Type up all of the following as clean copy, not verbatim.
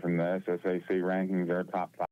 from the SSAC rankings, they're top 5.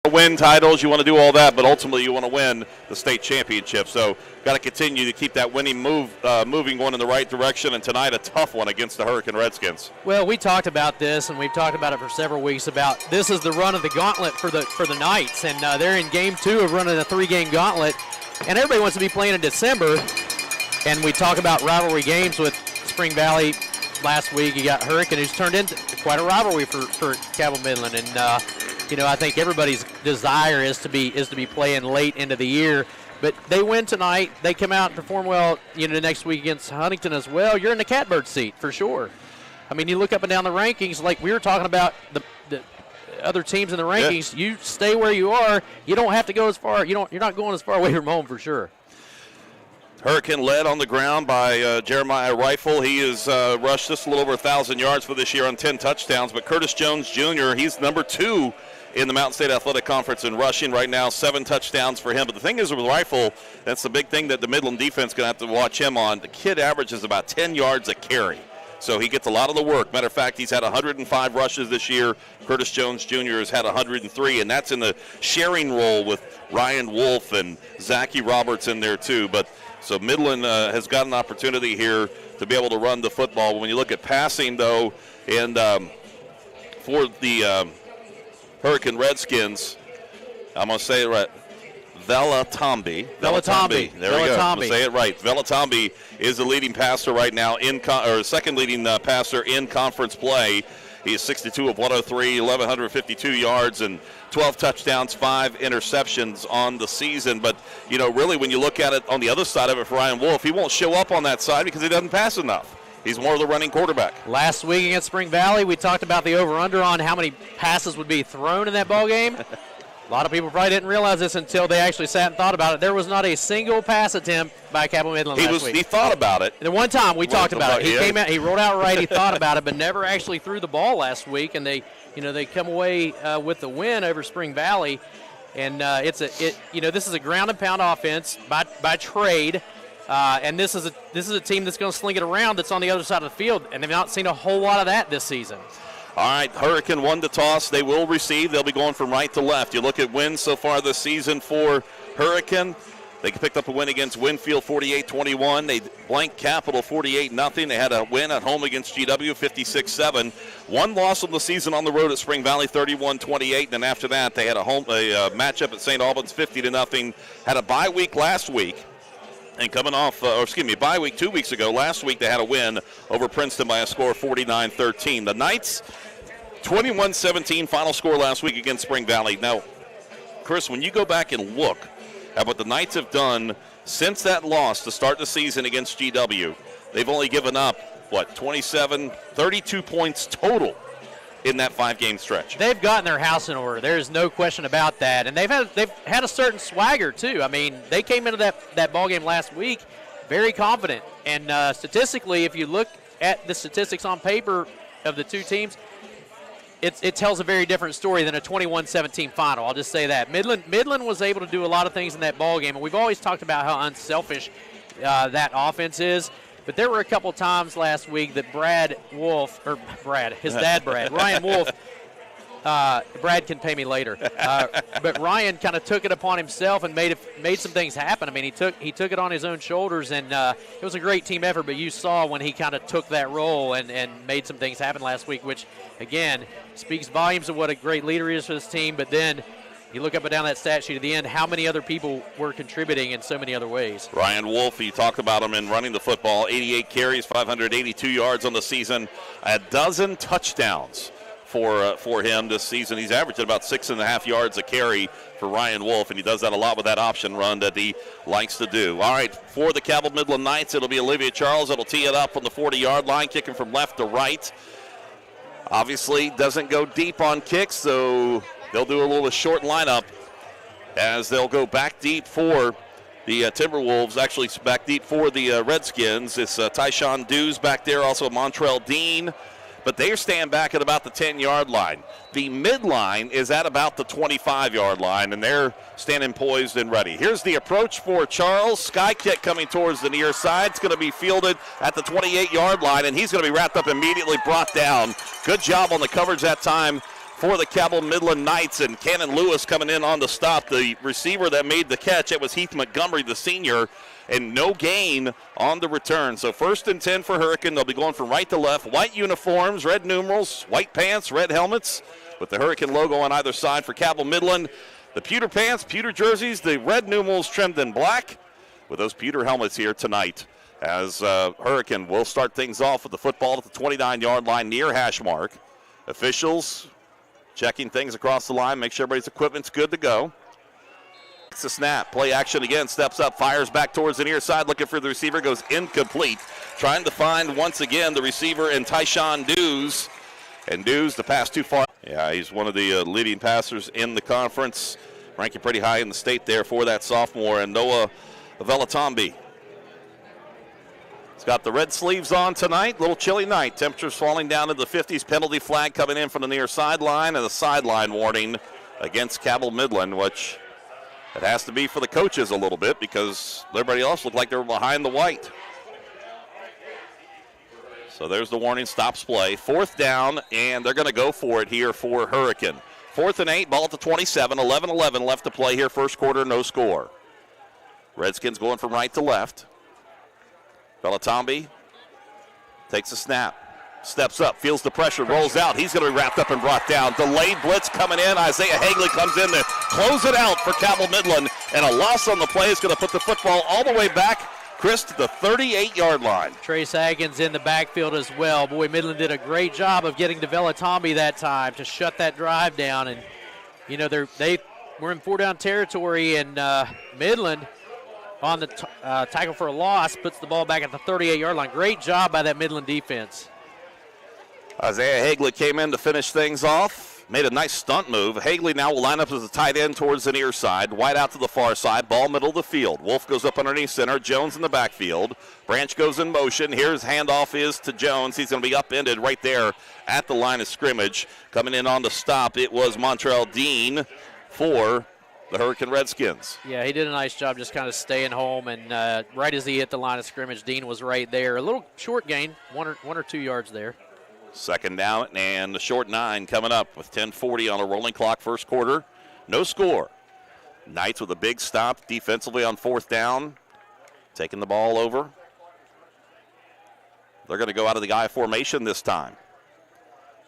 win titles, you want to do all that, but ultimately you want to win the state championship. So got to continue to keep that winning moving one in the right direction, and tonight a tough one against the Hurricane Redskins. Well, we talked about this, and we've talked about it for several weeks, about this is the run of the gauntlet for the Knights, and they're in game 2 of running a 3-game gauntlet, and everybody wants to be playing in December, and we talk about rivalry games with Spring Valley. Last week you got Hurricane, who's turned into quite a rivalry for Cabell Midland, and I think everybody's desire is to be playing late into the year. But they win tonight. They come out and perform well, the next week against Huntington as well. You're in the catbird seat for sure. I mean, you look up and down the rankings, like we were talking about the other teams in the rankings. Yeah. You stay where you are. You don't have to go as far. You're not going as far away from home for sure. Hurricane led on the ground by Jeremiah Rifle. He has rushed just a little over 1,000 yards for this year on 10 touchdowns. But Curtis Jones Jr., he's number 2 in the Mountain State Athletic Conference in rushing right now, 7 touchdowns for him. But the thing is with Rifle, that's the big thing that the Midland defense is going to have to watch him on. The kid averages about 10 yards a carry. So he gets a lot of the work. Matter of fact, he's had 105 rushes this year. Curtis Jones Jr. has had 103, and that's in the sharing role with Ryan Wolf and Zachy Roberts in there too. But so Midland has got an opportunity here to be able to run the football. When you look at passing, though, and for the Hurricane Redskins, I'm going to say it right, Velatambi. There we go. I'm going to say it right. Velatambi is the leading passer right now, second leading passer in conference play. He is 62 of 103, 1,152 yards, and 12 touchdowns, 5 interceptions on the season. But, really when you look at it on the other side of it for Ryan Wolf, he won't show up on that side because he doesn't pass enough. He's more of the running quarterback. Last week against Spring Valley, we talked about the over-under on how many passes would be thrown in that ball game. A lot of people probably didn't realize this until they actually sat and thought about it. There was not a single pass attempt by Cabell Midland last week. He thought about it. The one time we talked about it. He came out, he rolled out right, he thought about it, but never actually threw the ball last week. And they come away with the win over Spring Valley. And this is a ground and pound offense by trade. And this is a team that's going to sling it around that's on the other side of the field, and they've not seen a whole lot of that this season. All right, Hurricane won the toss. They will receive. They'll be going from right to left. You look at wins so far this season for Hurricane. They picked up a win against Winfield, 48-21. They blanked Capital, 48-0. They had a win at home against GW, 56-7. One loss of the season on the road at Spring Valley, 31-28. And then after that, they had a matchup at St. Albans, 50-0. Had a bye week last week. And coming off, bye week 2 weeks ago. Last week they had a win over Princeton by a score of 49-13. The Knights, 21-17 final score last week against Spring Valley. Now, Chris, when you go back and look at what the Knights have done since that loss to start the season against GW, they've only given up, 32 points total in that 5-game stretch. They've gotten their house in order. There's no question about that. And they've had a certain swagger, too. I mean, they came into that ball game last week very confident. And statistically, if you look at the statistics on paper of the two teams, it tells a very different story than a 21-17 final. I'll just say that. Midland was able to do a lot of things in that ball game, and we've always talked about how unselfish that offense is. But there were a couple times last week that Ryan Wolf, Brad can pay me later. But Ryan kind of took it upon himself and made some things happen. I mean, he took it on his own shoulders, and it was a great team effort. But you saw when he kind of took that role and made some things happen last week, which, again, speaks volumes of what a great leader he is for this team. But then you look up and down that stat sheet at the end, how many other people were contributing in so many other ways. Ryan Wolf, you talked about him in running the football, 88 carries, 582 yards on the season, a dozen touchdowns for him this season. He's averaging about 6.5 yards a carry for Ryan Wolf, and he does that a lot with that option run that he likes to do. All right, for the Cabell Midland Knights, it'll be Olivia Charles. It'll tee it up on the 40-yard line, kicking from left to right. Obviously, doesn't go deep on kicks, so they'll do a little short lineup as they'll go back deep for the Timberwolves, actually back deep for the Redskins. It's Tyshawn Dews back there, also Montrell Dean. But they're staying back at about the 10-yard line. The midline is at about the 25-yard line, and they're standing poised and ready. Here's the approach for Charles. Sky kick coming towards the near side. It's going to be fielded at the 28-yard line, and he's going to be wrapped up immediately, brought down. Good job on the coverage that time for the Cabell Midland Knights, and Cannon Lewis coming in on the stop. The receiver that made the catch, it was Heath Montgomery, the senior, and no gain on the return. So 1st and 10 for Hurricane. They'll be going from right to left. White uniforms, red numerals, white pants, red helmets with the Hurricane logo on either side for Cabell Midland. The pewter pants, pewter jerseys, the red numerals trimmed in black with those pewter helmets here tonight, as Hurricane will start things off with the football at the 29-yard line near hash mark. Officials checking things across the line, make sure everybody's equipment's good to go. It's a snap, play action again, steps up, fires back towards the near side, looking for the receiver, goes incomplete. Trying to find once again the receiver in Tyshawn Dews. And Dews, the pass too far. Yeah, he's one of the leading passers in the conference, ranking pretty high in the state there for that sophomore. And Noah Velatombi. He's got the red sleeves on tonight. Little chilly night. Temperatures falling down into the 50s. Penalty flag coming in from the near sideline, and a sideline warning against Cabell Midland, which it has to be for the coaches a little bit because everybody else looked like they were behind the white. So there's the warning, stops play. 4th down, and they're going to go for it here for Hurricane. 4th and 8, ball at the 27, 11-11 left to play here, first quarter, no score. Redskins going from right to left. Velatombi takes a snap, steps up, feels the pressure, rolls out. He's going to be wrapped up and brought down. Delayed blitz coming in. Isaiah Hagley comes in to close it out for Cabell Midland, and a loss on the play is going to put the football all the way back, Chris, to the 38-yard line. Trace Haggins in the backfield as well. Boy, Midland did a great job of getting to Velatombi that time to shut that drive down. And, you know, they were in 4-down territory, and Midland on the tackle for a loss puts the ball back at the 38-yard line. Great job by that Midland defense. Isaiah Hagley came in to finish things off. Made a nice stunt move. Hagley now will line up as a tight end towards the near side. White out to the far side. Ball middle of the field. Wolf goes up underneath center. Jones in the backfield. Branch goes in motion. Here's handoff is to Jones. He's going to be upended right there at the line of scrimmage. Coming in on the stop, it was Montrell Dean for the Hurricane Redskins. Yeah, he did a nice job just kind of staying home, and right as he hit the line of scrimmage, Dean was right there. A little short gain, one or 2 yards there. 2nd down and the short 9 coming up with 10:40 on a rolling clock, first quarter. No score. Knights with a big stop defensively on 4th down. Taking the ball over. They're going to go out of the I formation this time.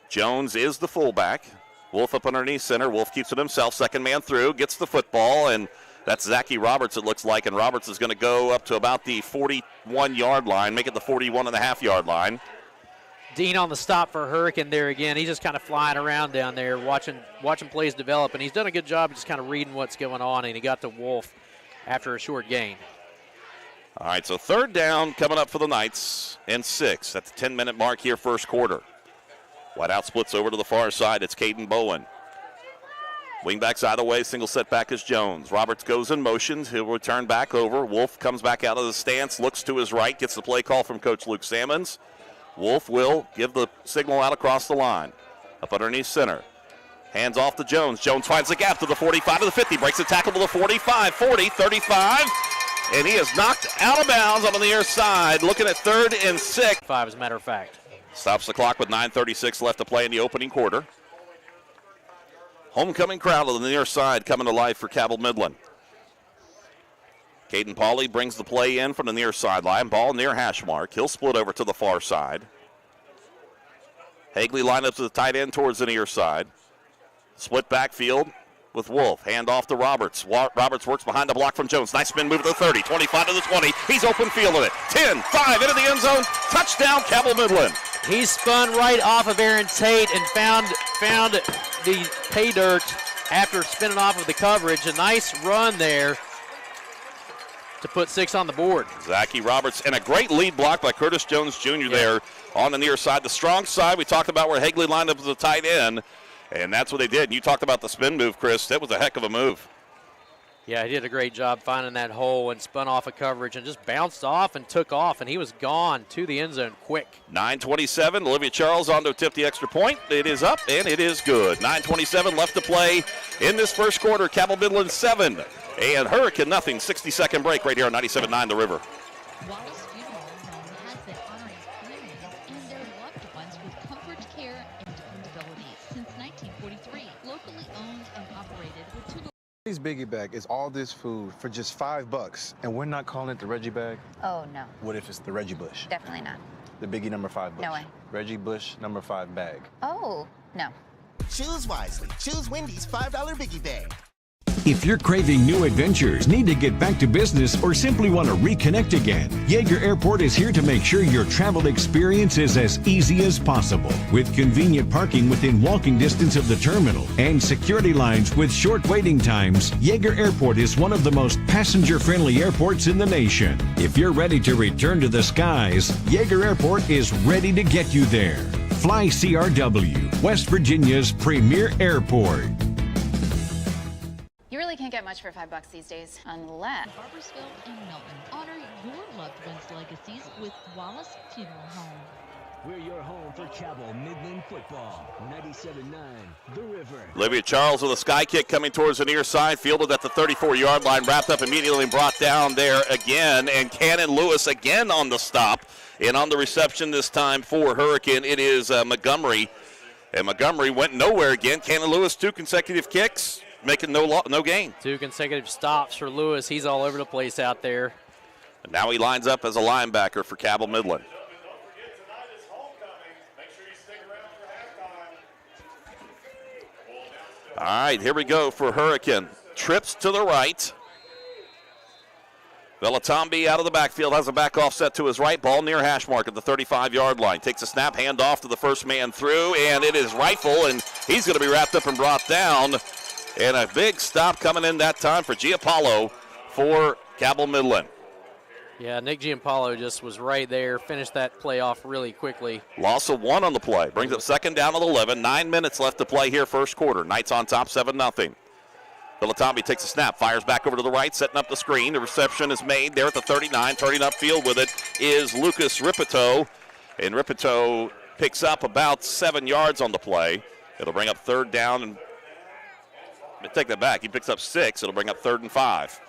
Jones is the fullback. Wolf up underneath center. Wolf keeps it himself. 2nd man through. Gets the football, and that's Zachy Roberts, it looks like. And Roberts is going to go up to about the 41-yard line, make it the 41.5-yard line. Dean on the stop for Hurricane there again. He's just kind of flying around down there, watching plays develop, and he's done a good job just kind of reading what's going on, and he got to Wolf after a short gain. All right, so 3rd down coming up for the Knights, and 6 at the 10-minute mark here, first quarter. Whiteout splits over to the far side. It's Caden Bowen. Wingbacks either way. Single setback is Jones. Roberts goes in motions. He'll return back over. Wolf comes back out of the stance, looks to his right, gets the play call from Coach Luke Sammons. Wolf will give the signal out across the line. Up underneath center. Hands off to Jones. Jones finds the gap to the 45 to the 50. Breaks the tackle to the 45, 40, 35. And he is knocked out of bounds on the near side. Looking at 3rd and 6. 5, as a matter of fact. Stops the clock with 9:36 left to play in the opening quarter. Homecoming crowd on the near side coming to life for Cabell Midland. Caden Pauley brings the play in from the near sideline. Ball near hash mark. He'll split over to the far side. Hagley line up to the tight end towards the near side. Split backfield with Wolf. Hand off to Roberts. Roberts works behind the block from Jones. Nice spin move to the 30, 25 to the 20. He's open field with it. 10, 5 into the end zone. Touchdown, Cabell Midland. He spun right off of Aaron Tate and found the pay dirt after spinning off of the coverage. A nice run there to put 6 on the board. Zachy Roberts, and a great lead block by Curtis Jones Jr. there on the near side. The strong side, we talked about where Hagley lined up as a tight end, and that's what they did. And you talked about the spin move, Chris. That was a heck of a move. Yeah, he did a great job finding that hole and spun off of coverage and just bounced off and took off, and he was gone to the end zone quick. 9:27, Olivia Charles on to tip the extra point. It is up, and it is good. 9:27 left to play in this first quarter. Cabell Midland 7 and Hurricane nothing. 60-second break right here on 97.9 The River. Wallace Funeral Home has been honoring families and their loved ones with comfort, care, and dependability since 1943. locally owned and operated with 2 This biggie bag is all this food for just $5, and we're not calling it the Reggie bag? Oh, no, What if it's the Reggie Bush? definitely not. The biggie number 5 Bush? No way. Reggie Bush number 5 bag. Oh, no. Choose wisely. Choose Wendy's $5 biggie bag. If you're craving new adventures, need to get back to business, or simply want to reconnect again, Yeager Airport is here to make sure your travel experience is as easy as possible. With convenient parking within walking distance of the terminal and security lines with short waiting times, Yeager Airport is one of the most passenger-friendly airports in the nation. If you're ready to return to the skies, Yeager Airport is ready to get you there. Fly CRW, West Virginia's premier airport. You really can't get much for $5 these days, unless... Barbersville and Milton. Honor your loved ones' legacies with Wallace Funeral Home. We're your home for Cabell Midland football. 97.9, The River. Olivia Charles with a sky kick coming towards the near side, fielded at the 34-yard line, wrapped up immediately and brought down there again. And Cannon Lewis again on the stop. And on the reception this time for Hurricane, it is Montgomery. And Montgomery went nowhere again. Cannon Lewis, 2 consecutive kicks, making no gain. 2 consecutive stops for Lewis. He's all over the place out there. And now he lines up as a linebacker for Cabell Midland. All right, here we go for Hurricane. Trips to the right. Velatombi out of the backfield, has a back offset to his right, ball near hash mark at the 35-yard line. Takes a snap, hand off to the first man through, and it is Rifle, and he's going to be wrapped up and brought down. And a big stop coming in that time for Giampalo for Cabell Midland. Yeah, Nick Giampalo just was right there, finished that play off really quickly. Loss of 1 on the play. Brings up second down at 11. 9 minutes left to play here first quarter. Knights on top 7-0. Velatombi takes a snap, fires back over to the right, setting up the screen. The reception is made there at the 39. Turning upfield with it is Lucas Ripito. And Ripito picks up about 7 yards on the play. It'll bring up third down. And take that back. He picks up 6. It'll bring up 3rd and 5.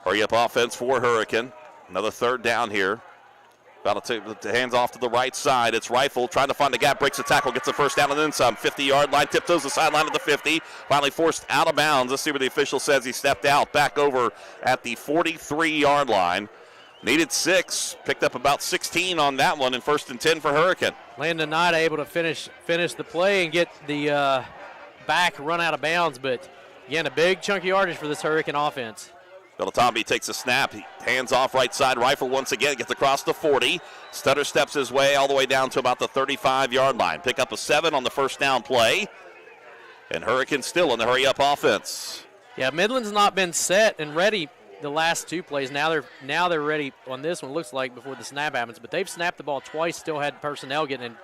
Hurry up offense for Hurricane. Another third down here. About to take the hands off to the right side. It's Rifle trying to find the gap, breaks the tackle, gets the first down and then some. 50-yard line, tiptoes the sideline at the 50. Finally forced out of bounds. Let's see what the official says. He stepped out, back over at the 43-yard line. Needed 6, picked up about 16 on that one, and 1st and 10 for Hurricane. Landon Knight able to finish the play and get the back run out of bounds, but again, a big chunk of yardage for this Hurricane offense. Velatombi takes a snap, he hands off right side, Rifle once again, gets across the 40. Stutter steps his way all the way down to about the 35-yard line. Pick up a 7 on the first down play, and Hurricane still in the hurry-up offense. Yeah, Midland's not been set and ready the last 2 plays. Now they're ready on this one, looks like, before the snap happens, but they've snapped the ball twice, still had personnel getting in.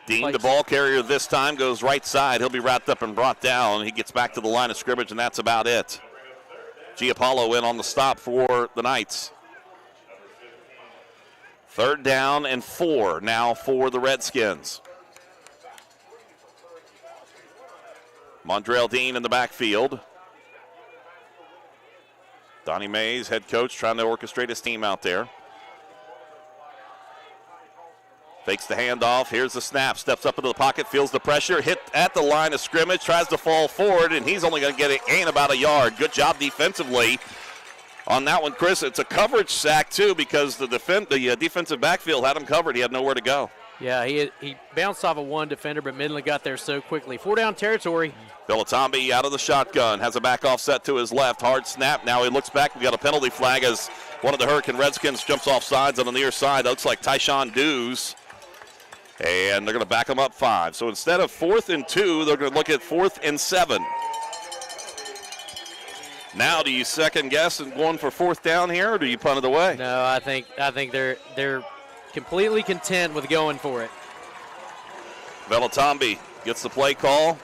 Dean, the ball carrier this time, goes right side. He'll be wrapped up and brought down. He gets back to the line of scrimmage, and that's about it. Giampalo in on the stop for the Knights. 3rd down and 4 now for the Redskins. Mondrell Dean in the backfield. Donnie Mays, head coach, trying to orchestrate his team out there. Fakes the handoff. Here's the snap. Steps up into the pocket. Feels the pressure. Hit at the line of scrimmage. Tries to fall forward, and he's only going to get it gain about a yard. Good job defensively on that one, Chris. It's a coverage sack, too, because the defensive backfield had him covered. He had nowhere to go. Yeah, he bounced off of one defender, but Midland got there so quickly. 4 down territory. Velatombi out of the shotgun. Has a back offset to his left. Hard snap. Now he looks back. We got a penalty flag as one of the Hurricane Redskins jumps off sides on the near side. That looks like Tyshawn Dews. And they're going to back them up 5. So instead of 4th and 2, they're going to look at 4th and 7. Now, do you second guess and going for 4th down here, or do you punt it away? No, I think they're completely content with going for it. Velatombi gets the play call.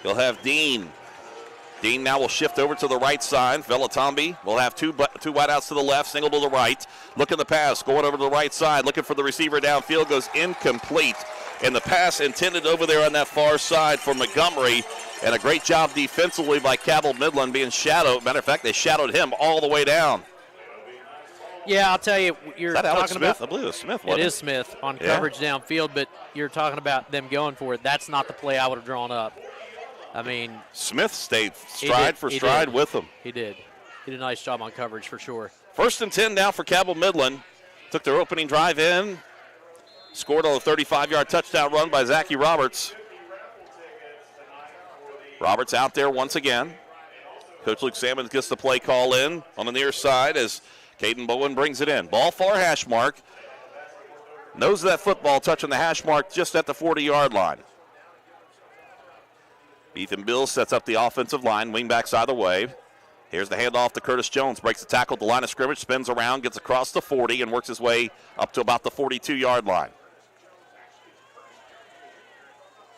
He'll have Dean. Dean now will shift over to the right side. Velatombi will have two wideouts to the left, single to the right. Look at the pass, going over to the right side, looking for the receiver downfield, goes incomplete. And the pass intended over there on that far side for Montgomery. And a great job defensively by Cabell Midland being shadowed. Matter of fact, they shadowed him all the way down. Yeah, I'll tell you, you're Is that Alex talking Smith? about. I believe it was Smith. It is Smith on coverage downfield, but you're talking about them going for it, that's not the play I would have drawn up. I mean, Smith stayed stride for stride with him. He did. He did a nice job on coverage for sure. 1st and 10 now for Cabell Midland. Took their opening drive in. Scored on a 35-yard touchdown run by Zachy Roberts. Roberts out there once again. Coach Luke Salmons gets the play call in on the near side as Caden Bowen brings it in. Ball far hash mark. Nose of that football touching the hash mark just at the 40-yard line. Ethan Bills sets up the offensive line, wingbacks either way. Here's the handoff to Curtis Jones. Breaks the tackle at the line of scrimmage, spins around, gets across the 40, and works his way up to about the 42-yard line.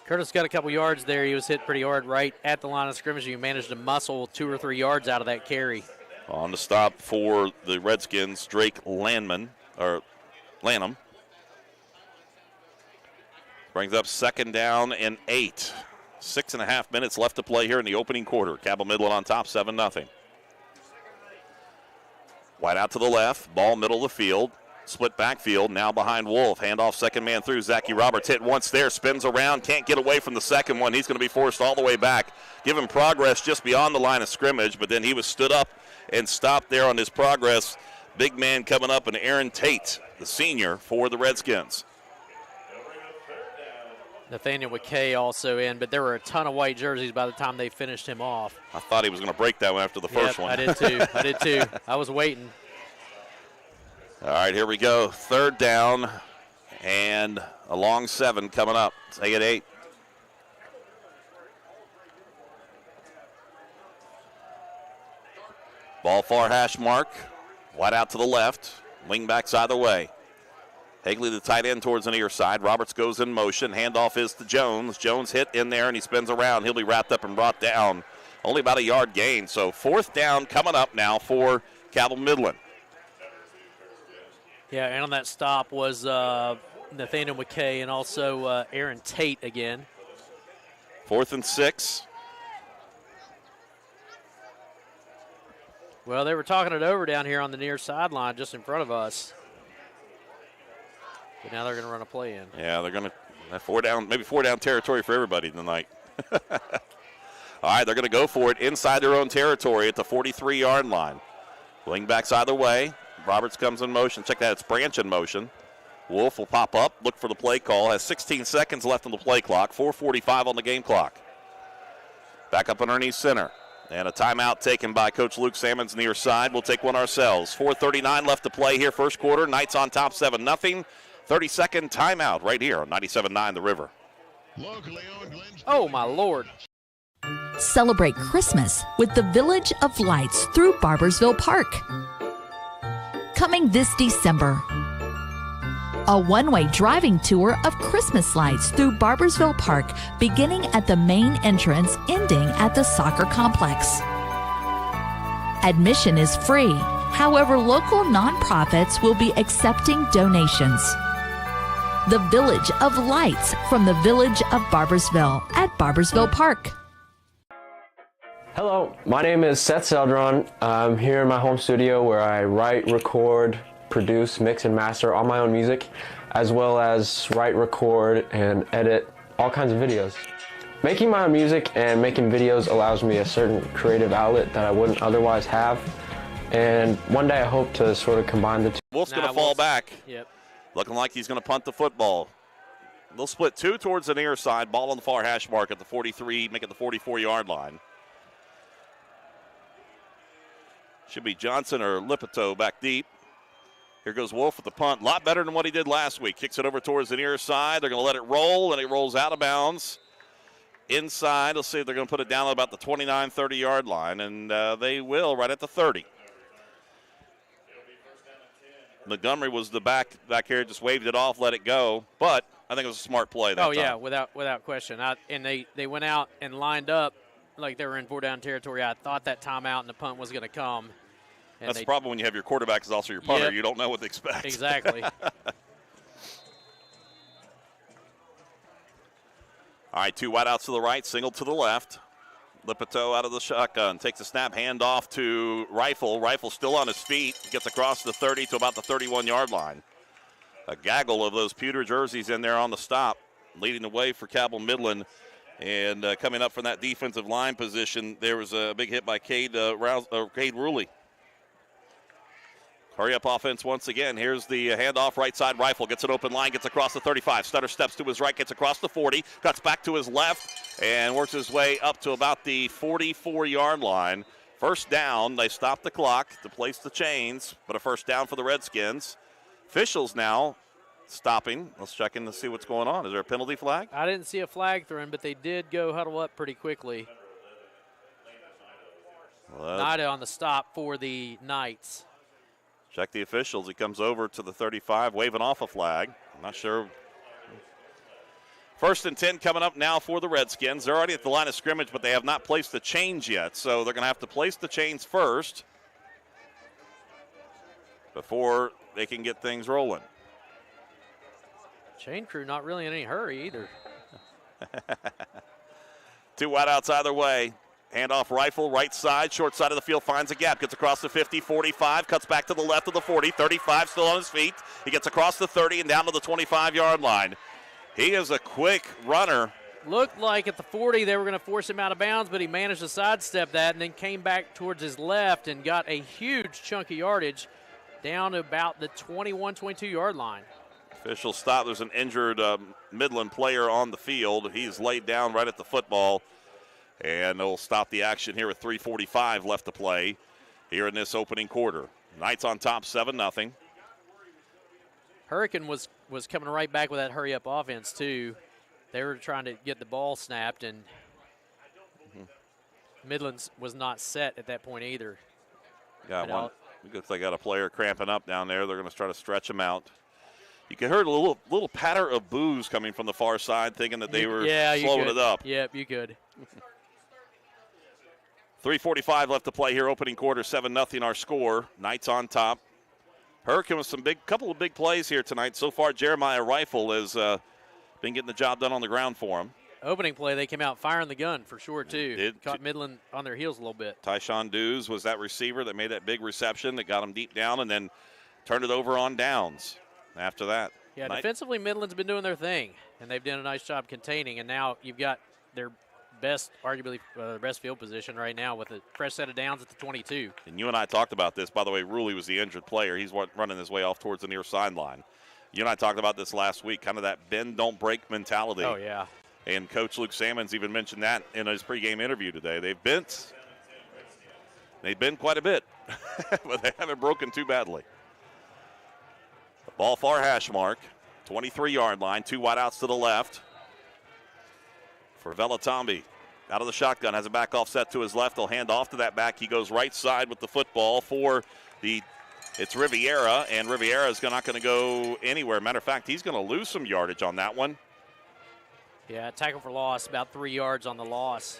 Curtis got a couple yards there. He was hit pretty hard right at the line of scrimmage. He managed to muscle 2 or 3 yards out of that carry. On the stop for the Redskins, Drake Lanham. Brings up 2nd down and 8. 6.5 minutes left to play here in the opening quarter. Cabell Midland on top, 7-0. Wide out to the left, ball middle of the field. Split backfield, now behind Wolf. Handoff, second man through. Zachy Roberts hit once there, spins around, can't get away from the second one. He's going to be forced all the way back. Give him progress just beyond the line of scrimmage, but then he was stood up and stopped there on his progress. Big man coming up, and Aaron Tate, the senior for the Redskins. Nathaniel McKay also in, but there were a ton of white jerseys by the time they finished him off. I thought he was going to break that one after the first one. I did too. I was waiting. All right, here we go. 3rd down and a long 7 coming up. Stay at 8. Ball far hash mark. Wide out to the left. Wing backs either way. Hagley, the tight end, towards the near side. Roberts goes in motion. Handoff is to Jones. Jones hit in there, and he spins around. He'll be wrapped up and brought down. Only about a yard gain. So 4th down coming up now for Cabell Midland. Yeah, and on that stop was Nathaniel McKay and also Aaron Tate again. 4th and 6. Well, they were talking it over down here on the near sideline just in front of us. But now they're going to run a play in. Yeah, they're going to maybe 4 down territory for everybody tonight. All right, they're going to go for it inside their own territory at the 43-yard line. Wing backs either way. Roberts comes in motion. Check that, it's Branch in motion. Wolf will pop up, look for the play call. Has 16 seconds left on the play clock. 4:45 on the game clock. Back up underneath center. And a timeout taken by Coach Luke Salmons near side. We'll take one ourselves. 4:39 left to play here, first quarter. Knights on top, 7-0. 30-second timeout right here on 97.9 The River. Oh, my Lord. Celebrate Christmas with the Village of Lights through Barboursville Park. Coming this December, a one-way driving tour of Christmas lights through Barboursville Park, beginning at the main entrance, ending at the soccer complex. Admission is free. However, local nonprofits will be accepting donations. The Village of Lights from the Village of Barboursville at Barboursville Park. Hello, my name is Seth Seldron. I'm here in my home studio where I write, record, produce, mix, and master all my own music, as well as write, record, and edit all kinds of videos. Making my own music and making videos allows me a certain creative outlet that I wouldn't otherwise have, and one day I hope to sort of combine the two. Wolf's going to fall back. Yep. Looking like he's going to punt the football. They'll split 2 towards the near side. Ball on the far hash mark at the 43, make it the 44-yard line. Should be Johnson or Lipito back deep. Here goes Wolf with the punt. A lot better than what he did last week. Kicks it over towards the near side. They're going to let it roll, and it rolls out of bounds. Inside, let's see if they're going to put it down at about the 29, 30-yard line, and they will right at the 30. Montgomery was the back here, just waved it off, let it go. But I think it was a smart play that time. Oh, yeah, without question. And they went out and lined up like they were in 4-down territory. I thought that timeout and the punt was going to come. That's the problem when you have your quarterback is also your punter. Yep. You don't know what to expect. Exactly. All right, 2 wideouts to the right, single to the left. Lipito out of the shotgun, takes a snap, handoff to Rifle. Rifle still on his feet, gets across the 30 to about the 31-yard line. A gaggle of those pewter jerseys in there on the stop. leading the way for Cabell Midland. And coming up from that defensive line position, there was a big hit by Cade Ruley. Hurry-up offense once again. Here's the handoff, right side. Rifle gets an open line, gets across the 35. Stutter steps to his right, gets across the 40, cuts back to his left, and works his way up to about the 44-yard line. First down. They stop the clock to place the chains, but a first down for the Redskins. Officials now stopping. Let's check in to see what's going on. Is there a penalty flag? I didn't see a flag thrown, but they did go huddle up pretty quickly. Not on the stop for the Knights. Check the officials. He comes over to the 35, waving off a flag. I'm not sure. First and 10 coming up now for the Redskins. They're already at the line of scrimmage, but they have not placed the chains yet, so they're going to have to place the chains first before they can get things rolling. Chain crew not really in any hurry either. Two wideouts either way. Handoff, Rifle, right side, short side of the field, finds a gap, gets across the 50, 45, cuts back to the left of the 40, 35 still on his feet. He gets across the 30 and down to the 25-yard line. He is a quick runner. Looked like at the 40 they were going to force him out of bounds, but he managed to sidestep that and then came back towards his left and got a huge chunk of yardage down to about the 21, 22-yard line. Official stop. There's an injured Midland player on the field. He's laid down right at the football. And they'll stop the action here with 3:45 left to play here in this opening quarter. Knights on top 7-0. Hurricane was coming right back with that hurry-up offense, too. They were trying to get the ball snapped, and Midlands was not set at that point either. Got one. Looks like they got a player cramping up down there. They're going to try to stretch him out. You could hear a little patter of boos coming from the far side, thinking that they were slowing it up. Yep, you could. 3:45 left to play here, opening quarter, 7-0 our score. Knights on top. Hurricane with couple of big plays here tonight. So far, Jeremiah Rifle has been getting the job done on the ground for him. Opening play, they came out firing the gun for sure, too. Caught Midland on their heels a little bit. Tyshawn Dews was that receiver that made that big reception that got him deep down and then turned it over on downs after that. Yeah, defensively, Midland's been doing their thing, and they've done a nice job containing, and now you've got their arguably best field position right now with a fresh set of downs at the 22. And you and I talked about this. By the way, Ruley was the injured player. He's running his way off towards the near sideline. You and I talked about this last week, kind of that bend, don't break mentality. Oh, yeah. And Coach Luke Salmons even mentioned that in his pregame interview today. They've bent quite a bit, but they haven't broken too badly. The ball far hash mark, 23-yard line, two wideouts to the left. For Velatombi, out of the shotgun, has a back offset to his left. They'll hand off to that back. He goes right side with the football it's Riviera, and Riviera is not going to go anywhere. Matter of fact, he's going to lose some yardage on that one. Yeah, tackle for loss, about 3 yards on the loss.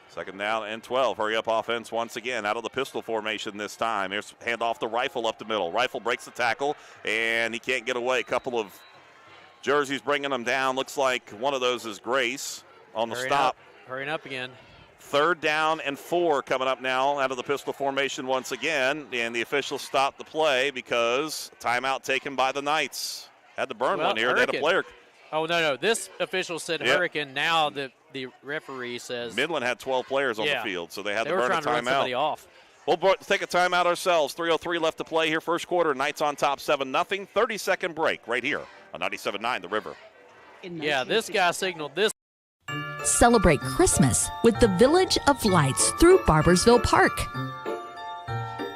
Second down and 12. Hurry up offense once again out of the pistol formation this time. Here's hand off the Rifle up the middle. Rifle breaks the tackle, and he can't get away. A couple of jerseys bringing him down. Looks like one of those is Grace on the stop. Hurrying up again. Third down and 4 coming up now out of the pistol formation once again. And the officials stopped the play because timeout taken by the Knights. Had to burn one here. They had a player. Oh, no. This official said Hurricane. Now the referee says. Midland had 12 players on the field, so they had to burn a timeout. They were trying to run somebody off. We'll take a timeout ourselves. 3:03 left to play here. First quarter. Knights on top 7-0. 30-second break right here on 97.9 The River. Yeah, this guy signaled this. Celebrate Christmas with the Village of Lights through Barboursville Park.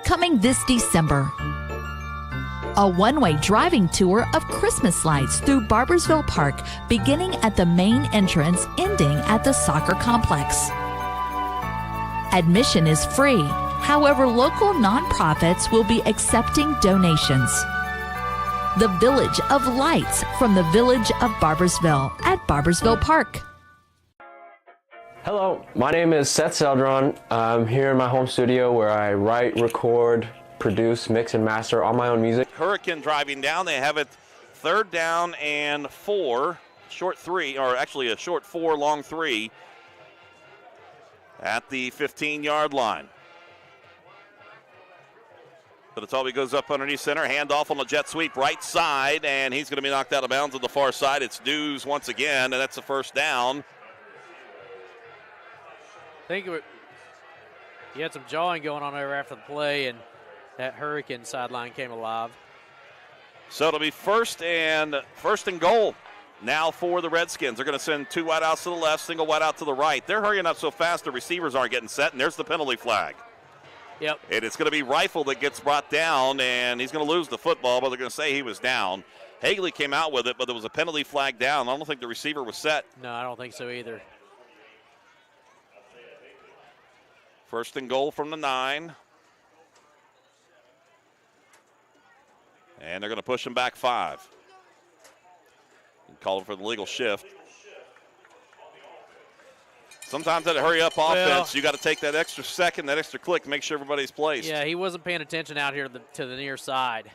Coming this December, a one-way driving tour of Christmas lights through Barboursville Park, beginning at the main entrance, ending at the soccer complex. Admission is free. However, local nonprofits will be accepting donations. The Village of Lights from the Village of Barboursville at Barboursville Park. Hello, my name is Seth Seldron. I'm here in my home studio where I write, record, produce, mix, and master all my own music. Hurricane driving down. They have it third down and 4, short 3, or actually a short 4, long 3 at the 15-yard line. Vinatelli goes up underneath center. Handoff on the jet sweep right side, and he's going to be knocked out of bounds on the far side. It's Dews once again, and that's the first down. I think he had some jawing going on there after the play, and that Hurricane sideline came alive. So it'll be first and goal now for the Redskins. They're going to send 2 wideouts to the left, single wideout to the right. They're hurrying up so fast the receivers aren't getting set, and there's the penalty flag. Yep. And it's going to be Rifle that gets brought down, and he's going to lose the football, but they're going to say he was down. Haley came out with it, but there was a penalty flag down. I don't think the receiver was set. No, I don't think so either. First and goal from the 9. And they're going to push him back 5. Call for the legal shift. Sometimes that hurry-up offense, you got to take that extra second, that extra click to make sure everybody's placed. Yeah, he wasn't paying attention out here to the near side.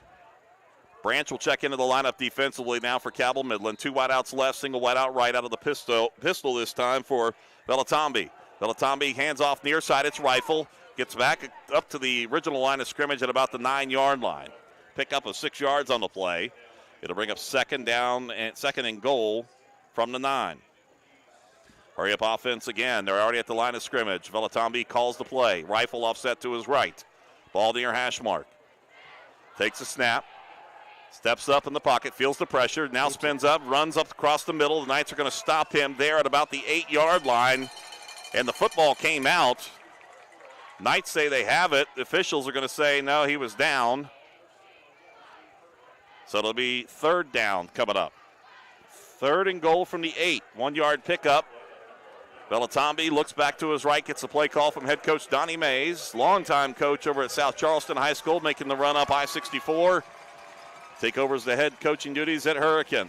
Branch will check into the lineup defensively now for Cabell Midland. 2 wideouts left, single wideout right out of the pistol this time for Velatambi. Velatambi hands off near side. It's Rifle. Gets back up to the original line of scrimmage at about the 9-yard line. Pick up of 6 yards on the play. It'll bring up second and goal from the 9. Hurry up offense again. They're already at the line of scrimmage. Velatambi calls the play. Rifle offset to his right. Ball near hash mark. Takes a snap. Steps up in the pocket. Feels the pressure. Now spins up. Runs up across the middle. The Knights are going to stop him there at about the 8-yard line. And the football came out. Knights say they have it. The officials are going to say, no, he was down. So it'll be third down coming up. Third and goal from the 8. 1-yard pickup. Velatambi looks back to his right, gets a play call from head coach Donnie Mays, longtime coach over at South Charleston High School, making the run up I-64. Take over as the head coaching duties at Hurricane.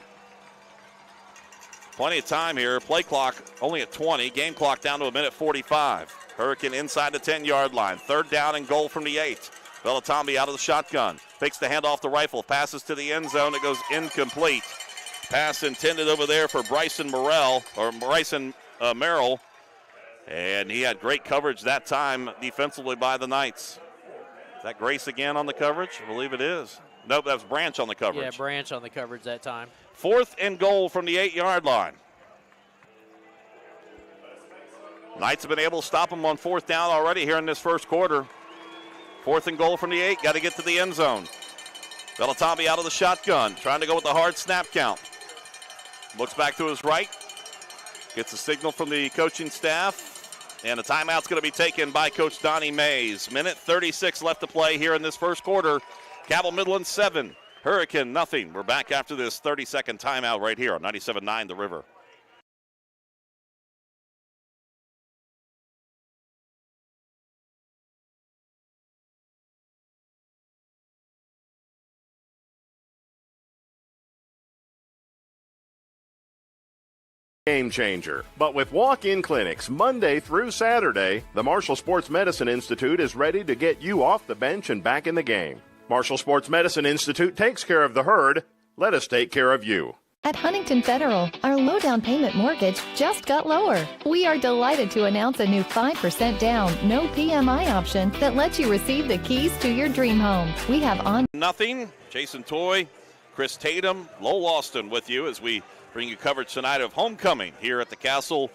Plenty of time here. Play clock only at 20. Game clock down to 1:45. Hurricane inside the 10-yard line. Third down and goal from the 8. Velatambi out of the shotgun. Fakes the handoff the Rifle. Passes to the end zone. It goes incomplete. Pass intended over there for Bryson Merrill. And he had great coverage that time defensively by the Knights. Is that Grace again on the coverage? I believe it is. Nope, that was Branch on the coverage. Yeah, Branch on the coverage that time. Fourth and goal from the 8-yard line. Knights have been able to stop them on fourth down already here in this first quarter. Fourth and goal from the 8. Got to get to the end zone. Velatambi out of the shotgun, trying to go with the hard snap count. Looks back to his right. Gets a signal from the coaching staff. And a timeout's going to be taken by Coach Donnie Mays. 1:36 left to play here in this first quarter. Cabell Midland 7, Hurricane nothing. We're back after this 30-second timeout right here on 97.9 The River. Game changer. But with walk-in clinics Monday through Saturday, the Marshall Sports Medicine Institute is ready to get you off the bench and back in the game. Marshall Sports Medicine Institute takes care of the herd. Let us take care of you. At Huntington Federal, our low down payment mortgage just got lower. We are delighted to announce a new 5% down, no PMI option that lets you receive the keys to your dream home. We have on nothing. Jason Toy, Chris Tatum, Lowell Austin with you as we bring you coverage tonight of homecoming here at the Castle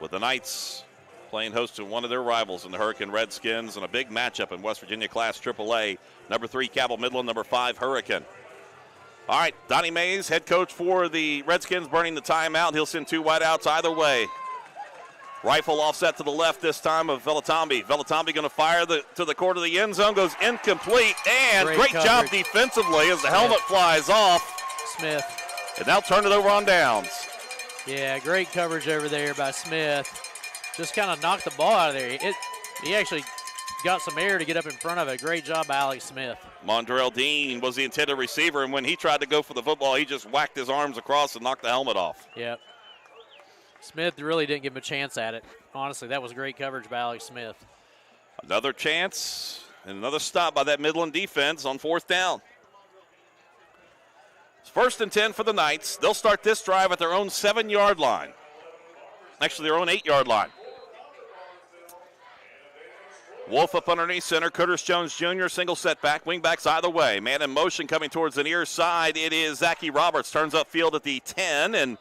with the Knights playing host to one of their rivals in the Hurricane Redskins and a big matchup in West Virginia Class AAA. Number 3, Cabell Midland. Number 5, Hurricane. All right, Donnie Mays, head coach for the Redskins, burning the timeout. He'll send 2 wideouts either way. Rifle offset to the left this time of Velatambi. Velatambi going to fire to the corner of the end zone. Goes incomplete. And great job defensively as the helmet flies off. Smith. And now turn it over on downs. Yeah, great coverage over there by Smith. Just kind of knocked the ball out of there. He actually got some air to get up in front of it. Great job by Alex Smith. Mondrell Dean was the intended receiver, and when he tried to go for the football, he just whacked his arms across and knocked the helmet off. Yep. Smith really didn't give him a chance at it. Honestly, that was great coverage by Alex Smith. Another chance and another stop by that Midland defense on fourth down. First and 10 for the Knights. They'll start this drive at their own 7-yard line. Actually, their own 8-yard line. Wolf up underneath center. Curtis Jones Jr. single setback. Wingbacks either way. Man in motion coming towards the near side. It is Zachy Roberts. Turns upfield at the 10 and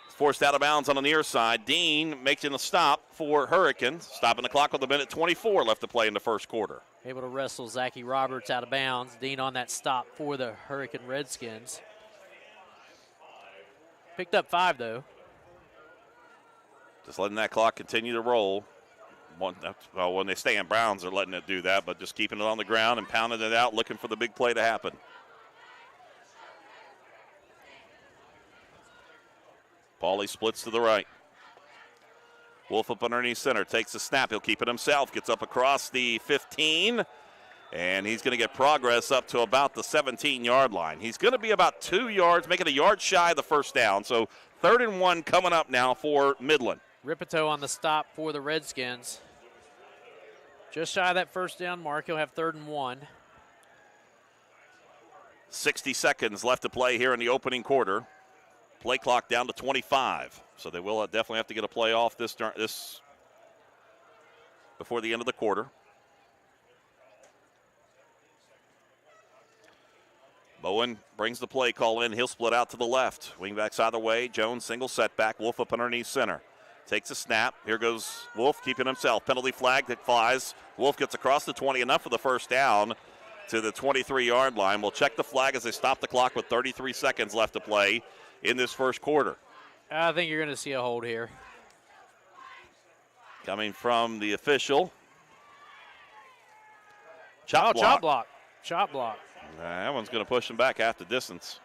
forced out of bounds on the near side. Dean making a stop for Hurricanes. Stopping the clock with 1:24 left to play in the first quarter. Able to wrestle Zachy Roberts out of bounds. Dean on that stop for the Hurricane Redskins. Picked up 5, though. Just letting that clock continue to roll. Well, when they stay in Browns, they're letting it do that, but just keeping it on the ground and pounding it out, looking for the big play to happen. Pauly splits to the right. Wolf up underneath center, takes the snap. He'll keep it himself, gets up across the 15, and he's going to get progress up to about the 17-yard line. He's going to be about 2 yards, making a yard shy of the first down. So 3rd and 1 coming up now for Midland. Ripito on the stop for the Redskins. Just shy of that first down mark. He'll have 3rd and 1. 60 seconds left to play here in the opening quarter. Play clock down to 25. So they will definitely have to get a play off this before the end of the quarter. Bowen brings the play call in. He'll split out to the left. Wingbacks either way. Jones single setback. Wolf up underneath center. Takes a snap. Here goes Wolf keeping himself. Penalty flag that flies. Wolf gets across the 20, enough for the first down to the 23-yard line. We'll check the flag as they stop the clock with 33 seconds left to play in this first quarter. I think you're going to see a hold here. Coming from the official. Chop block. Chop block. Chop block. That one's going to push him back half the distance.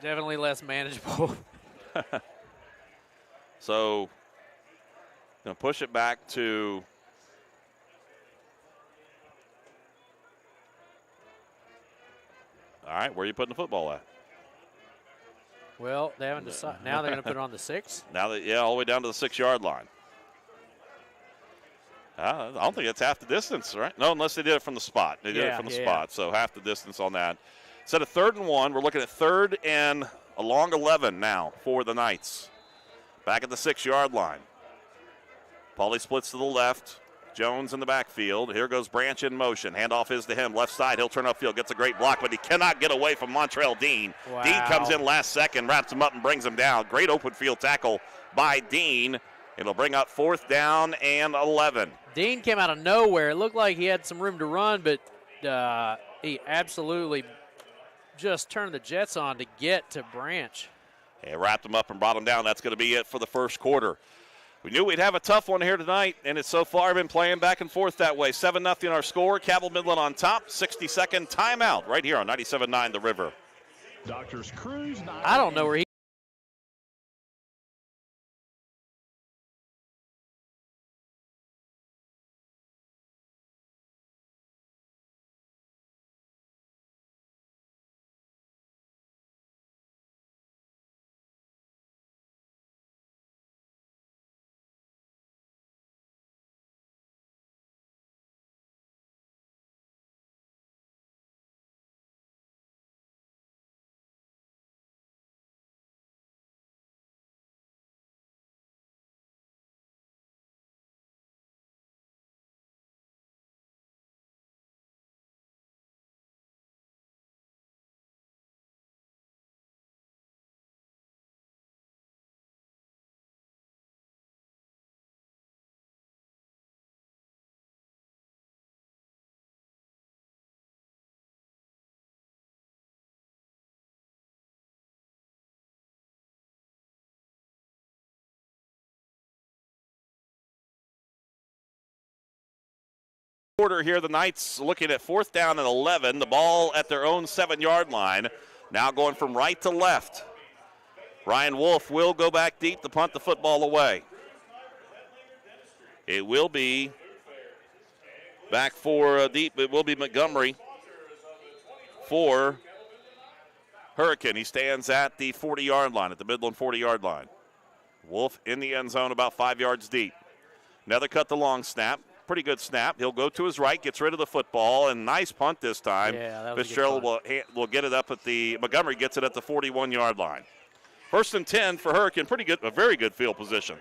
Definitely less manageable. So, going to push it back to all right, where are you putting the football at? Well, they haven't decided. Now they're going to put it on the 6? Now that, all the way down to the 6-yard line. I don't think it's half the distance, right? No, unless they did it from the spot. They did it from the spot, so half the distance on that. Instead of 3rd and 1, we're looking at 3rd and a long 11 now for the Knights. Back at the 6-yard line. Pauly splits to the left. Jones in the backfield. Here goes Branch in motion. Handoff is to him. Left side, he'll turn upfield. Gets a great block, but he cannot get away from Montrell Dean. Wow. Dean comes in last second, wraps him up and brings him down. Great open field tackle by Dean. It'll bring up 4th down and 11. Dean came out of nowhere. It looked like he had some room to run, but he absolutely just turned the jets on to get to Branch. And wrapped him up and brought him down. That's going to be it for the first quarter. We knew we'd have a tough one here tonight, and it's so far been playing back and forth that way. 7-0 our score. Cabell Midland on top. 60-second timeout right here on 97.9 The River. Doctors Cruz. I don't know where he quarter here. The Knights looking at 4th down and 11. The ball at their own 7-yard line. Now going from right to left. Ryan Wolf will go back deep to punt the football away. It will be back for deep. It will be Montgomery for Hurricane. He stands at the 40-yard line, at the Midland 40-yard line. Wolf in the end zone about 5 yards deep. Another cut the long snap. Pretty good snap. He'll go to his right, gets rid of the football, and nice punt this time. Yeah, that was Fitzgerald will get it up at the, Montgomery gets it at the 41-yard line. 1st and 10 for Hurricane. Pretty good, a very good field position.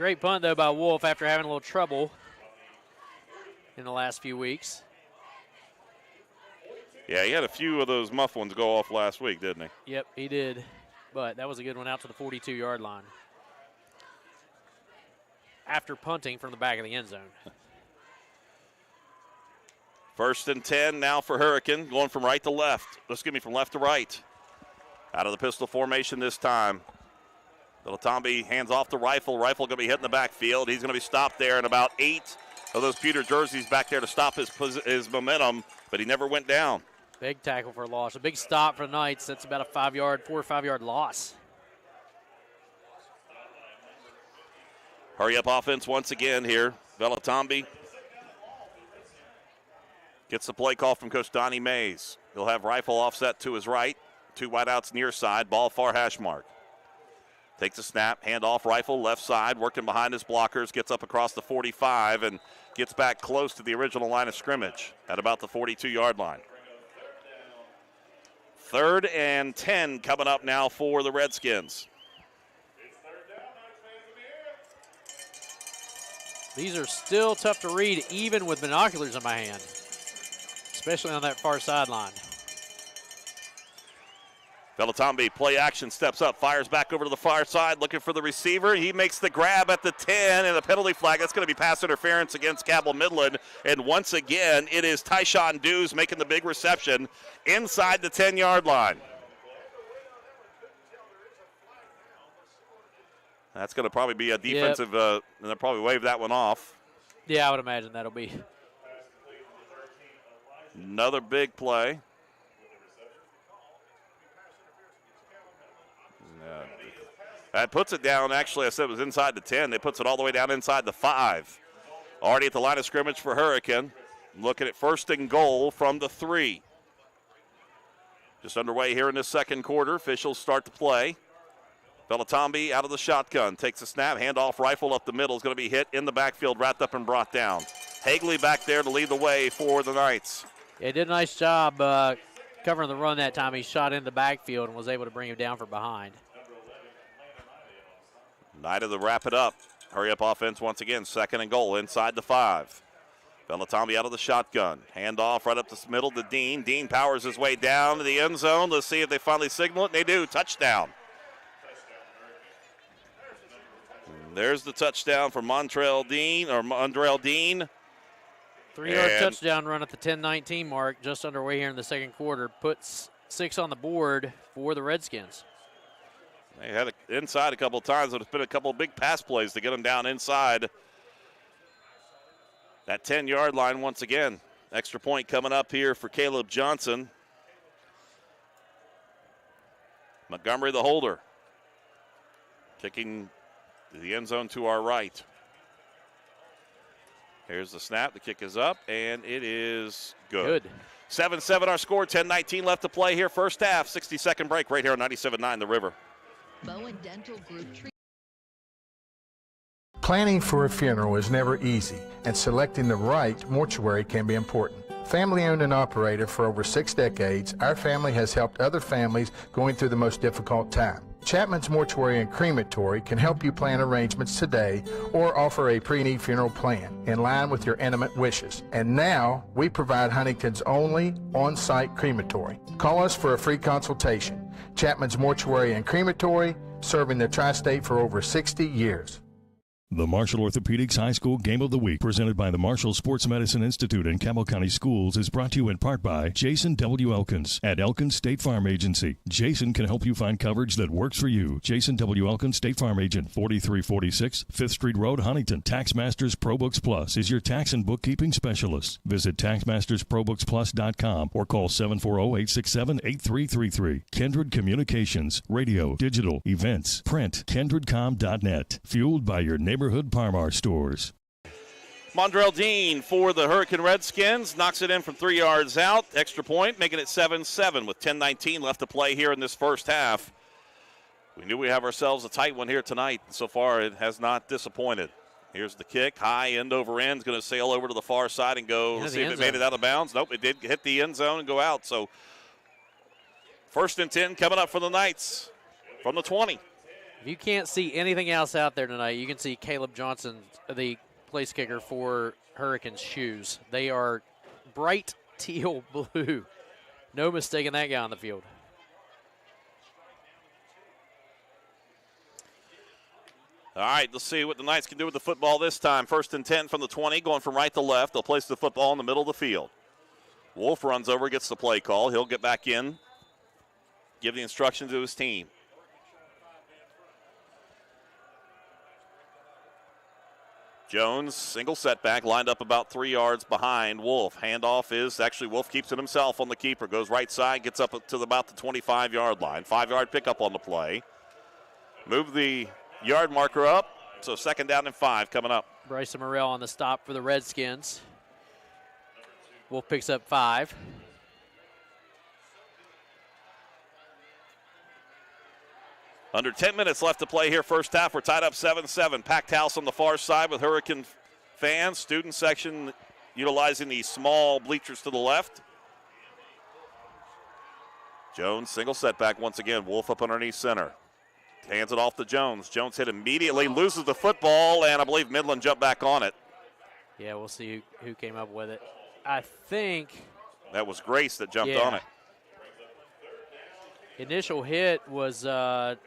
Great punt, though, by Wolf after having a little trouble in the last few weeks. Yeah, he had a few of those muff ones go off last week, didn't he? Yep, he did. But that was a good one out to the 42-yard line after punting from the back of the end zone. 1st and 10 now for Hurricane, going from right to left. From left to right. Out of the pistol formation this time. Villatombi hands off the Rifle. Rifle going to be hit in the backfield. He's going to be stopped there, and about 8 of those pewter jerseys back there to stop his momentum, but he never went down. Big tackle for a loss. A big stop for the Knights. That's about a 4 or 5 yard loss. Hurry up offense once again here. Villatombi gets the play call from Coach Donnie Mays. He'll have Rifle offset to his right. 2 wideouts near side. Ball far hash mark. Takes a snap. Hand off. Rifle left side. Working behind his blockers. Gets up across the 45 and gets back close to the original line of scrimmage at about the 42-yard line. 3rd and 10 coming up now for the Redskins. These are still tough to read even with binoculars in my hand, especially on that far sideline. Villatombi, play action, steps up, fires back over to the far side, looking for the receiver. He makes the grab at the 10 and a penalty flag. That's going to be pass interference against Cabell Midland. And once again, it is Tyshawn Dews making the big reception inside the 10-yard line. That's going to probably be a defensive, and they'll probably wave that one off. Yeah, I would imagine that'll be. Another big play. That puts it down, actually, I said it was inside the 10. It puts it all the way down inside the 5. Already at the line of scrimmage for Hurricane. Looking at 1st and goal from the 3. Just underway here in this second quarter. Officials start the play. Villatombi out of the shotgun. Takes a snap. Handoff. Rifle up the middle. Is going to be hit in the backfield. Wrapped up and brought down. Hagley back there to lead the way for the Knights. Yeah, he did a nice job covering the run that time. He shot in the backfield and was able to bring him down from behind. Knight to wrap it up. Hurry up offense once again. 2nd and goal inside the 5. Villatombi out of the shotgun. Handoff right up the middle to Dean. Dean powers his way down to the end zone. Let's see if they finally signal it. And they do. Touchdown. There's the touchdown for Mondrell Dean. 3-yard touchdown run at the 10-19 mark. Just underway here in the second quarter. Puts 6 on the board for the Redskins. They had it inside a couple of times, but it's been a couple of big pass plays to get them down inside that 10-yard line once again. Extra point coming up here for Caleb Johnson. Montgomery the holder. Kicking the end zone to our right. Here's the snap. The kick is up, and it is good. 7-7 our score. 10-19 left to play here. First half. 60-second break right here on 97.9 The River. Bowen Dental Group. Planning for a funeral is never easy, and selecting the right mortuary can be important. Family owned and operated for over 6 decades, our family has helped other families going through the most difficult time. Chapman's Mortuary and Crematory can help you plan arrangements today or offer a pre-need funeral plan in line with your intimate wishes. And now, we provide Huntington's only on-site crematory. Call us for a free consultation. Chapman's Mortuary and Crematory, serving the tri-state for over 60 years. The Marshall Orthopedics High School Game of the Week, presented by the Marshall Sports Medicine Institute and Cabell County Schools, is brought to you in part by Jason W. Elkins at Elkins State Farm Agency. Jason can help you find coverage that works for you. Jason W. Elkins, State Farm Agent, 4346 5th Street Road, Huntington. TaxMasters ProBooks Plus is your tax and bookkeeping specialist. Visit TaxMastersProBooksPlus.com or call 740-867-8333. Kindred Communications, radio, digital, events, print, KindredCom.net. Fueled by your neighborhood Parmar stores. Mondrell Dean for the Hurricane Redskins knocks it in from 3 yards out. Extra point, making it 7-7 with 10-19 left to play here in this first half. We knew we have ourselves a tight one here tonight. So far, it has not disappointed. Here's the kick, high end over end. It's going to sail over to the far side and go. Let's see if it made it out of bounds. Nope, it did hit the end zone and go out. So 1st and 10 coming up for the Knights from the 20. If you can't see anything else out there tonight, you can see Caleb Johnson, the place kicker for Hurricanes' shoes. They are bright teal blue. No mistaking that guy on the field. All right, let's see what the Knights can do with the football this time. 1st and 10 from the 20, going from right to left. They'll place the football in the middle of the field. Wolf runs over, gets the play call. He'll get back in, give the instruction to his team. Jones, single setback, lined up about 3 yards behind Wolf. Handoff is, actually Wolf keeps it himself on the keeper. Goes right side, gets up to about the 25-yard line. 5-yard pickup on the play. Move the yard marker up, so 2nd down and 5 coming up. Bryson Morrell on the stop for the Redskins. Wolf picks up 5. Under 10 minutes left to play here, first half. We're tied up 7-7. Packed house on the far side with Hurricane fans. Student section utilizing the small bleachers to the left. Jones, single setback once again. Wolf up underneath center. Hands it off to Jones. Jones hit immediately, loses the football, and I believe Midland jumped back on it. Yeah, we'll see who came up with it. I think that was Grace that jumped on it. Initial hit was 2.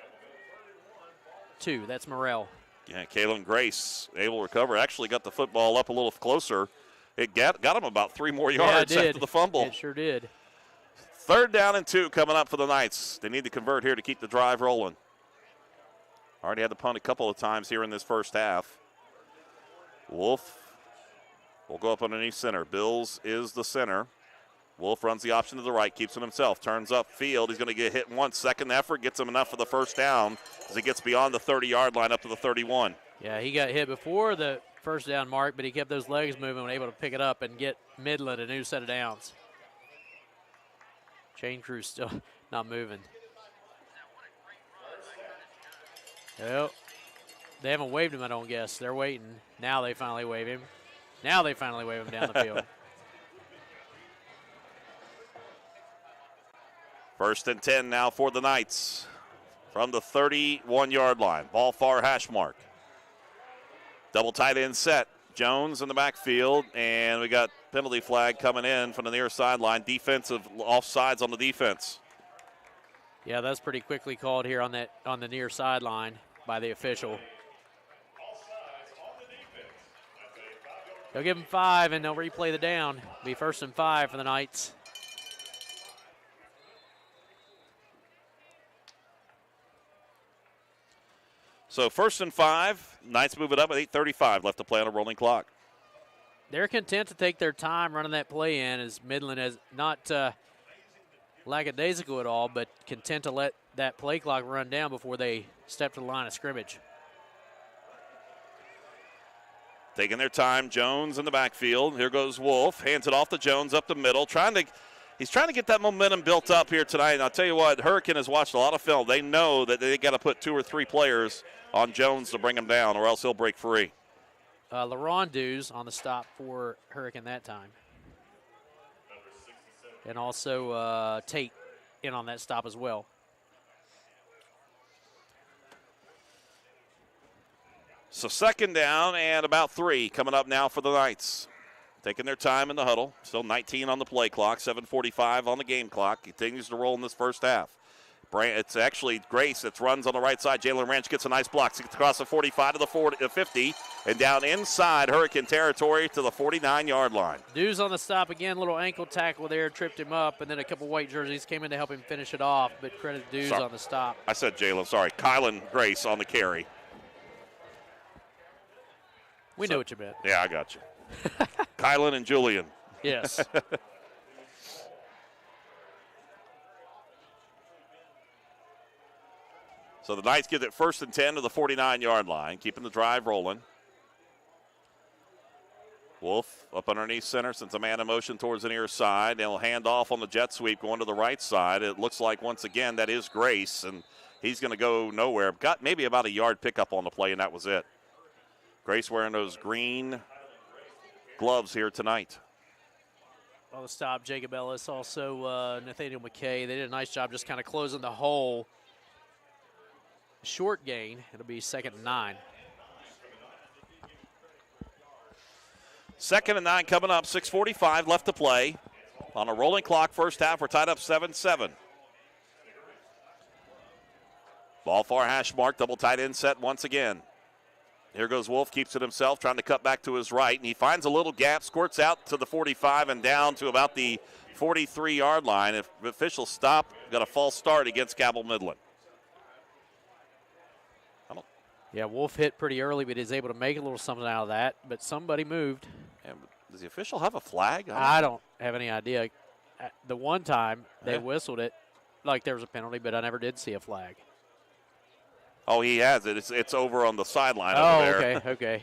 That's Morrell. Yeah, Kalen Grace able to recover. Actually got the football up a little closer. It got him about 3 more yards after the fumble. It sure did. 3rd down and 2 coming up for the Knights. They need to convert here to keep the drive rolling. Already had to punt a couple of times here in this first half. Wolf will go up underneath center. Bills is the center. Wolf runs the option to the right, keeps it himself, turns up field. He's going to get hit in 1 second effort, gets him enough for the first down as he gets beyond the 30-yard line up to the 31. Yeah, he got hit before the first down mark, but he kept those legs moving and able to pick it up and get Midland a new set of downs. Chain crew still not moving. Well, they haven't waved him, I don't guess. They're waiting. Now they finally wave him. Now they finally wave him down the field. 1st and 10 now for the Knights from the 31-yard line. Ball far hash mark. Double tight end set. Jones in the backfield, and we got penalty flag coming in from the near sideline. Defensive offsides on the defense. Yeah, that's pretty quickly called here on the near sideline by the official. They'll give him 5, and they'll replay the down. Be 1st and 5 for the Knights. So 1st and 5. Knights move it up at 8:35 left to play on a rolling clock. They're content to take their time running that play in, as Midland has not lackadaisical at all, but content to let that play clock run down before they step to the line of scrimmage. Taking their time, Jones in the backfield. Here goes Wolf, hands it off to Jones up the middle. He's trying to get that momentum built up here tonight. And I'll tell you what, Hurricane has watched a lot of film. They know that they got to put 2 or 3 players on Jones to bring him down, or else he'll break free. LaRon Dews on the stop for Hurricane that time. And also Tate in on that stop as well. So 2nd down and about 3 coming up now for the Knights. Taking their time in the huddle. Still 19 on the play clock, 7:45 on the game clock. Continues to roll in this first half. It's actually Grace that runs on the right side. Jalen Ranch gets a nice block. Gets across the 45 to the 50 and down inside Hurricane territory to the 49-yard line. Dews on the stop again. Little ankle tackle there, tripped him up, and then a couple white jerseys came in to help him finish it off. But credit Dews on the stop. I said Jalen. Sorry, Kylan Grace on the carry. We know what you meant. Yeah, I got you. Kylan and Julian. Yes. So the Knights get it 1st and 10 to the 49-yard line, keeping the drive rolling. Wolf up underneath center, sends a man in motion towards the near side. They'll hand off on the jet sweep going to the right side. It looks like, once again, that is Grace, and he's going to go nowhere. Got maybe about a yard pickup on the play, and that was it. Grace wearing those green gloves here tonight. On the stop, Jacob Ellis, also Nathaniel McKay. They did a nice job just kind of closing the hole short gain. It'll be 2nd and 9. 2nd and 9 coming up. 6:45 left to play. On a rolling clock, first half, we're tied up 7-7. Ball far hash mark, double tight end set once again. Here goes Wolf, keeps it himself, trying to cut back to his right, and he finds a little gap, squirts out to the 45 and down to about the 43-yard line. If officials stop, got a false start against Cabell Midland. Yeah, Wolf hit pretty early, but is able to make a little something out of that, but somebody moved. Yeah, does the official have a flag? I don't have any idea. The one time they whistled it like there was a penalty, but I never did see a flag. Oh, he has it. It's over on the sideline over there. Okay.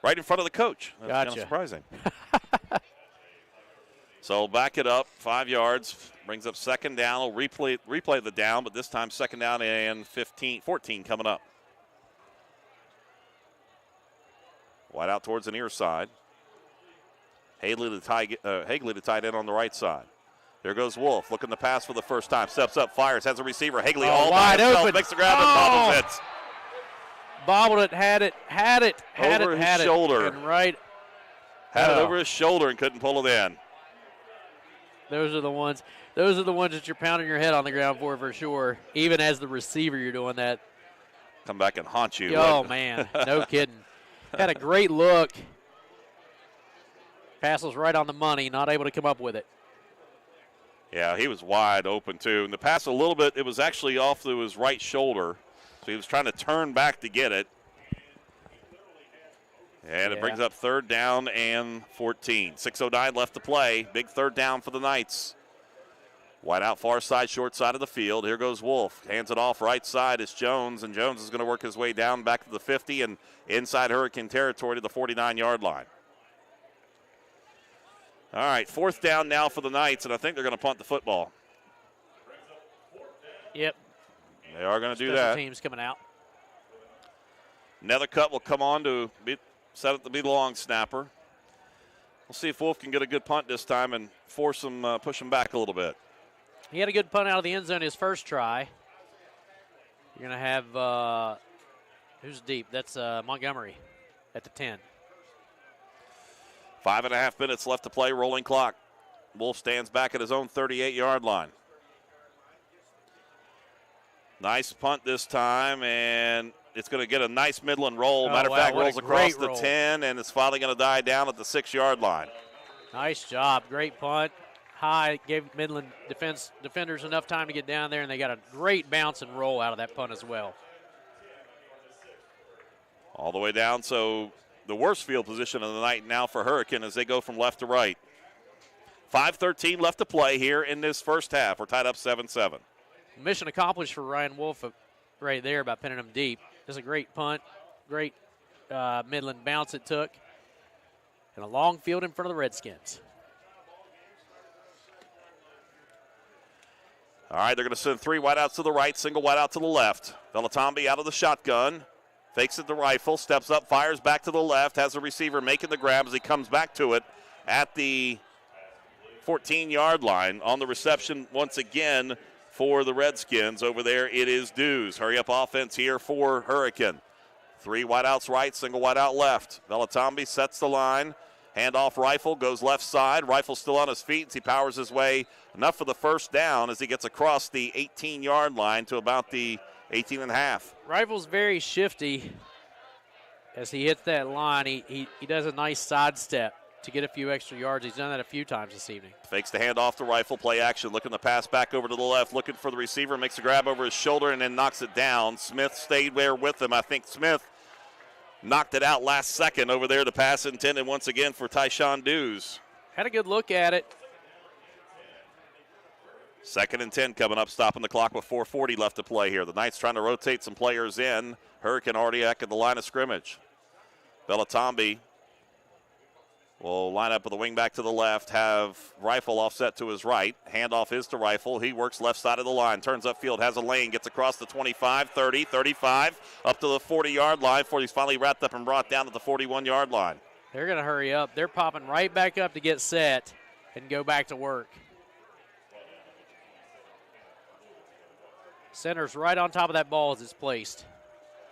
Right in front of the coach. That's gotcha. kind of surprising. So back it up, 5 yards. Brings up 2nd down. We'll replay the down, but this time 2nd down and 14 coming up. Wide out towards the near side. Hagley to tight end on the right side. There goes Wolf, looking to pass for the first time. Steps up, fires, has a receiver. Hagley all by himself, open. Makes the grab and bobbles it. Bobbled it, had it. Over his shoulder. And right. Had it over his shoulder and couldn't pull it in. Those are the ones that you're pounding your head on the ground for sure. Even as the receiver, you're doing that. Come back and haunt you. Oh, man. No kidding. Had a great look. Pass was right on the money, not able to come up with it. Yeah, he was wide open, too. And the pass a little bit, it was actually off to his right shoulder. So he was trying to turn back to get it. And it brings up 3rd down and 14. 6:09 left to play. Big 3rd down for the Knights. Wide out far side, short side of the field. Here goes Wolf. Hands it off right side is Jones. And Jones is going to work his way down back to the 50 and inside Hurricane territory to the 49-yard line. All right, 4th down now for the Knights, and I think they're going to punt the football. Yep. They are going to do Special that. Teams coming out. Nethercutt will come on to set up to be the long snapper. We'll see if Wolf can get a good punt this time and force him, push him back a little bit. He had a good punt out of the end zone his first try. You're going to have, who's deep? That's Montgomery at the 10. 5.5 minutes left to play, rolling clock. Wolf stands back at his own 38-yard line. Nice punt this time, and it's going to get a nice Midland roll. Matter of fact, rolls across the 10, and it's finally going to die down at the 6-yard line. Nice job. Great punt. High, gave Midland defenders enough time to get down there, and they got a great bounce and roll out of that punt as well. All the way down, so the worst field position of the night now for Hurricane as they go from left to right. 5:13 left to play here in this first half. We're tied up 7-7. Mission accomplished for Ryan Wolf right there by pinning him deep. Just a great punt, great Midland bounce it took, and a long field in front of the Redskins. All right, they're going to send 3 wideouts to the right, single wideout to the left. Velatombi out of the shotgun. Fakes it to rifle, steps up, fires back to the left, has a receiver making the grab as he comes back to it at the 14-yard line. On the reception once again for the Redskins. Over there it is Dews. Hurry up offense here for Hurricane. 3 wideouts right, single wideout left. Velatombi sets the line. Handoff Rifle goes left side. Rifle still on his feet as he powers his way enough for the first down as he gets across the 18-yard line to about the 18 and a half. Rifle's very shifty as he hits that line. He does a nice sidestep to get a few extra yards. He's done that a few times this evening. Fakes the handoff to Rifle, play action, looking to pass back over to the left, looking for the receiver, makes a grab over his shoulder and then knocks it down. Smith stayed there with him. I think Smith knocked it out last second over there. The pass intended once again for Tyshawn Dews. Had a good look at it. 2nd and 10 coming up, stopping the clock with 4:40 left to play here. The Knights trying to rotate some players in. Hurricane already at the line of scrimmage. Velatombi will line up with the wing back to the left, have Rifle offset to his right. Handoff is to Rifle. He works left side of the line, turns upfield, has a lane, gets across the 25, 30, 35, up to the 40-yard line before he's finally wrapped up and brought down at the 41-yard line. They're going to hurry up. They're popping right back up to get set and go back to work. Center's right on top of that ball as it's placed.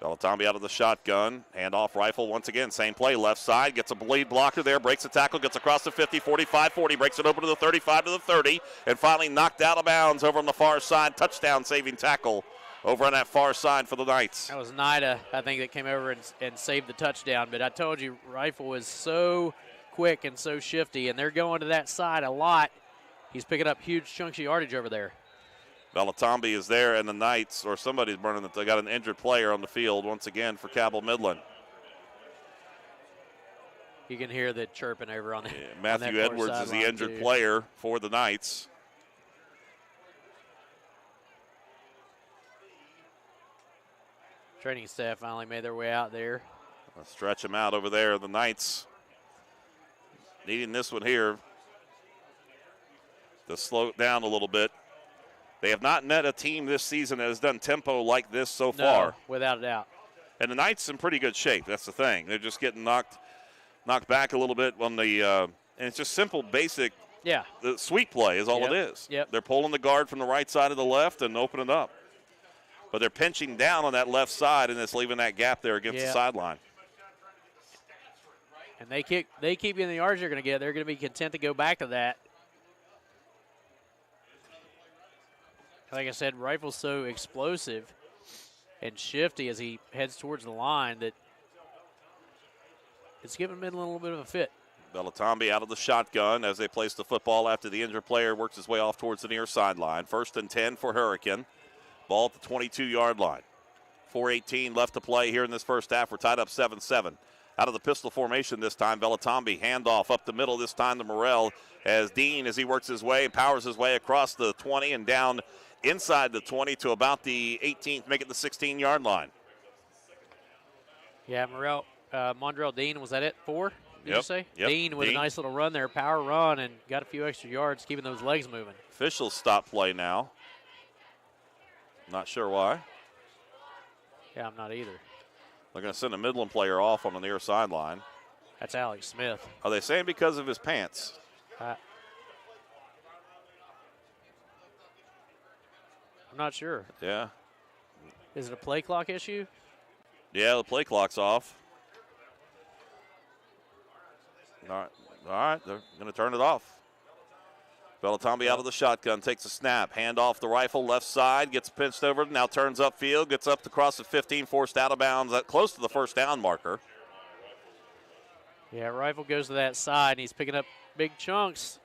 Belatombi out of the shotgun. Handoff rifle once again. Same play. Left side. Gets a bleed blocker there. Breaks the tackle. Gets across the 50, 45, 40. Breaks it open to the 35 to the 30. And finally knocked out of bounds over on the far side. Touchdown saving tackle over on that far side for the Knights. That was Nida, I think, that came over and saved the touchdown. But I told you, Rifle is so quick and so shifty, and they're going to that side a lot. He's picking up huge chunks of yardage over there. Belatombi is there, and the Knights, or somebody's burning it. They got an injured player on the field once again for Cabell Midland. You can hear the chirping over on the Matthew Edwards is the injured player for the Knights. Training staff finally made their way out there. Let's stretch them out over there. The Knights needing this one here to slow it down a little bit. They have not met a team this season that has done tempo like this so far. Without a doubt. And the Knights in pretty good shape. That's the thing. They're just getting knocked back a little bit on the and it's just simple, basic. Yeah. The sweep play is all it is. Yep. They're pulling the guard from the right side to the left and opening up. But they're pinching down on that left side, and it's leaving that gap there against the sideline. And they keep getting the yards they're going to get. They're going to be content to go back to that. Like I said, Rifle's so explosive and shifty as he heads towards the line that it's giving Midland a little bit of a fit. Belatombi out of the shotgun as they place the football after the injured player works his way off towards the near sideline. 1st and 10 for Hurricane. Ball at the 22-yard line. 4:18 left to play here in this first half. We're tied up 7-7. Out of the pistol formation this time, Belatombi handoff up the middle this time to Morrell as Dean, as he works his way, powers his way across the 20 and down inside the 20 to about the 18th, make it the 16-yard line. Yeah, Mondrell Dean, was that it? 4? Did you say? Yep. Dean with a nice little run there, power run, and got a few extra yards, keeping those legs moving. Officials stop play now. Not sure why. Yeah, I'm not either. They're going to send a Midland player off on the near sideline. That's Alex Smith. Are they saying because of his pants? I'm not sure. Yeah. Is it a play clock issue? Yeah, the play clock's off. All right, they're going to turn it off. Belatombi out of the shotgun, takes a snap, hand off the rifle, left side, gets pinched over, now turns upfield, gets up across the 15, forced out of bounds, close to the first down marker. Yeah, Rifle goes to that side, and he's picking up big chunks.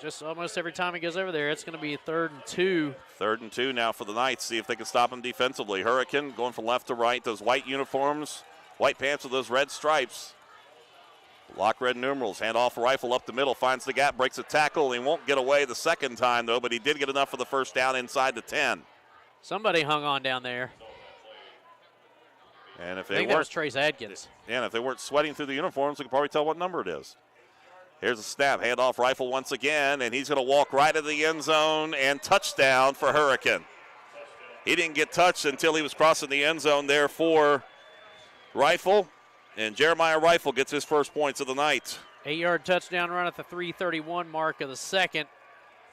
Just almost every time he goes over there, it's going to be 3rd and 2. 3rd and 2 now for the Knights. See if they can stop him defensively. Hurricane going from left to right. Those white uniforms, white pants with those red stripes. Block red numerals. Hand off rifle up the middle. Finds the gap. Breaks a tackle. He won't get away the second time, though, but he did get enough for the first down inside the 10. Somebody hung on down there. And if I think that was Trace Adkins. Yeah, and if they weren't sweating through the uniforms, we could probably tell what number it is. Here's a snap, handoff rifle once again, and he's going to walk right into the end zone and touchdown for Hurricane. He didn't get touched until he was crossing the end zone there for Rifle, and Jeremiah Rifle gets his first points of the night. 8-yard touchdown run at the 3:31 mark of the second,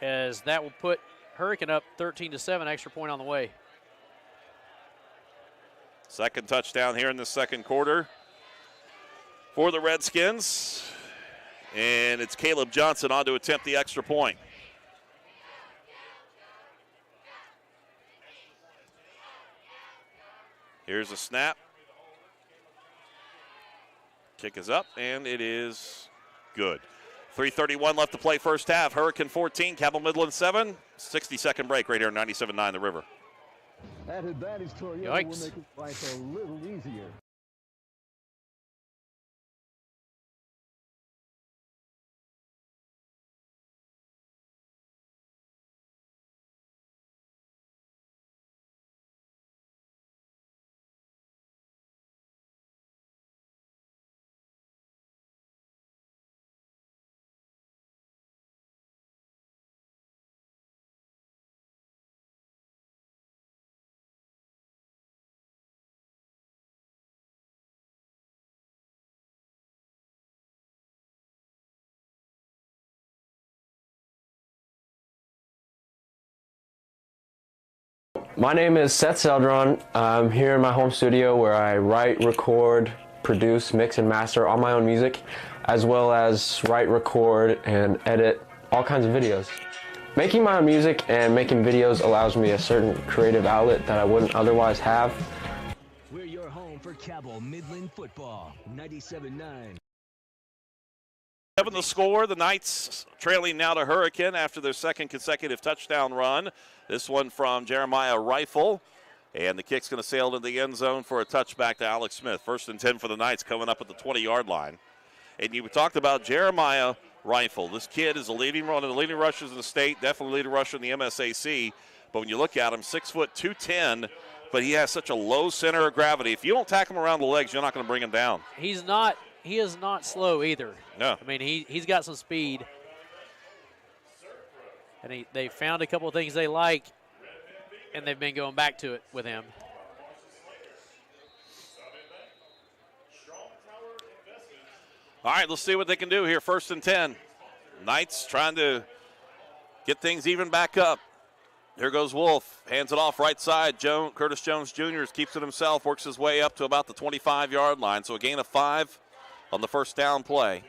as that will put Hurricane up 13-7, extra point on the way. Second touchdown here in the second quarter for the Redskins. And it's Caleb Johnson on to attempt the extra point. Here's a snap. Kick is up, and it is good. 3:31 left to play first half. Hurricane 14, Cabell Midland 7. 60-second break right here, 97.9 The River. Added that is Toyota will Yikes. make life a little easier. My name is Seth Seldron. I'm here in my home studio where I write, record, produce, mix, and master all my own music, as well as write, record, and edit all kinds of videos. Making my own music and making videos allows me a certain creative outlet that I wouldn't otherwise have. We're your home for Cabell Midland football, 97.9. 7 the score. The Knights trailing now to Hurricane after their second consecutive touchdown run. This one from Jeremiah Rifle. And the kick's going to sail into the end zone for a touchback to Alex Smith. 1st and 10 for the Knights coming up at the 20-yard line. And you talked about Jeremiah Rifle. This kid is one of the leading rushers in the state, definitely leading rusher in the MSAC. But when you look at him, 6 foot 210, but he has such a low center of gravity. If you don't tackle him around the legs, you're not going to bring him down. He is not slow either. No. I mean, he's got some speed. And they found a couple of things they like, and they've been going back to it with him. All right, let's see what they can do here. 1st and 10. Knights trying to get things even back up. Here goes Wolf. Hands it off right side. Curtis Jones Jr. keeps it himself, works his way up to about the 25-yard line. So a gain of 5 on the first down play.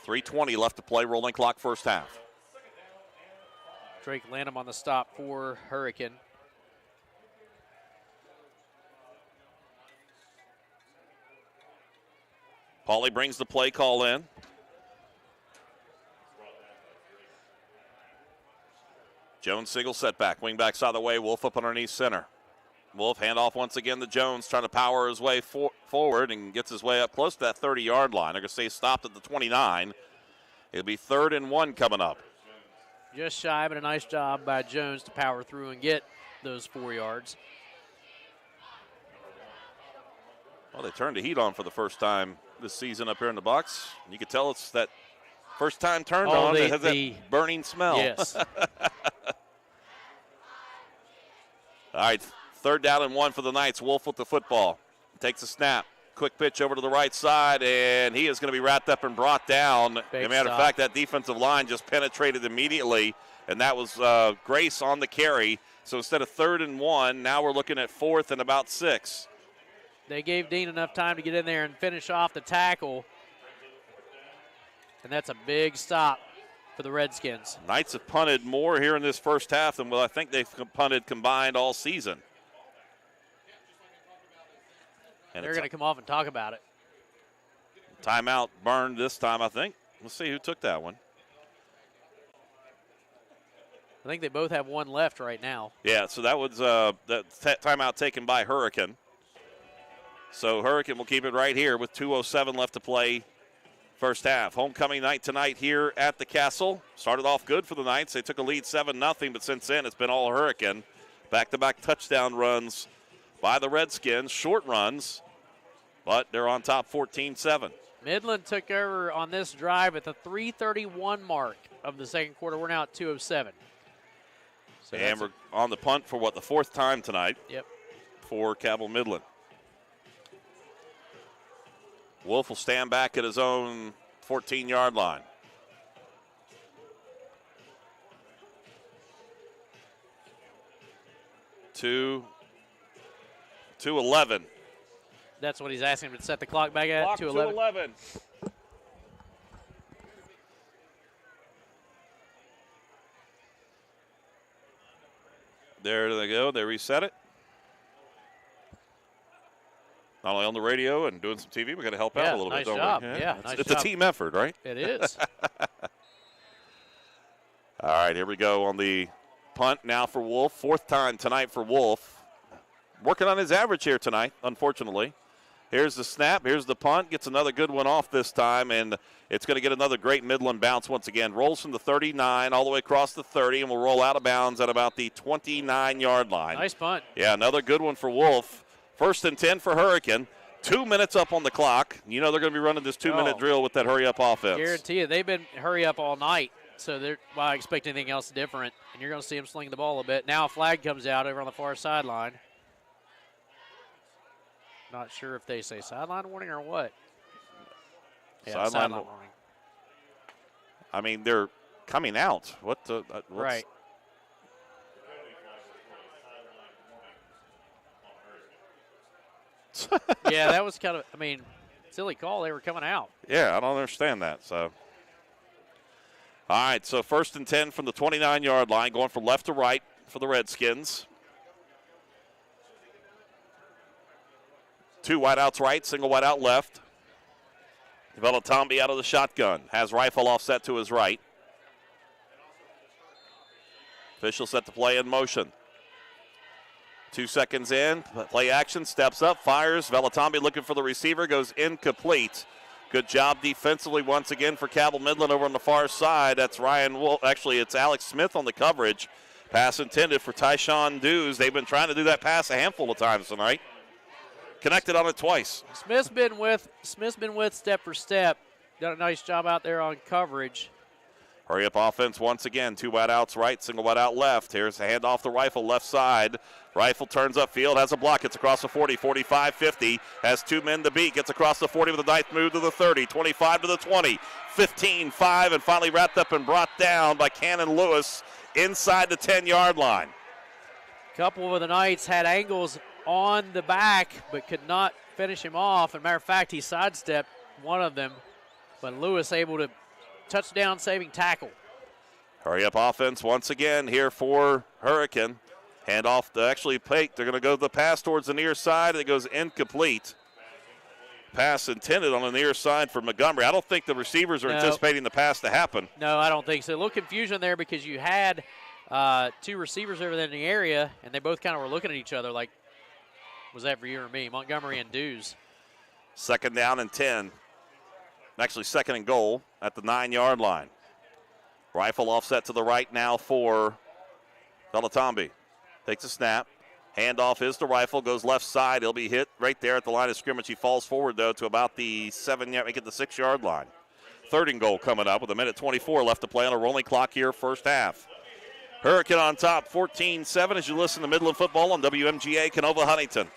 3:20 left to play, rolling clock first half. Drake Lanham on the stop for Hurricane. Pauly brings the play call in. Jones single setback. Wingback side of the way. Wolf up underneath center. Wolf handoff once again to Jones, trying to power his way forward and gets his way up close to that 30-yard line. They're going to stay stopped at the 29. It'll be 3rd and 1 coming up. Just shy, but a nice job by Jones to power through and get those 4 yards. Well, they turned the heat on for the first time this season up here in the box. You can tell it's that first time turned on. It has that burning smell. Yes. All right, 3rd down and 1 for the Knights. Wolf with the football. Takes a snap. Quick pitch over to the right side, and he is going to be wrapped up and brought down. As a matter of fact, that defensive line just penetrated immediately, and that was Grace on the carry. So instead of 3rd and 1, now we're looking at 4th and about 6. They gave Dean enough time to get in there and finish off the tackle, and that's a big stop for the Redskins. Knights have punted more here in this first half than I think they've punted combined all season. And they're going to come off and talk about it. Timeout burned this time, I think. Let's see who took that one. I think they both have one left right now. Yeah, so that was timeout taken by Hurricane. So Hurricane will keep it right here with 2:07 left to play first half. Homecoming night tonight here at the Castle. Started off good for the Knights. They took a lead 7-0, but since then it's been all Hurricane. Back-to-back touchdown runs by the Redskins, short runs, but they're on top 14-7. Midland took over on this drive at the 3:31 mark of the second quarter. We're now at 2:07. So and we're on the punt for, the 4th time tonight? Yep. For Cabell Midland. Wolf will stand back at his own 14-yard line. Two 2:11. That's what he's asking him to set the clock back at. 2:11. There they go. They reset it. Not only on the radio and doing some TV, we got to help out a little bit, don't job. we? Yeah, nice it's job. a team effort, right? It is. All right, here we go on the punt now for Wolf. 4th time tonight for Wolf. Working on his average here tonight, unfortunately. Here's the snap. Here's the punt. Gets another good one off this time, and it's going to get another great Midland bounce once again. Rolls from the 39 all the way across the 30, and will roll out of bounds at about the 29-yard line. Nice punt. Yeah, another good one for Wolf. 1st and 10 for Hurricane. 2 minutes up on the clock. You know they're going to be running this 2-minute drill with that hurry-up offense. Guarantee you. They've been hurry-up all night, so why expect anything else different? And you're going to see them sling the ball a bit. Now a flag comes out over on the far sideline. Not sure if they say sideline warning or what. Yeah, sideline warning. I mean, they're coming out. Right. Yeah, that was kind of, silly call. They were coming out. Yeah, I don't understand that. So, all right, so 1st and 10 from the 29-yard line, going from left to right for the Redskins. 2 wideouts right, single wideout left. Velatombi out of the shotgun. Has rifle offset to his right. Official set to play in motion. 2 seconds in, play action, steps up, fires. Velatombi looking for the receiver, goes incomplete. Good job defensively once again for Cabell Midland over on the far side. That's Ryan Wolf. Actually, it's Alex Smith on the coverage. Pass intended for Tyshawn Dews. They've been trying to do that pass a handful of times tonight. Connected on it twice. Smith's been with step for step. Done a nice job out there on coverage. Hurry up offense once again. 2 wideouts right, single wideout left. Here's the handoff the rifle left side. Rifle turns upfield, has a block, gets across the 40, 45, 50. Has 2 men to beat, gets across the 40 with a ninth move to the 30, 25 to the 20, 15, 5, and finally wrapped up and brought down by Cannon Lewis inside the 10-yard line. A couple of the Knights had angles on the back, but could not finish him off. As a matter of fact, he sidestepped one of them, but Lewis able to touchdown saving tackle. Hurry up offense once again here for Hurricane. Handoff to actually Pake. They're going to go the pass towards the near side. It goes incomplete. Pass intended on the near side for Montgomery. I don't think the receivers are anticipating the pass to happen. No, I don't think so. A little confusion there because you had 2 receivers over there in the area, and they both kind of were looking at each other like, was that for you or me? Montgomery and Dews. 2nd down and 10. Actually, 2nd and goal at the 9-yard line. Rifle offset to the right now for Velatombi. Takes a snap. Handoff is the rifle. Goes left side. He'll be hit right there at the line of scrimmage. He falls forward, though, to about the 6-yard line. 3rd and goal coming up with 1:24 left to play on a rolling clock here, first half. Hurricane on top, 14-7 as you listen to Midland football on WMGA Canova Huntington.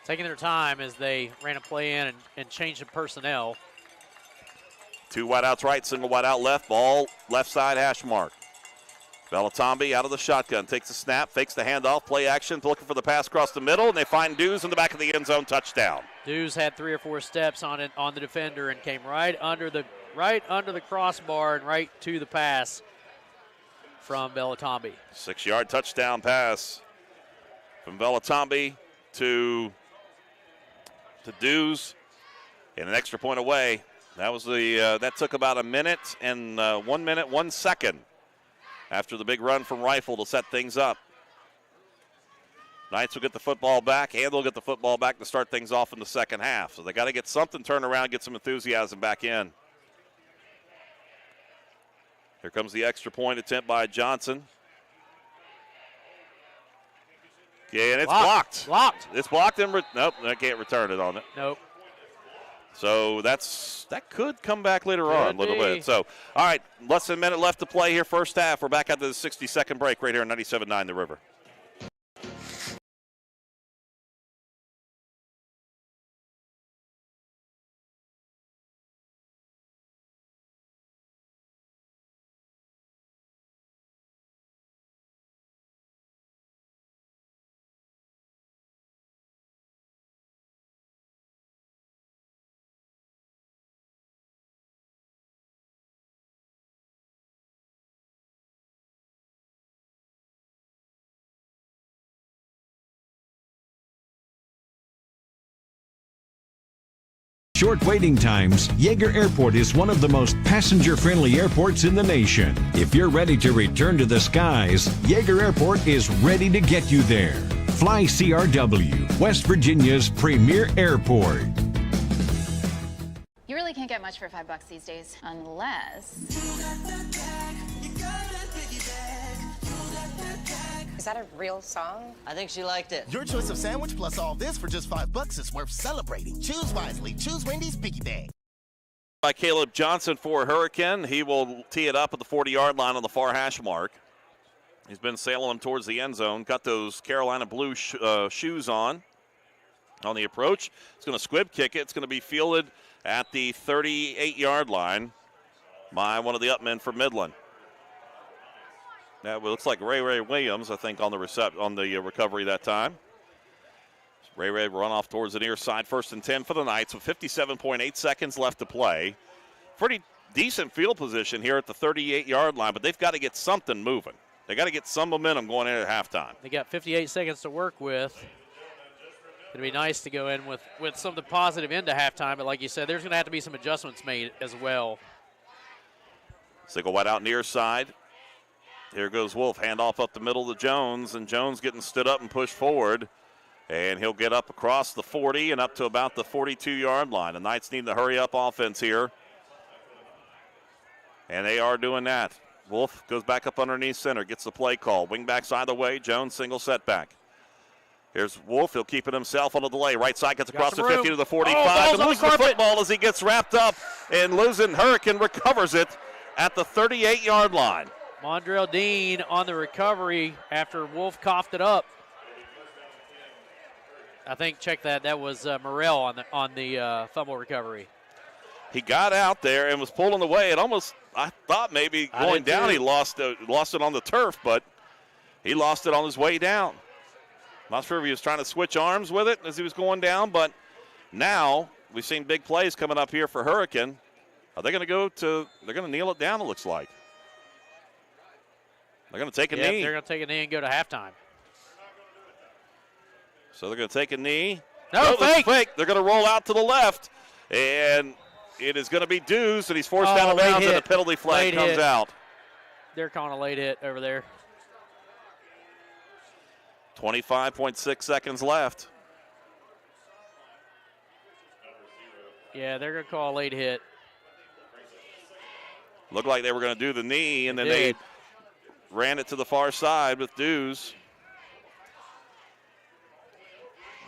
Taking their time as they ran a play in and changed the personnel. 2 wideouts right, single wideout left. Ball left side hash mark. Velatombi out of the shotgun, takes a snap, fakes the handoff, play action, looking for the pass across the middle, and they find Dews in the back of the end zone, touchdown. Dews had 3 or 4 steps on the defender and came right under the crossbar and right to the pass from Velatombi. 6-yard touchdown pass from Velatombi to Dews, and an extra point away. That was that took about a minute and 1 minute, 1 second after the big run from Rifle to set things up. Knights will get the football back, and they'll get the football back to start things off in the second half. So they got to get something turned around, get some enthusiasm back in. Here comes the extra point attempt by Johnson. Yeah, and it's blocked. It's blocked and nope, I can't return it on it. Nope. So that could come back later on a little bit. So, all right, less than a minute left to play here, first half. We're back after the 60-second break right here on 97.9 The River. Short waiting times, Yeager Airport is one of the most passenger-friendly airports in the nation. If you're ready to return to the skies, Yeager Airport is ready to get you there. Fly CRW, West Virginia's premier airport. You really can't get much for $5 these days, unless... Is that a real song? I think she liked it. Your choice of sandwich plus all this for just $5 is worth celebrating. Choose wisely. Choose Wendy's Biggie Bag. By Caleb Johnson for Hurricane. He will tee it up at the 40-yard line on the far hash mark. He's been sailing them towards the end zone. Got those Carolina blue shoes on the approach. He's going to squib kick it. It's going to be fielded at the 38-yard line by one of the upmen for Midland. That looks like Ray Williams, I think, on the recovery that time. Ray Red run off towards the near side. 1st and 10 for the Knights with 57.8 seconds left to play. Pretty decent field position here at the 38-yard line, but they've got to get something moving. They got to get some momentum going in at halftime. They got 58 seconds to work with. It'd be nice to go in with something positive into halftime, but like you said, there's going to have to be some adjustments made as well. Single wide out near side. Here goes Wolf. Handoff up the middle to Jones, and Jones getting stood up and pushed forward. And he'll get up across the 40 and up to about the 42-yard line. The Knights need to hurry up offense here. And they are doing that. Wolf goes back up underneath center, gets the play call. Wingbacks either way. Jones single setback. Here's Wolf. He'll keep it himself on the delay. Right side gets across the 50 to the 45. And loses the football as he gets wrapped up and losing. Hurricane recovers it at the 38-yard line. Mondrell Dean on the recovery after Wolf coughed it up. I think, check that, that was Morrell on the fumble recovery. He got out there and was pulling away. It almost, I thought maybe going down he lost it on the turf, but he lost it on his way down. Not sure if he was trying to switch arms with it as he was going down, but now we've seen big plays coming up here for Hurricane. Are they going to they're going to kneel it down, it looks like. They're going to take a knee. They're going to take a knee and go to halftime. So they're going to take a knee. No, fake. They're going to roll out to the left, and it is going to be Dews, and he's forced out of bounds, and a penalty flag comes out. They're calling a late hit over there. 25.6 seconds left. Yeah, they're going to call a late hit. Looked like they were going to do the knee, and then they ran it to the far side with Dews.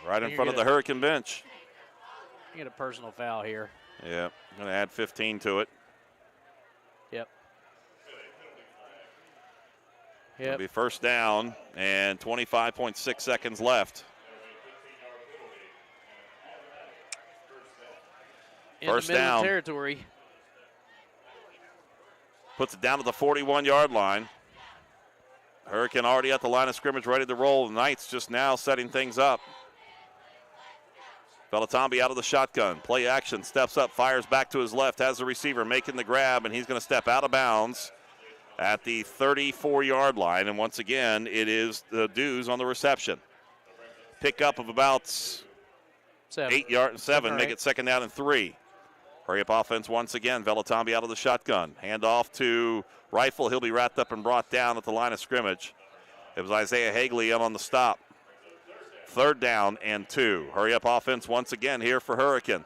Right in front of the Hurricane bench. You get a personal foul here. Yeah, going to add 15 to it. Yep. It'll be first down and 25.6 seconds left. First in the middle down. Territory. Puts it down to the 41-yard line. Hurricane already at the line of scrimmage, ready to roll. The Knights just now setting things up. Velatambi out of the shotgun. Play action, steps up, fires back to his left, has the receiver making the grab, and he's going to step out of bounds at the 34-yard line. And once again, it is the Dews on the reception. Pickup of about 7, make it second down and 3. Hurry up offense once again. Velatambi out of the shotgun. Hand off to Rifle. He'll be wrapped up and brought down at the line of scrimmage. It was Isaiah Hagley up on the stop. Third down and 2. Hurry up offense once again here for Hurricane.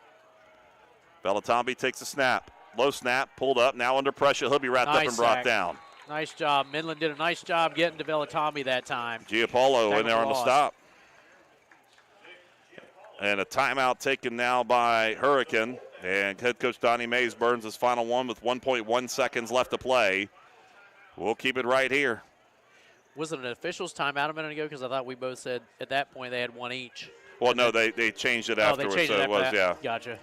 Velatambi takes a snap. Low snap, pulled up, now under pressure. He'll be wrapped up and brought down. Nice job. Midland did a nice job getting to Velatambi that time. Giapolo in there on the stop. And a timeout taken now by Hurricane. And head coach Donnie Mays burns his final one with 1.1 seconds left to play. We'll keep it right here. Was it an official's timeout a minute ago? Because I thought we both said at that point they had one each. Well, no, they changed it afterwards. They changed so it it was, yeah. Gotcha.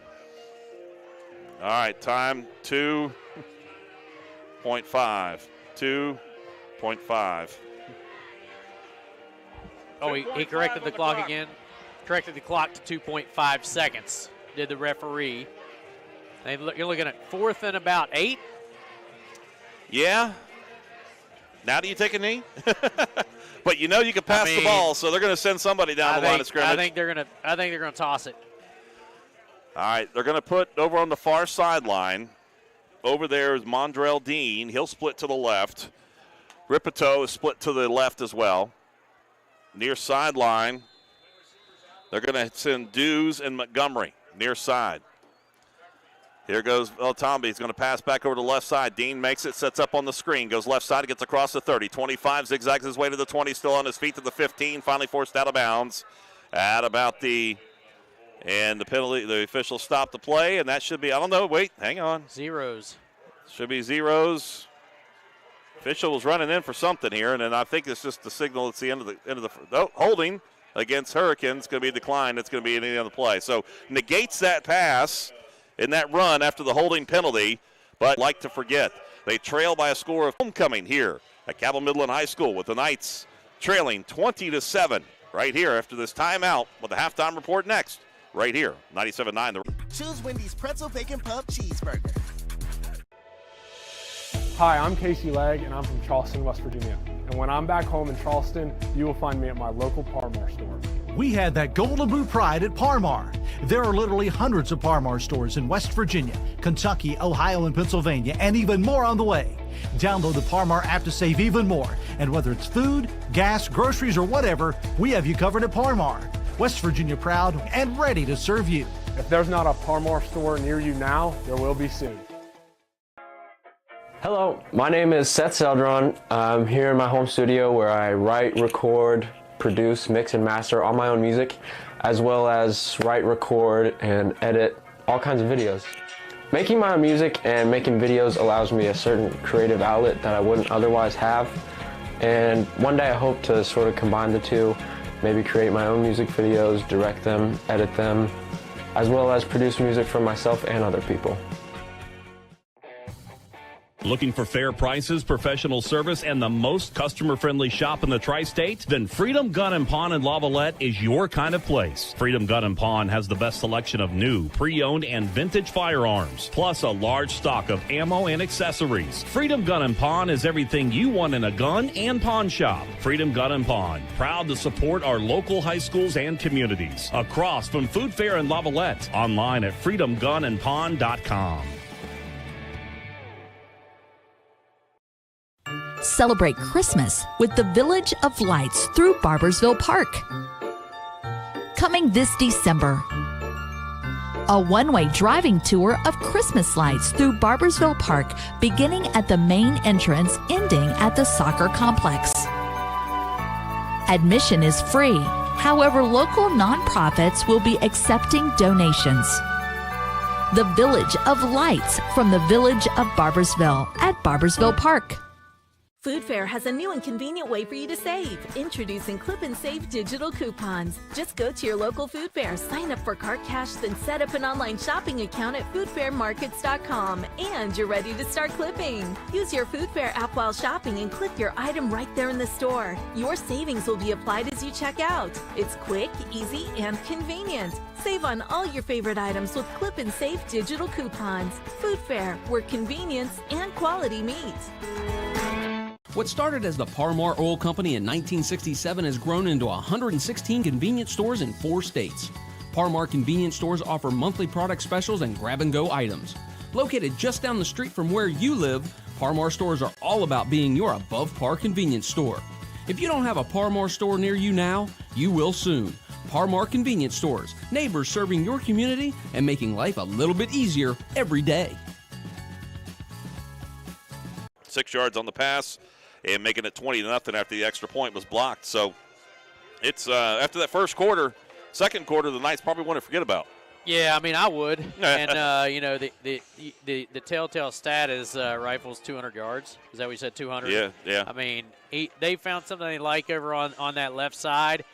All right, time 2.5. 2.5. Oh, he corrected the clock again. Corrected the clock to 2.5 seconds, did the referee. You're looking at 4th and about 8. Yeah. Now do you take a knee? But you know you can pass the ball, so they're going to send somebody down the line of scrimmage. I think they're going to toss it. All right, they're going to put over on the far sideline. Over there is Mondrell Dean. He'll split to the left. Ripito is split to the left as well. Near sideline, they're going to send Dews and Montgomery near side. Here goes Velatambi. He's going to pass back over to the left side. Dean makes it, sets up on the screen, goes left side, gets across the 30. 25, zigzags his way to the 20, still on his feet to the 15, finally forced out of bounds at about the, and the penalty, the official stopped the play, and that should be, I don't know, wait, hang on. Zeros. Should be zeros. Official was running in for something here, and then I think it's just the signal at the end of the holding against Hurricane. It's going to be a decline. It's going to be any other play. So negates that pass in that run after the holding penalty, but like to forget, they trail by a score of homecoming here at Cabell Midland High School with the Knights trailing 20-7 right here after this timeout with the halftime report next, right here, 97.9. Choose Wendy's Pretzel Bacon Pub Cheeseburger. Hi, I'm Casey Legg, and I'm from Charleston, West Virginia. And when I'm back home in Charleston, you will find me at my local Par-Mar store. We had that golden blue pride at Par-Mar. There are literally hundreds of Par-Mar stores in West Virginia, Kentucky, Ohio, and Pennsylvania, and even more on the way. Download the Par-Mar app to save even more. And whether it's food, gas, groceries, or whatever, we have you covered at Par-Mar. West Virginia proud and ready to serve you. If there's not a Par-Mar store near you now, there will be soon. Hello, my name is Seth Seldron. I'm here in my home studio where I write, record, produce, mix, and master all my own music, as well as write, record, and edit all kinds of videos. Making my own music and making videos allows me a certain creative outlet that I wouldn't otherwise have. And one day I hope to sort of combine the two, maybe create my own music videos, direct them, edit them, as well as produce music for myself and other people. Looking for fair prices, professional service, and the most customer-friendly shop in the tri-state? Then Freedom Gun & Pawn in Lavalette is your kind of place. Freedom Gun & Pawn has the best selection of new, pre-owned, and vintage firearms, plus a large stock of ammo and accessories. Freedom Gun & Pawn is everything you want in a gun and pawn shop. Freedom Gun & Pawn, proud to support our local high schools and communities. Across from Food Fair in Lavalette, online at freedomgunandpawn.com. Celebrate Christmas with the Village of Lights through Barboursville Park. Coming this December, a one-way driving tour of Christmas lights through Barboursville Park, beginning at the main entrance, ending at the soccer complex. Admission is free. However, local nonprofits will be accepting donations. The Village of Lights from the Village of Barboursville at Barboursville Park. Food Fair has a new and convenient way for you to save. Introducing Clip and Save digital coupons. Just go to your local Food Fair, sign up for Cart Cash, then set up an online shopping account at foodfairmarkets.com, and you're ready to start clipping. Use your Food Fair app while shopping and clip your item right there in the store. Your savings will be applied as you check out. It's quick, easy, and convenient. Save on all your favorite items with Clip and Save digital coupons. Food Fair, where convenience and quality meet. What started as the Par-Mar Oil Company in 1967 has grown into 116 convenience stores in 4 states. Par-Mar convenience stores offer monthly product specials and grab-and-go items. Located just down the street from where you live, Par-Mar stores are all about being your above-par convenience store. If you don't have a Par-Mar store near you now, you will soon. Par-Mar convenience stores, neighbors serving your community and making life a little bit easier every day. 6 yards on the pass, and making it 20-0 after the extra point was blocked. So it's after that first quarter, second quarter, the Knights probably want to forget about. Yeah, I mean, I would. And, you know, the telltale stat is Rifles 200 yards. Is that what you said, 200? Yeah, yeah. I mean, they found something they like over on that left side.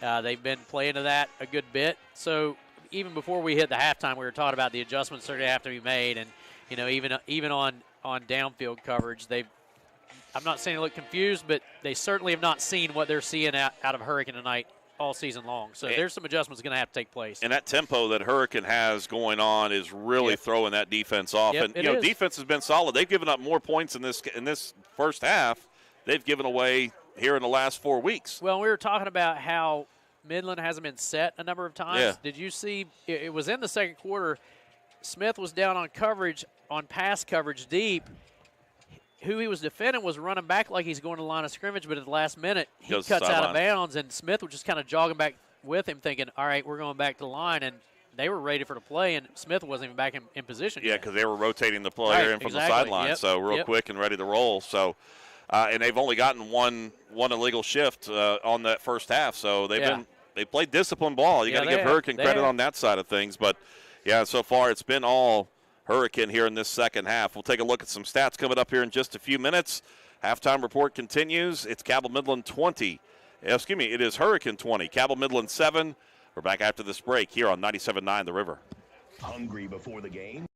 They've been playing to that a good bit. So even before we hit the halftime, we were talking about the adjustments that are going to have to be made. And, you know, even on downfield coverage, I'm not saying they look confused, but they certainly have not seen what they're seeing out of Hurricane tonight all season long. So there's some adjustments going to have to take place. And that tempo that Hurricane has going on is really throwing that defense off. Yep, and, you know, defense has been solid. They've given up more points in this first half. They've given away here in the last 4 weeks. Well, we were talking about how Midland hasn't been set a number of times. Yeah. Did you see it was in the second quarter, Smith was down on coverage, on pass coverage deep. Who he was defending was running back like he's going to the line of scrimmage, but at the last minute, he cuts out of bounds, and Smith was just kind of jogging back with him thinking, all right, we're going back to the line, and they were ready for the play, and Smith wasn't even back in position Yeah, yet. because they were rotating the player in from the sideline, so real quick and ready to roll. So, and they've only gotten one illegal shift on that first half, so they played disciplined ball. You got to give Hurricane credit on that side of things, but yeah, so far it's been all Hurricane here in this second half. We'll take a look at some stats coming up here in just a few minutes. Halftime report continues. It's Cabell Midland 20. Excuse me, it is Hurricane 20. Cabell Midland 7. We're back after this break here on 97.9 The River. Hungry before the game?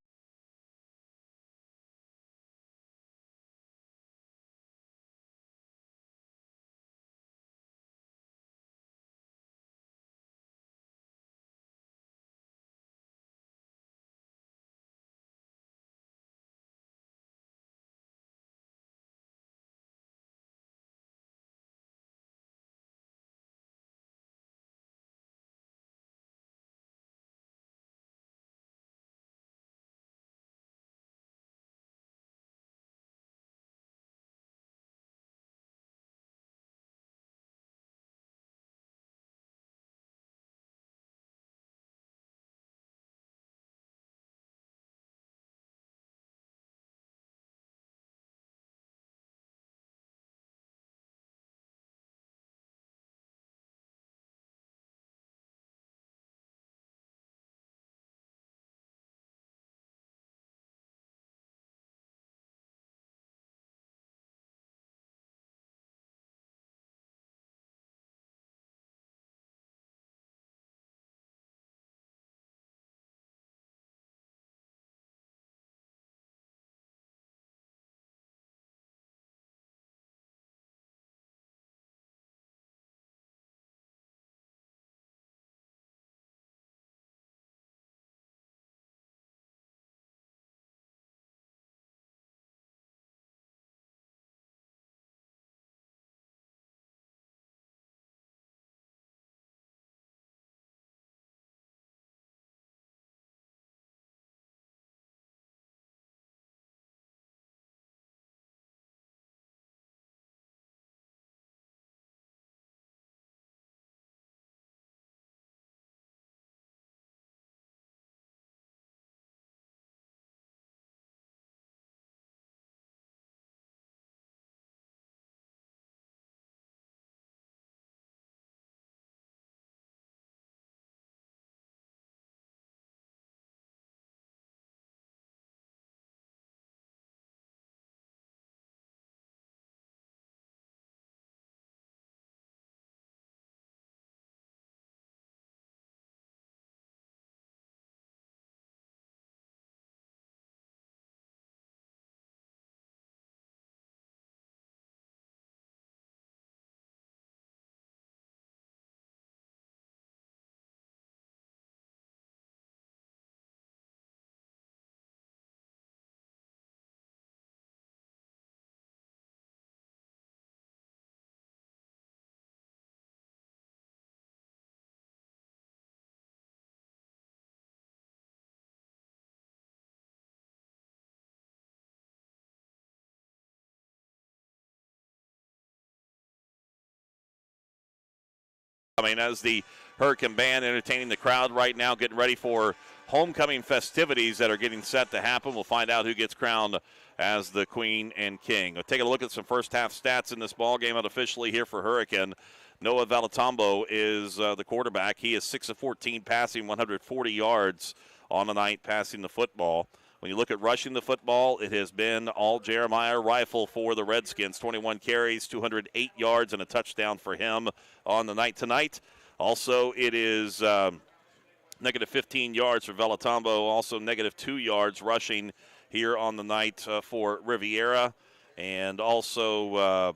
I mean, as the Hurricane Band entertaining the crowd right now, getting ready for homecoming festivities that are getting set to happen. We'll find out who gets crowned as the Queen and King. We'll take a look at some first half stats in this ball game unofficially here for Hurricane. Noah Valatombo is the quarterback. He is 6 of 14 passing, 140 yards on the night passing the football. When you look at rushing the football, it has been all Jeremiah Rifle for the Redskins. 21 carries, 208 yards, and a touchdown for him on the night tonight. Also, it is negative 15 yards for Valatombo, also negative 2 yards rushing here on the night for Riviera. And also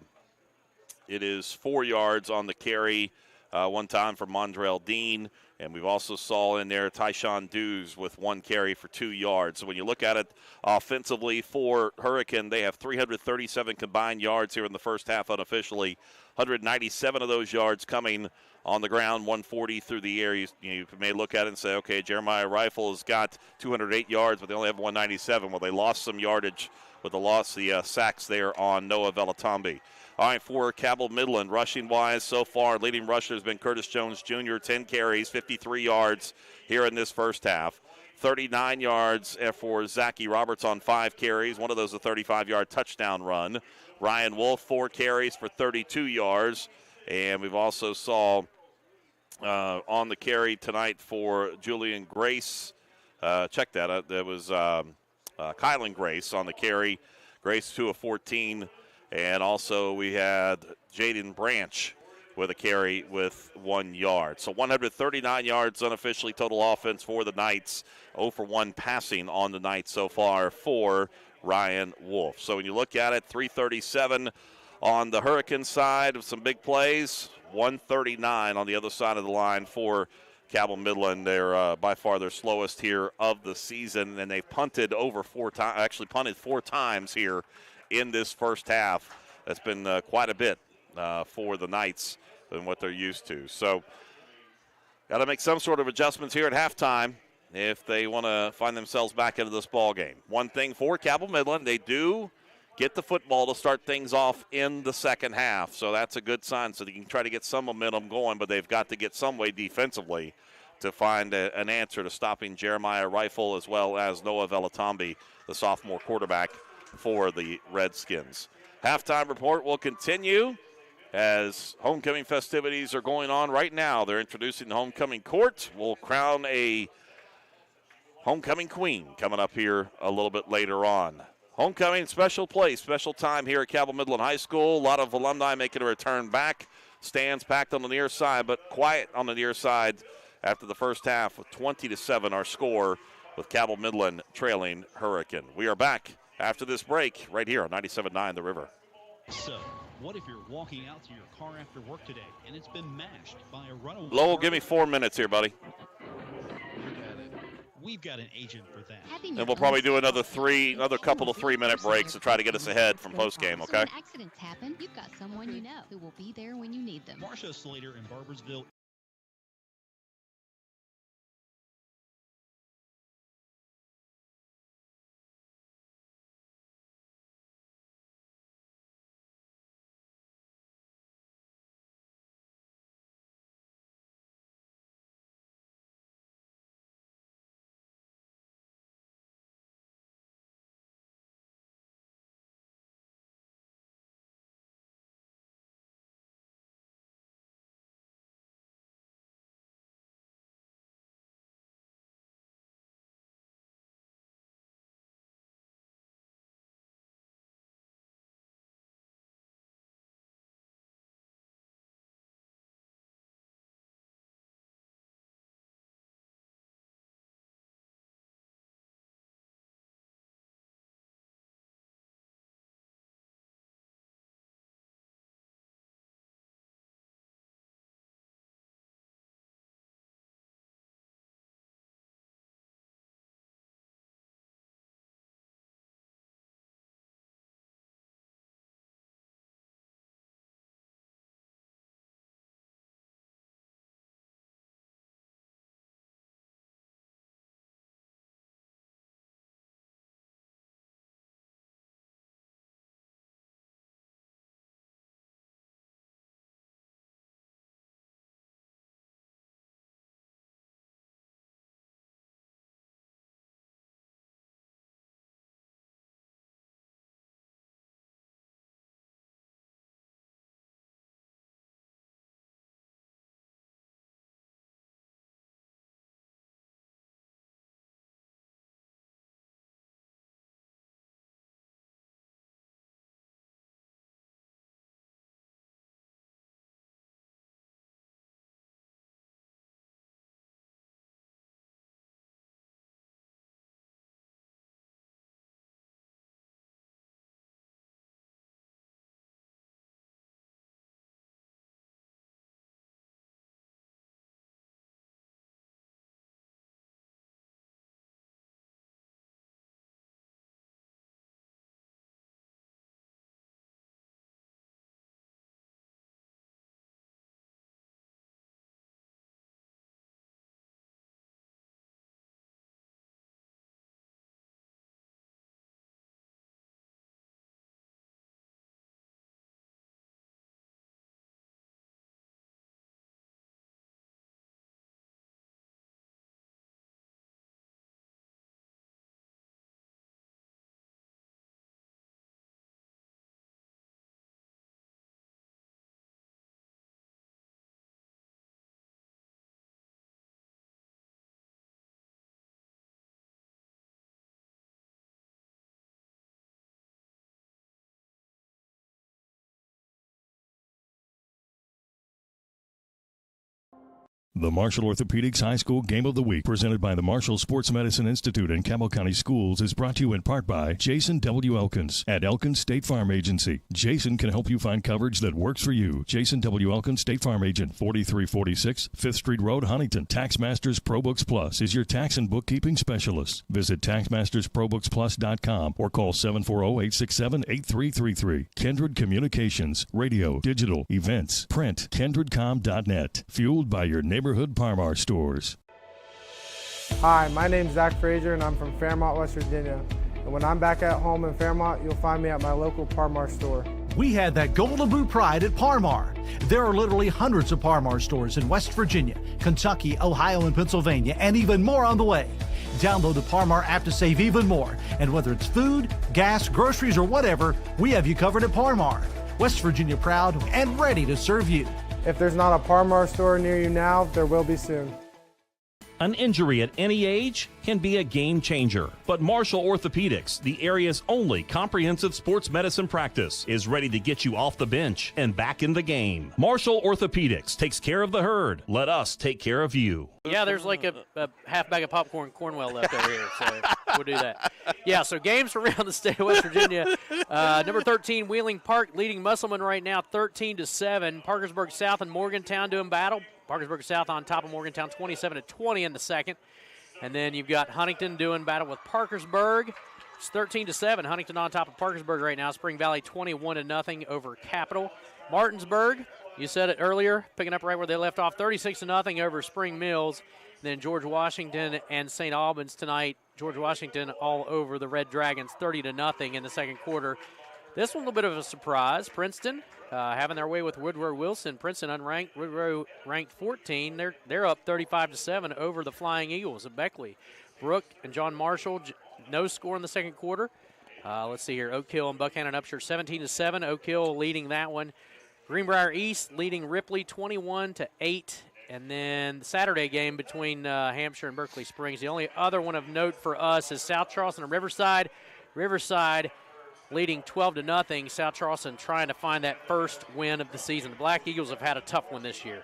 it is 4 yards on the carry one time for Mondrell Dean. And we've also saw in there Tyshawn Dews with 1 carry for 2 yards. So when you look at it offensively for Hurricane, they have 337 combined yards here in the first half unofficially. 197 of those yards coming on the ground, 140 through the air. You may look at it and say, okay, Jeremiah Rifle has got 208 yards, but they only have 197. Well, they lost some yardage with the sacks there on Noah Valatombi. All right, for Cabell Midland, rushing-wise so far, leading rusher has been Curtis Jones Jr., 10 carries, 53 yards here in this first half. 39 yards for Zachy Roberts on 5 carries. One of those a 35-yard touchdown run. Ryan Wolf, 4 carries for 32 yards. And we've also saw on the carry tonight for Julian Grace. Check that out. There was Kylan Grace on the carry. Grace 2 of 14. And also we had Jaden Branch with a carry with 1 yard. So 139 yards unofficially total offense for the Knights. 0 for 1 passing on the night so far for Ryan Wolf. So when you look at it, 337 on the Hurricane side of some big plays, 139 on the other side of the line for Cabell Midland. They're by far their slowest here of the season, and they've punted over 4 times, actually punted 4 times here in this first half. That's been quite a bit for the Knights than what they're used to. So got to make some sort of adjustments here at halftime if they want to find themselves back into this ball game. One thing for Cabell Midland, they do get the football to start things off in the second half. So that's a good sign. So they can try to get some momentum going, but they've got to get some way defensively to find an answer to stopping Jeremiah Rifle as well as Noah Valatombi, the sophomore quarterback for the Redskins. Halftime report will continue as homecoming festivities are going on right now. They're introducing the homecoming court. We'll crown a homecoming queen coming up here a little bit later on. Homecoming, special place, special time here at Cabell Midland High School. A lot of alumni making a return back. Stands packed on the near side, but quiet on the near side after the first half with 20-7 our score with Cabell Midland trailing Hurricane. We are back after this break right here on 97.9 The River. So, what if you're walking out to your car after work today and it's been mashed by a runaway? Lowell, give me 4 minutes here, buddy. We've got an agent for that. And we'll probably do another couple of 3-minute breaks to try to get us ahead from postgame, okay? When accidents happen, you've got someone you know who will be there when you need them. Marcia Slater in Barboursville. The Marshall Orthopedics High School Game of the Week, presented by the Marshall Sports Medicine Institute and Cabell County Schools, is brought to you in part by Jason W. Elkins at Elkins State Farm Agency. Jason can help you find coverage that works for you. Jason W. Elkins, State Farm Agent, 4346 5th Street Road, Huntington. TaxMasters ProBooks Plus is your tax and bookkeeping specialist. Visit TaxMastersProBooksPlus.com or call 740-867-8333. Kindred Communications, radio, digital, events, print, KindredCom.net. Fueled by your neighborhood Parmar stores. Hi, my name's Zach Frazier and I'm from Fairmont, West Virginia. And when I'm back at home in Fairmont, you'll find me at my local Parmar store. We had that Golden Boot pride at Parmar. There are literally hundreds of Parmar stores in West Virginia, Kentucky, Ohio, and Pennsylvania, and even more on the way. Download the Parmar app to save even more. And whether it's food, gas, groceries, or whatever, we have you covered at Parmar. West Virginia proud and ready to serve you. If there's not a Parmar store near you now, there will be soon. An injury at any age can be a game changer, but Marshall Orthopedics, the area's only comprehensive sports medicine practice, is ready to get you off the bench and back in the game. Marshall Orthopedics takes care of the herd. Let us take care of you. Yeah, there's like a half bag of popcorn Cornwell left over here, so we'll do that. Yeah, so games around the state of West Virginia. Number 13, Wheeling Park leading Musselman right now 13-7. Parkersburg South and Morgantown doing battle. Parkersburg South on top of Morgantown 27-20 in the second. And then you've got Huntington doing battle with Parkersburg. It's 13-7. Huntington on top of Parkersburg right now. Spring Valley 21-0 over Capital. Martinsburg, you said it earlier, picking up right where they left off, 36-0 over Spring Mills. And then George Washington and St. Albans tonight. George Washington all over the Red Dragons, 30-0 in the second quarter. This one a little bit of a surprise. Princeton having their way with Woodrow Wilson. Princeton unranked, Woodrow ranked 14. They're up 35-7 over the Flying Eagles of Beckley. Brooke and John Marshall, no score in the second quarter. Let's see here. Oak Hill and Buchanan Upshur 17-7. Oak Hill leading that one. Greenbrier East leading Ripley 21-8. And then the Saturday game between Hampshire and Berkeley Springs. The only other one of note for us is South Charleston and Riverside. Riverside leading 12-0. South Charleston trying to find that first win of the season. The Black Eagles have had a tough one this year.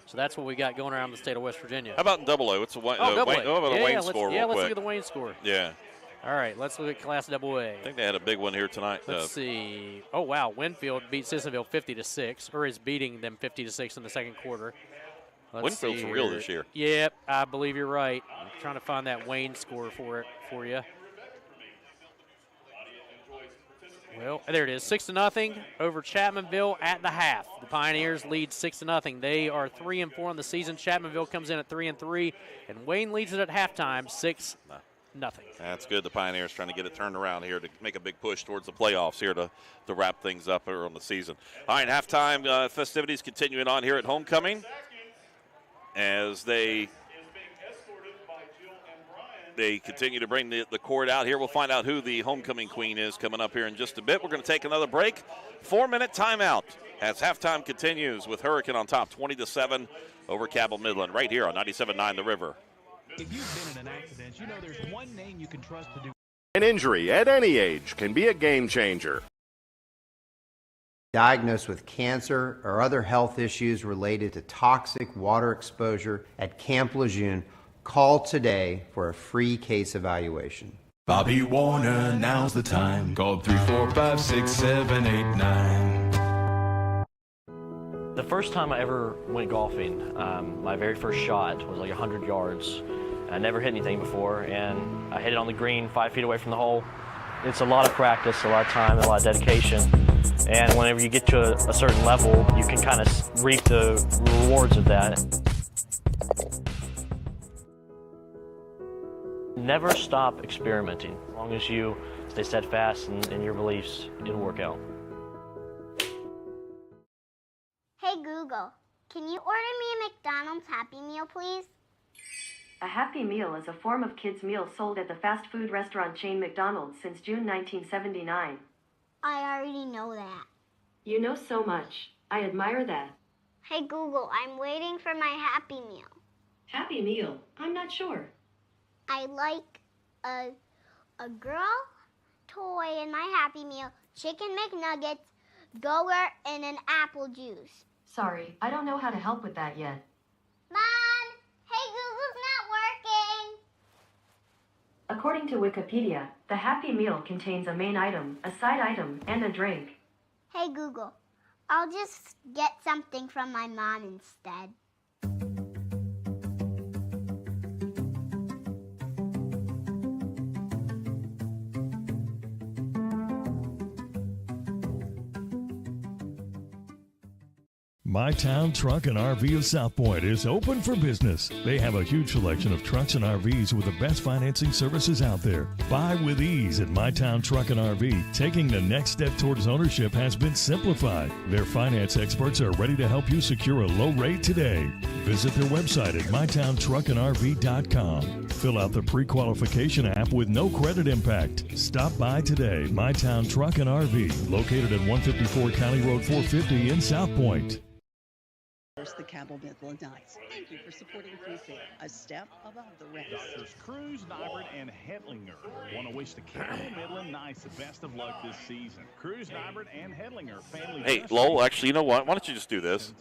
So that's what we got going around the state of West Virginia. How about in double O? It's a Wayne score. Yeah, let's look at the Wayne score. Yeah. All right, let's look at Class AA. I think they had a big one here tonight. Let's see. Oh, wow. Winfield beat Sissonville 50-6, or is beating them 50-6 in the second quarter. Winfield's real this year. Yep, I believe you're right. I'm trying to find that Wayne score for you. Well, there it is, 6-0 over Chapmanville at the half. The Pioneers lead 6-0. They are 3-4 on the season. Chapmanville comes in at 3-3, and Wayne leads it at halftime, 6-0. That's good. The Pioneers trying to get it turned around here to make a big push towards the playoffs here to wrap things up here on the season. All right, halftime festivities continuing on here at Homecoming as they continue to bring the court out here. We'll find out who the homecoming queen is coming up here in just a bit. We're going to take another break. 4-minute timeout as halftime continues with Hurricane on top, 20-7 over Cabell Midland, right here on 97.9 The River. If you've been in an accident, you know there's one name you can trust to do. An injury at any age can be a game changer. Diagnosed with cancer or other health issues related to toxic water exposure at Camp Lejeune, call today for a free case evaluation. Bobby Warner, now's the time. Call 345-678-9. The first time I ever went golfing, my very first shot was like 100 yards. I never hit anything before, and I hit it on the green 5 feet away from the hole. It's a lot of practice, a lot of time, a lot of dedication. And whenever you get to a certain level, you can kind of reap the rewards of that. Never stop experimenting. As long as you stay steadfast in your beliefs, it'll work out. Hey Google, can you order me a McDonald's Happy Meal, please? A Happy Meal is a form of kids' meal sold at the fast food restaurant chain McDonald's since June 1979. I already know that. You know so much. I admire that. Hey Google, I'm waiting for my Happy Meal. Happy Meal? I'm not sure. I like a girl toy in my Happy Meal, chicken McNuggets, Go-Gurt, and an apple juice. Sorry, I don't know how to help with that yet. Mom! Hey, Google's not working! According to Wikipedia, the Happy Meal contains a main item, a side item, and a drink. Hey, Google, I'll just get something from my mom instead. My Town Truck and RV of South Point is open for business. They have a huge selection of trucks and RVs with the best financing services out there. Buy with ease at My Town Truck and RV. Taking the next step towards ownership has been simplified. Their finance experts are ready to help you secure a low rate today. Visit their website at mytowntruckandrv.com. Fill out the pre-qualification app with no credit impact. Stop by today. My Town Truck and RV, located at 154 County Road 450 in South Point. The Cabell Midland Knights. Thank you for supporting 3C, a step above the rest. Doctors Cruz, Nybert, and Hedlinger want to wish the Cabell Midland Knights the best of luck this season. Cruz, Nybert, and Hedlinger family. Hey, Lowell, actually, you know what? Why don't you just do this?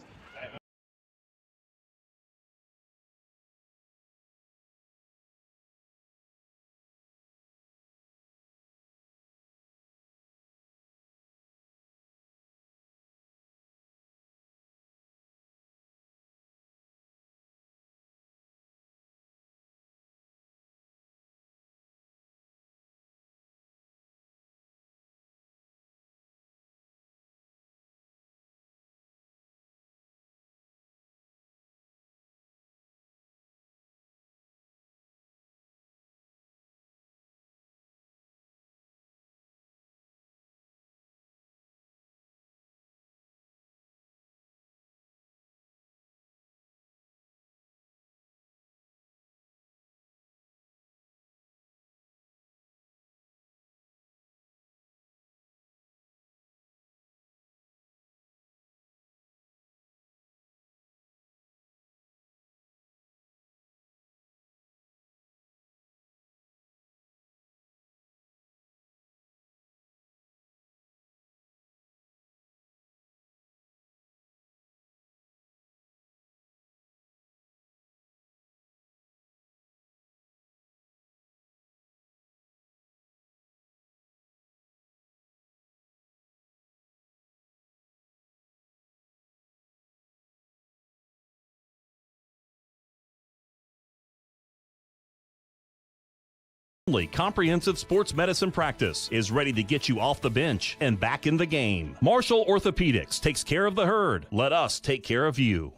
Comprehensive sports medicine practice is ready to get you off the bench and back in the game. Marshall Orthopedics takes care of the herd. Let us take care of you.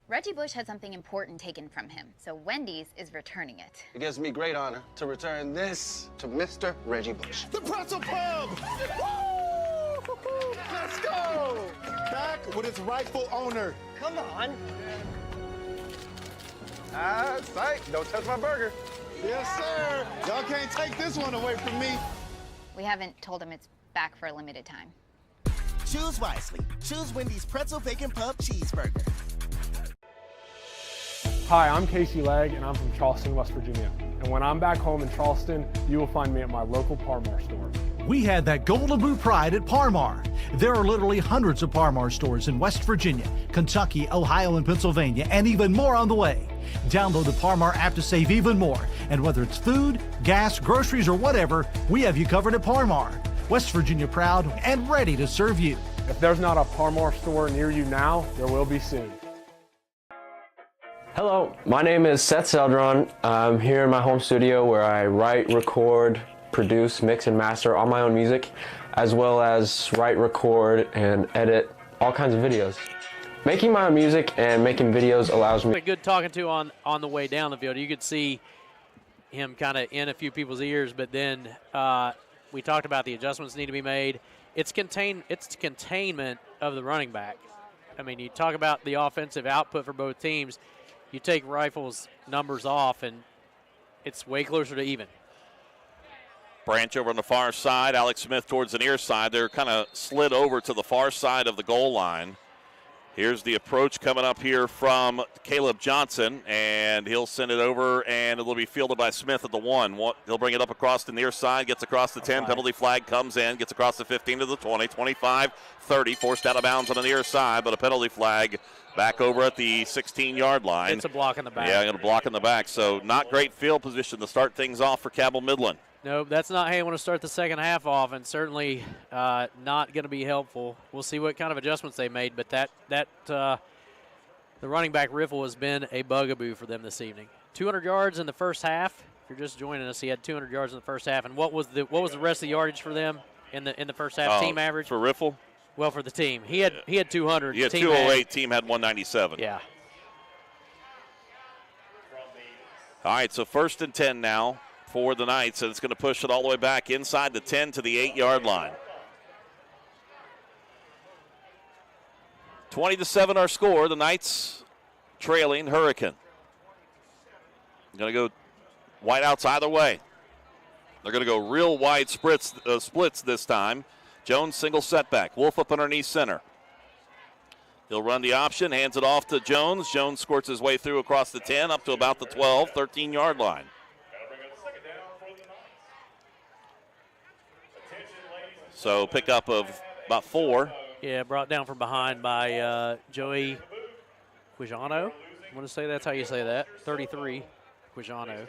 Reggie Bush had something important taken from him, so Wendy's is returning it. It gives me great honor to return this to Mr. Reggie Bush. The Pretzel Pub! Woo! Let's go! Back with its rightful owner. Come on. Psych. Don't touch my burger. Yes, sir. Y'all can't take this one away from me. We haven't told him it's back for a limited time. Choose wisely. Choose Wendy's Pretzel Bacon Pub Cheeseburger. Hi, I'm Casey Legg, and I'm from Charleston, West Virginia. And when I'm back home in Charleston, you will find me at my local Parmar store. We had that Golden Boot pride at Parmar. There are literally hundreds of Parmar stores in West Virginia, Kentucky, Ohio, and Pennsylvania, and even more on the way. Download the Parmar app to save even more. And whether it's food, gas, groceries, or whatever, we have you covered at Parmar. West Virginia proud and ready to serve you. If there's not a Parmar store near you now, there will be soon. Hello, my name is Seth Seldron. I'm here in my home studio where I write, record, produce, mix, and master all my own music, as well as write, record, and edit all kinds of videos. Making my own music and making videos allows me... Good talking to on the way down the field. You could see him kind of in a few people's ears, but then we talked about the adjustments need to be made. It's containment of the running back. I mean, you talk about the offensive output for both teams. You take Rifle's numbers off, and it's way closer to even. Branch over on the far side. Alex Smith towards the near side. They're kind of slid over to the far side of the goal line. Here's the approach coming up here from Caleb Johnson, and he'll send it over, and it'll be fielded by Smith at the 1. He'll bring it up across the near side, gets across the 10. Penalty flag comes in, gets across the 15 to the 20, 25, 30. Forced out of bounds on the near side, but a penalty flag Back over at the 16-yard line. It's a block in the back. Yeah, going to block in the back. So not great field position to start things off for Cabell Midland. No, that's not how you want to start the second half off, and certainly not going to be helpful. We'll see what kind of adjustments they made, but the running back riffle has been a bugaboo for them this evening. 200 yards in the first half. If you're just joining us, he had 200 yards in the first half. And what was the rest of the yardage for them in the first half? Team average for riffle. Well, for the team, he had 200. He had 208. Team had 197. Yeah. All right, so 1st and 10 now for the Knights, and it's going to push it all the way back inside the 10 to the 8-yard line. 20-7 our score. The Knights trailing Hurricane. Going to go wide outs either way. They're going to go real wide splits this time. Jones single setback. Wolf up underneath center. He'll run the option, hands it off to Jones. Jones squirts his way through across the 10 up to about the 12, 13-yard line. So pickup of about 4. Yeah, brought down from behind by Joey Quijano. I want to say that's how you say that. 33, Quijano.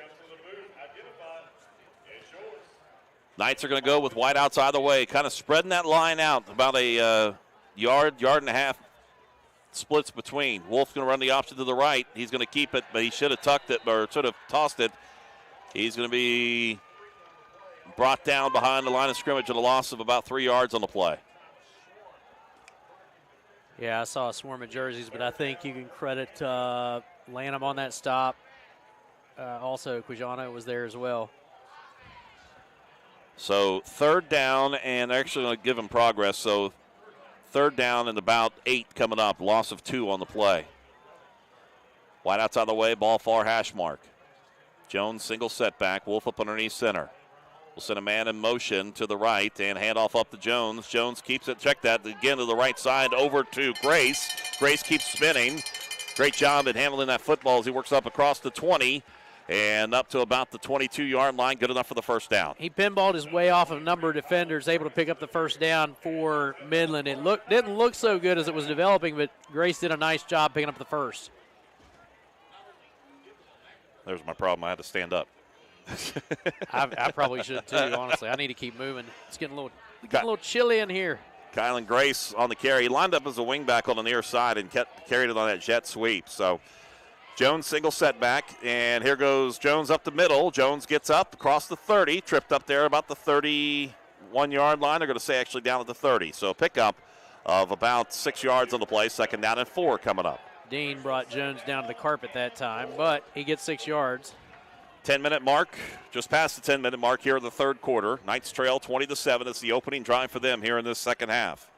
Knights are going to go with wide outs either way, kind of spreading that line out about a yard and a half splits between. Wolf's going to run the option to the right. He's going to keep it, but he should have tucked it or should have tossed it. He's going to be brought down behind the line of scrimmage at a loss of about 3 yards on the play. Yeah, I saw a swarm of jerseys, but I think you can credit Lanham on that stop. Also, Quijano was there as well. So 3rd down, and they're actually going to give him progress. So 3rd down and about 8 coming up. Loss of 2 on the play. Wide outside the way, ball far hash mark. Jones single setback. Wolf up underneath center. We'll send a man in motion to the right and hand off up to Jones. Jones keeps it. Check that again to the right side over to Grace. Grace keeps spinning. Great job at handling that football as he works up across the 20 and up to about the 22-yard line. Good enough for the first down. He pinballed his way off of a number of defenders, able to pick up the first down for Midland. It didn't look so good as it was developing, but Grace did a nice job picking up the first. There's my problem. I had to stand up. I probably should too, honestly. I need to keep moving. It's getting a little chilly in here. Kylan Grace on the carry. He lined up as a wingback on the near side and carried it on that jet sweep. So Jones single setback, and here goes Jones up the middle. Jones gets up across the 30, tripped up there about the 31-yard line. They're going to say actually down at the 30. So a pickup of about 6 yards on the play. 2nd down and 4 coming up. Dean brought Jones down to the carpet that time, but he gets 6 yards. 10-minute mark, just past the 10-minute mark here in the 3rd quarter. Knights trail 20-7. It's the opening drive for them here in this second half.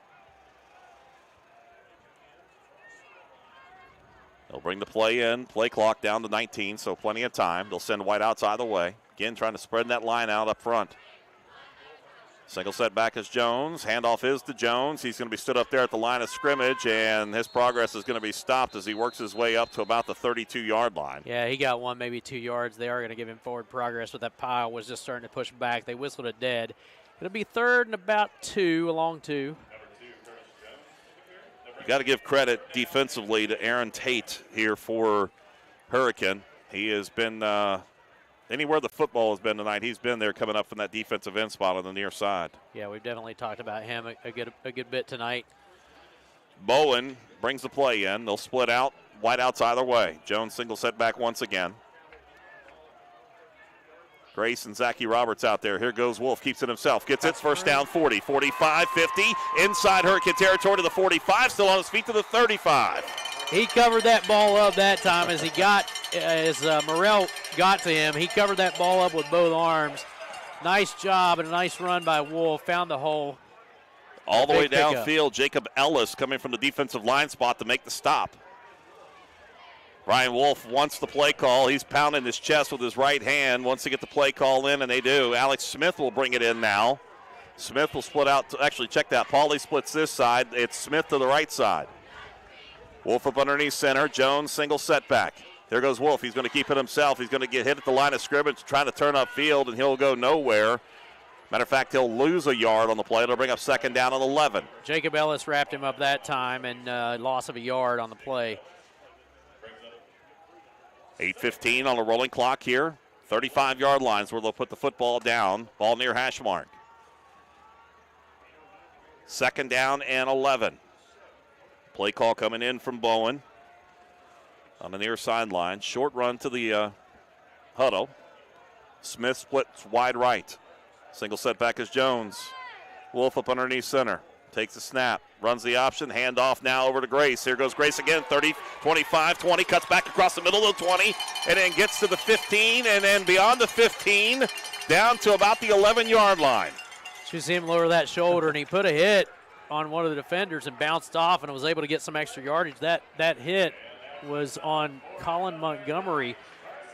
They'll bring the play in, play clock down to 19, so plenty of time. They'll send wideouts either way. Again, trying to spread that line out up front. Single setback is Jones. Handoff is to Jones. He's going to be stood up there at the line of scrimmage, and his progress is going to be stopped as he works his way up to about the 32-yard line. Yeah, he got 1, maybe 2 yards. They are going to give him forward progress, but that pile was just starting to push back. They whistled it dead. It'll be 3rd and about 2, along 2. You got to give credit defensively to Aaron Tate here for Hurricane. He has been anywhere the football has been tonight, he's been there coming up from that defensive end spot on the near side. Yeah, we've definitely talked about him a good bit tonight. Bowen brings the play in. They'll split out, wide outs either way. Jones single setback once again. Grace and Zachy Roberts out there. Here goes Wolf, keeps it himself. Gets it, first down 40, 45, 50. Inside Hurricane territory to the 45, still on his feet to the 35. He covered that ball up that time as Morrell got to him. He covered that ball up with both arms. Nice job and a nice run by Wolf. Found the hole. All the way downfield, Jacob Ellis coming from the defensive line spot to make the stop. Ryan Wolf wants the play call. He's pounding his chest with his right hand. Wants to get the play call in, and they do. Alex Smith will bring it in now. Smith will split out. Actually, check that. Pauly splits this side. It's Smith to the right side. Wolf up underneath center. Jones single setback. There goes Wolf. He's going to keep it himself. He's going to get hit at the line of scrimmage, trying to turn upfield, and he'll go nowhere. Matter of fact, he'll lose a yard on the play. It'll bring up second down and 11. Jacob Ellis wrapped him up that time, and loss of a yard on the play. 8:15 on a rolling clock here. 35-yard lines where they'll put the football down. Ball near hash mark. Second down and 11. Play call coming in from Bowen on the near sideline. Short run to the huddle. Smith splits wide right. Single setback is Jones. Wolf up underneath center. Takes the snap. Runs the option. Handoff now over to Grace. Here goes Grace again. 30, 25, 20. Cuts back across the middle of the 20. And then gets to the 15. And then beyond the 15. Down to about the 11-yard line. You see him lower that shoulder, and he put a hit on one of the defenders and bounced off and was able to get some extra yardage. That hit was on Colin Montgomery.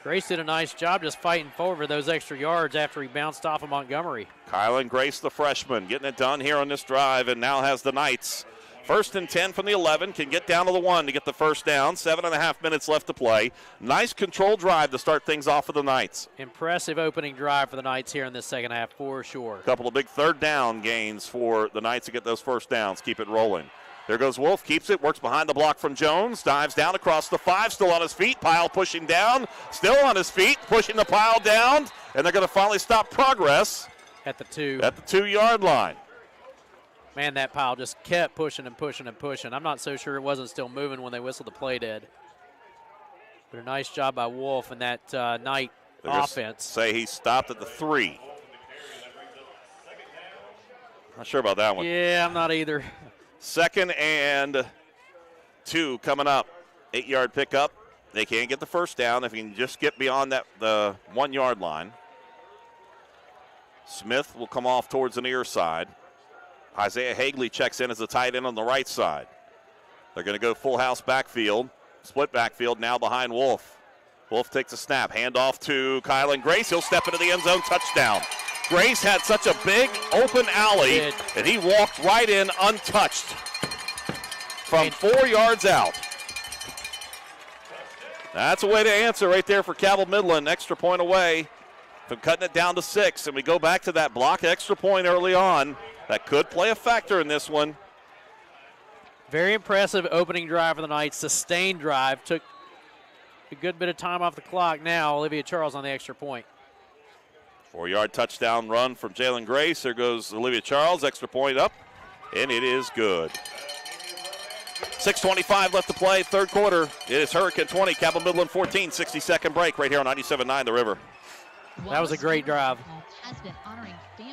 Grace did a nice job just fighting forward for those extra yards after he bounced off of Montgomery. Kylan Grace, the freshman, getting it done here on this drive, and now has the Knights. 1st and 10 from the 11, can get down to the 1 to get the first down. 7.5 minutes left to play. Nice controlled drive to start things off for the Knights. Impressive opening drive for the Knights here in this second half for sure. A couple of big third down gains for the Knights to get those first downs, keep it rolling. There goes Wolf, keeps it, works behind the block from Jones, dives down across the 5, still on his feet. Pyle pushing down, still on his feet, pushing the pile down, and they're going to finally stop progress at the 2. At the 2-yard line. Man, that pile just kept pushing and pushing and pushing. I'm not so sure it wasn't still moving when they whistled the play dead. But a nice job by Wolf and that Knight offense. Say he stopped at the 3. Not sure about that one. Yeah, I'm not either. 2nd and 2 coming up. 8-yard pickup. They can't get the first down if you can just get beyond the 1-yard line. Smith will come off towards the near side. Isaiah Hagley checks in as the tight end on the right side. They're going to go full house backfield. Split backfield now behind Wolf. Wolf takes a snap. Handoff to Kylan Grace. He'll step into the end zone. Touchdown. Grace had such a big open alley, and he walked right in untouched from 4 yards out. That's a way to answer right there for Cabell Midland. Extra point away from cutting it down to 6. And we go back to that block extra point early on. That could play a factor in this one. Very impressive opening drive for the Knights. Sustained drive. Took a good bit of time off the clock now. Olivia Charles on the extra point. 4-yard touchdown run from Jalen Grace. There goes Olivia Charles. Extra point up, and it is good. 6:25 left to play, third quarter. It is Hurricane 20, Cabell Midland 14, 60-second break right here on 97.9 The River. That was a great drive.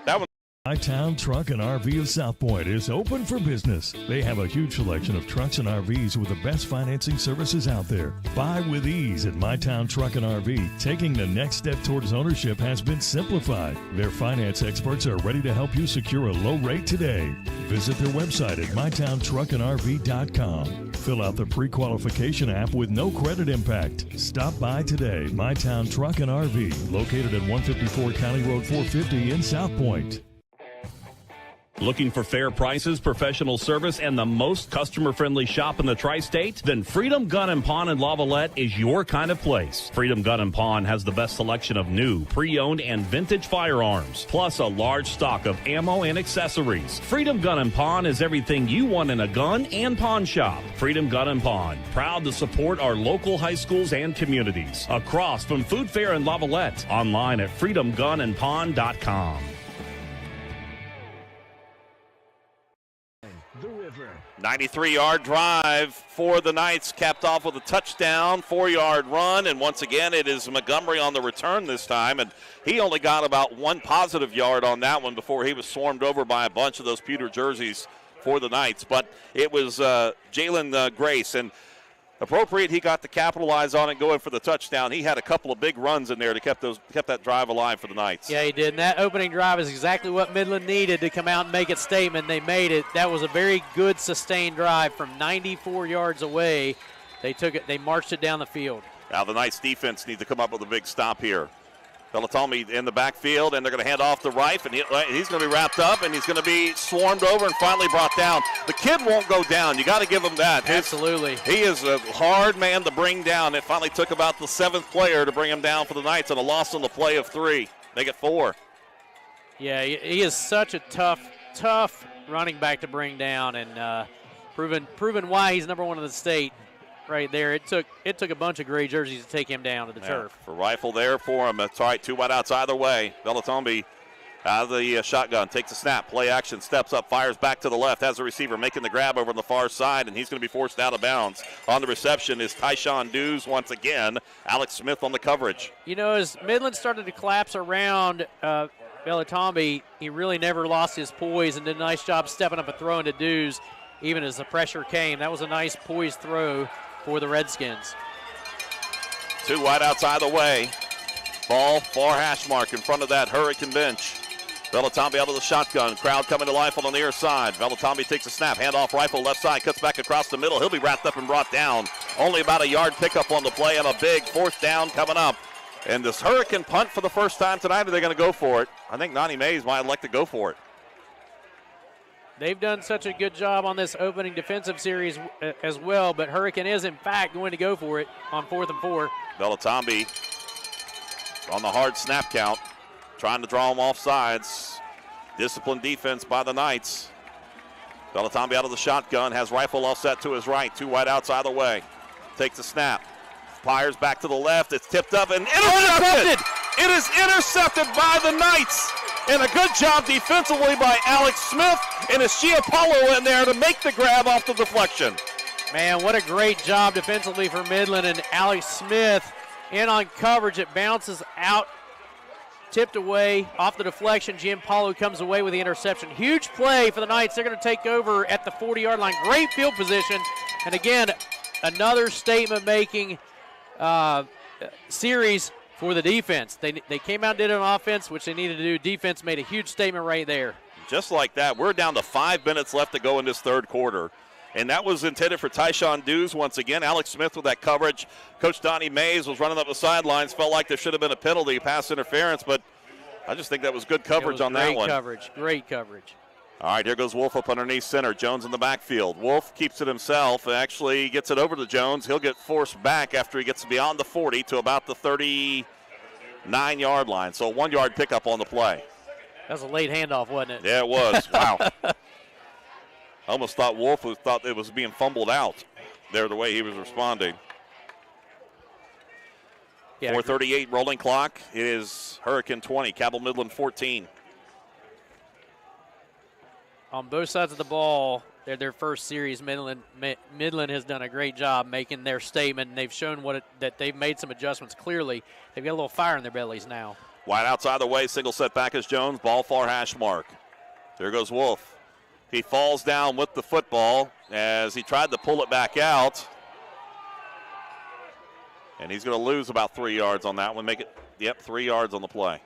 That one. My-Town Truck and RV of South Point is open for business. They have a huge selection of trucks and RVs with the best financing services out there. Buy with ease at My-Town Truck and RV. Taking the next step towards ownership has been simplified. Their finance experts are ready to help you secure a low rate today. Visit their website at mytowntruckandrv.com. Fill out the pre-qualification app with no credit impact. Stop by today. My-Town Truck and RV, located at 154 County Road 450 in South Point. Looking for fair prices, professional service, and the most customer-friendly shop in the tri-state? Then Freedom Gun & Pawn in Lavalette is your kind of place. Freedom Gun & Pawn has the best selection of new, pre-owned, and vintage firearms, plus a large stock of ammo and accessories. Freedom Gun & Pawn is everything you want in a gun and pawn shop. Freedom Gun & Pawn, proud to support our local high schools and communities. Across from Food Fair in Lavalette, online at freedomgunandpawn.com. 93-yard drive for the Knights, capped off with a touchdown, 4-yard run, and once again it is Montgomery on the return this time, and he only got about 1 positive yard on that one before he was swarmed over by a bunch of those pewter jerseys for the Knights. But it was Jalen Grace, and appropriate he got to capitalize on it going for the touchdown. He had a couple of big runs in there to kept that drive alive for the Knights. Yeah, he did. And that opening drive is exactly what Midland needed to come out and make its statement. They made it. That was a very good sustained drive from 94 yards away. They took it. They marched it down the field. Now the Knights defense needs to come up with a big stop here. Bellatome in the backfield, and they're going to hand off to Reif, and he's going to be wrapped up, and he's going to be swarmed over and finally brought down. The kid won't go down. You got to give him that. Absolutely. He is a hard man to bring down. It finally took about the 7th player to bring him down for the Knights, and a loss on the play of 3. Make it 4. Yeah, he is such a tough running back to bring down, and proven why he's number 1 in the state right there. It took a bunch of gray jerseys to take him down to the turf. For Rifle there for him. That's all right, 2 wideouts either way. Velatombi out of the shotgun, takes a snap, play action, steps up, fires back to the left, has a receiver making the grab over on the far side, and he's going to be forced out of bounds. On the reception is Tyshawn Dews once again. Alex Smith on the coverage. You know, as Midland started to collapse around Velatombi, he really never lost his poise and did a nice job stepping up and throwing to Dews, even as the pressure came. That was a nice poised throw for the Redskins. 2 wideouts either way. Ball, far hash mark in front of that Hurricane bench. Velatombi out of the shotgun. Crowd coming to life on the near side. Velatombi takes a snap. Handoff Rifle left side. Cuts back across the middle. He'll be wrapped up and brought down. Only about a yard pickup on the play and a big 4th down coming up. And this Hurricane punt for the first time tonight, are they going to go for it? I think Nani Mays might like to go for it. They've done such a good job on this opening defensive series as well, but Hurricane is, in fact, going to go for it on 4th and 4. Velatombi on the hard snap count, trying to draw him off sides. Disciplined defense by the Knights. Velatombi out of the shotgun, has Rifle offset to his right. 2 wideouts either way. Takes a snap. Fires back to the left. It's tipped up and intercepted. It is intercepted by the Knights. And a good job defensively by Alex Smith. And it's Giapollo in there to make the grab off the deflection. Man, what a great job defensively for Midland. And Alex Smith in on coverage. It bounces out, tipped away off the deflection. Gianpaolo comes away with the interception. Huge play for the Knights. They're going to take over at the 40-yard line. Great field position. And again, another statement-making series for the defense. They came out and did it on offense, which they needed to do. Defense made a huge statement right there. Just like that, we're down to 5 minutes left to go in this 3rd quarter. And that was intended for Tyshawn Dews once again. Alex Smith with that coverage. Coach Donnie Mays was running up the sidelines. Felt like there should have been a penalty, pass interference, but I just think that was good coverage on that one. Great coverage. All right, here goes Wolf up underneath center. Jones in the backfield. Wolf keeps it himself. Actually gets it over to Jones. He'll get forced back after he gets beyond the 40 to about the 39-yard line. So a 1-yard pickup on the play. That was a late handoff, wasn't it? Yeah, it was. Wow. I almost thought Wolf thought it was being fumbled out there the way he was responding. Yeah, 4:38 rolling clock. It is Hurricane 20, Cabell Midland 14. On both sides of the ball, they're their first series. Midland has done a great job making their statement, and they've shown that they've made some adjustments clearly. They've got a little fire in their bellies now. Wide outside the way, single set back is Jones, ball far hash mark. There goes Wolf. He falls down with the football as he tried to pull it back out. And he's going to lose about 3 yards on that one. 3 yards on the play.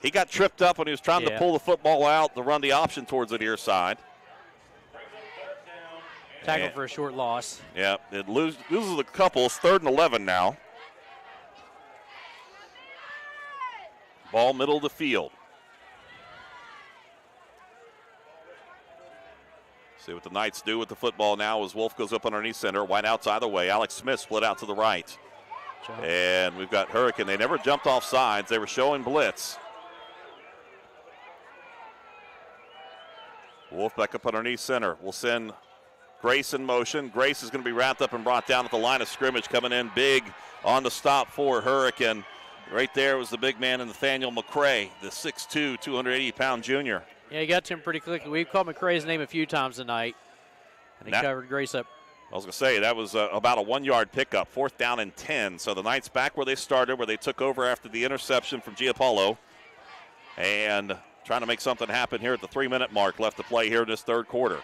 He got tripped up when he was trying to pull the football out to run the option towards the near side. Tackle for a short loss. Yeah, it loses a couple. It's 3rd and 11 now. Ball middle of the field. See what the Knights do with the football now as Wolf goes up underneath center. Wide outs either way. Alex Smith split out to the right. And we've got Hurricane. They never jumped off sides. They were showing blitz. Wolf back up underneath center. We'll send Grace in motion. Grace is going to be wrapped up and brought down at the line of scrimmage, coming in big on the stop for Hurricane. Right there was the big man, Nathaniel McCray, the 6'2", 280-pound junior. Yeah, he got to him pretty quickly. We've called McCray's name a few times tonight, and he covered Grace up. I was going to say, that was about a 1-yard pickup, 4th down and 10. So the Knights back where they started, where they took over after the interception from Giapollo. And trying to make something happen here at the 3-minute mark left to play here in this 3rd quarter.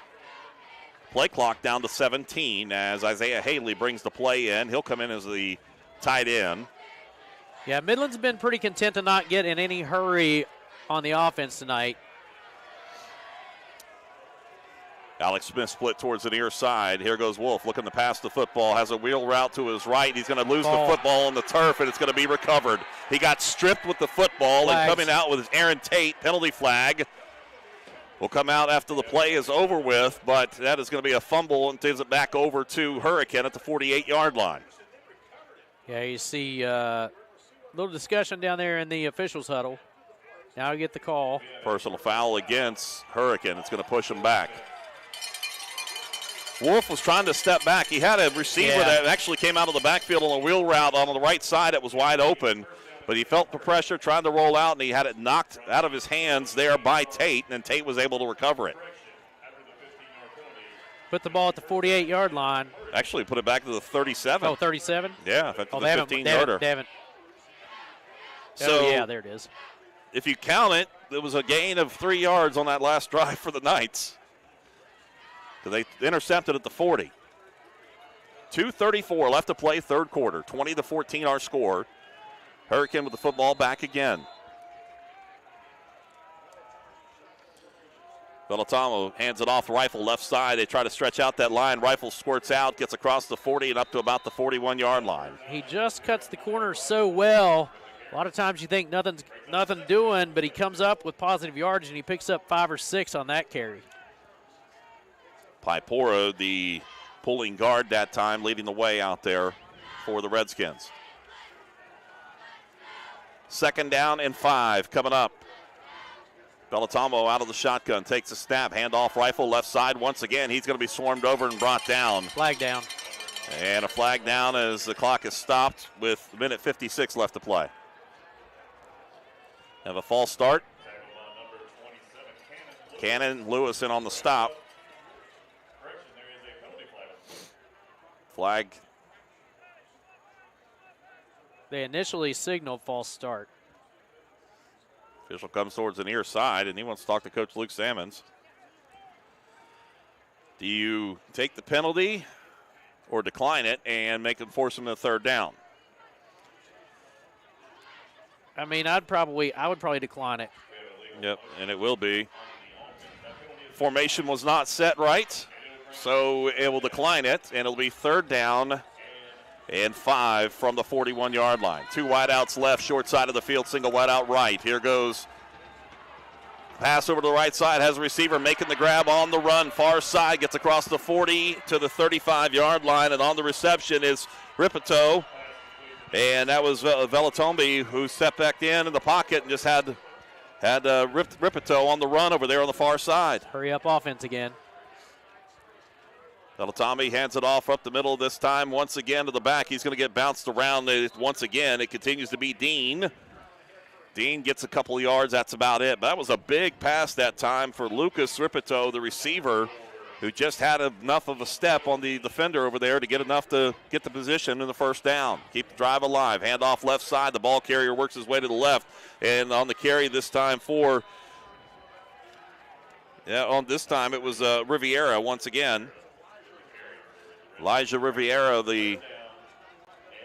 Play clock down to 17 as Isaiah Haley brings the play in. He'll come in as the tight end. Yeah, Midland's been pretty content to not get in any hurry on the offense tonight. Alex Smith split towards the near side. Here goes Wolf looking to pass the football. Has a wheel route to his right. He's going to lose the football on the turf, and it's going to be recovered. He got stripped with the football and coming out with his Aaron Tate penalty flag. Will come out after the play is over with, but that is going to be a fumble and takes it back over to Hurricane at the 48-yard line. Yeah, you see a little discussion down there in the officials' huddle. Now I get the call. Personal foul against Hurricane. It's going to push him back. Wolf was trying to step back. He had a receiver that actually came out of the backfield on a wheel route on the right side. It was wide open, but he felt the pressure trying to roll out, and he had it knocked out of his hands there by Tate, and Tate was able to recover it. Put the ball at the 48-yard line. Actually put it back to the 37. Oh, 37? Yeah, the 15-yarder. So, yeah, there it is. If you count it, there was a gain of 3 yards on that last drive for the Knights. They intercepted at the 40. 2:34 left to play, third quarter. 20-14 our score. Hurricane with the football back again. Bellatamo hands it off, Rifle left side. They try to stretch out that line. Rifle squirts out, gets across the 40 and up to about the 41-yard line. He just cuts the corner so well. A lot of times you think nothing doing, but he comes up with positive yardage, and he picks up 5 or 6 on that carry. Paipora, the pulling guard that time, leading the way out there for the Redskins. 2nd down and 5 coming up. Bellatamo out of the shotgun, takes a snap, handoff, Rifle left side. Once again, he's going to be swarmed over and brought down. Flag down. And a flag down as the clock is stopped with 1:56 left to play. Have a false start. Cannon, Lewis in on the stop. Flag. They initially signaled false start. Official comes towards the near side, and he wants to talk to Coach Luke Sammons. Do you take the penalty or decline it and force him to 3rd down? I mean, I would probably decline it. Yep, and it will be. Formation was not set right, so it will decline it, and it'll be 3rd down and 5 from the 41-yard line. 2 wideouts left, short side of the field, single wideout right. Here goes. Pass over to the right side, has a receiver making the grab on the run. Far side, gets across the 40 to the 35-yard line, and on the reception is Ripito. And that was Velatombi who stepped back in the pocket and just had Ripito on the run over there on the far side. Hurry up offense again. Velatombi hands it off up the middle this time. Once again to the back. He's going to get bounced around once again. It continues to be Dean. Dean gets a couple yards. That's about it. But that was a big pass that time for Lucas Ripito, the receiver, who just had enough of a step on the defender over there to get enough to get the position in the 1st down. Keep the drive alive. Hand off left side. The ball carrier works his way to the left. And on the carry this time on this time it was Riviera once again. Elijah Riviera, the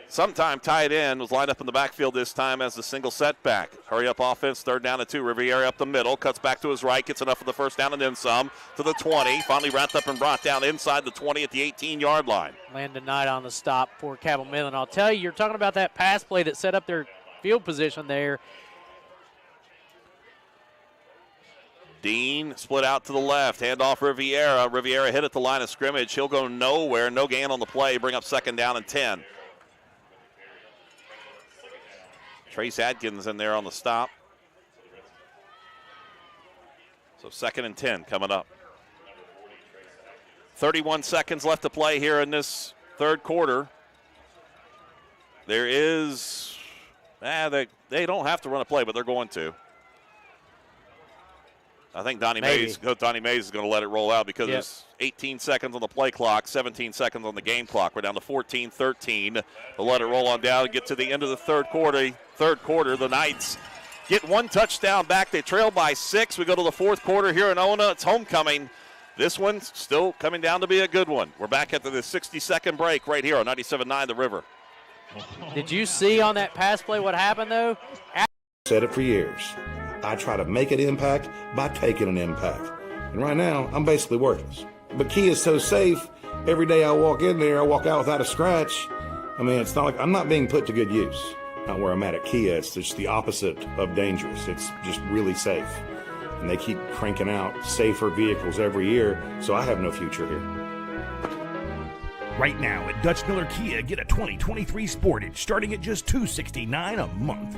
sometime tight end, was lined up in the backfield this time as the single setback. Hurry up offense, 3rd down and 2. Riviera up the middle, cuts back to his right, gets enough for the 1st down and then some to the 20. Finally wrapped up and brought down inside the 20 at the 18-yard line. Landon Knight on the stop for Cabell Midland. I'll tell you, you're talking about that pass play that set up their field position there. Dean split out to the left, handoff Riviera. Riviera hit at the line of scrimmage. He'll go nowhere, no gain on the play, bring up 2nd down and 10. Trace Adkins in there on the stop. So 2nd and 10 coming up. 31 seconds left to play here in this 3rd quarter. There is, they don't have to run a play, but they're going to. I think Donnie Mays is going to let it roll out because there's 18 seconds on the play clock, 17 seconds on the game clock. We're down to 14-13. They'll let it roll on down and get to the end of the 3rd quarter. The Knights get 1 touchdown back. They trail by 6. We go to the 4th quarter here in Ona. It's homecoming. This one's still coming down to be a good one. We're back after the 60-second break right here on 97.9 The River. Did you see on that pass play what happened, though? Said it for years. I try to make an impact by taking an impact. And right now, I'm basically worthless. But Kia is so safe. Every day I walk in there, I walk out without a scratch. I mean, it's not like I'm not being put to good use. Not where I'm at Kia. It's just the opposite of dangerous. It's just really safe. And they keep cranking out safer vehicles every year, so I have no future here. Right now at Dutch Miller Kia, get a 2023 Sportage starting at just $269 a month.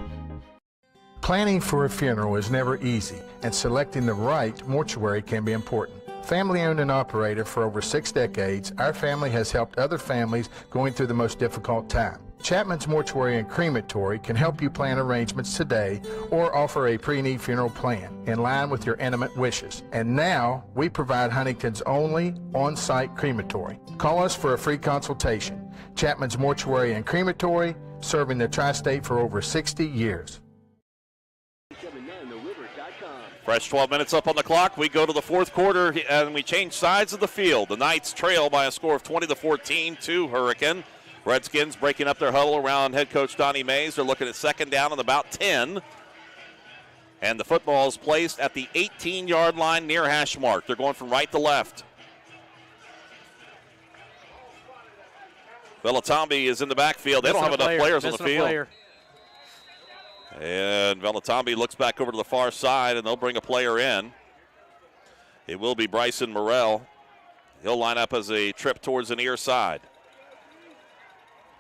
Planning for a funeral is never easy, and selecting the right mortuary can be important. Family owned and operated for over 6 decades, our family has helped other families going through the most difficult time. Chapman's Mortuary and Crematory can help you plan arrangements today or offer a pre-need funeral plan in line with your intimate wishes. And now, we provide Huntington's only on-site crematory. Call us for a free consultation. Chapman's Mortuary and Crematory, serving the tri-state for over 60 years. Fresh 12 minutes up on the clock. We go to the fourth quarter, and we change sides of the field. The Knights trail by a score of 20-14 to Hurricane. Redskins breaking up their huddle around head coach Donnie Mays. They're looking at second down and about 10. And the football is placed at the 18-yard line near hash mark. They're going from right to left. Velatambi is in the backfield. They don't have enough players on the field. And Velatambi looks back over to the far side, and they'll bring a player in. It will be Bryson Morrell. He'll line up as a trip towards the near side.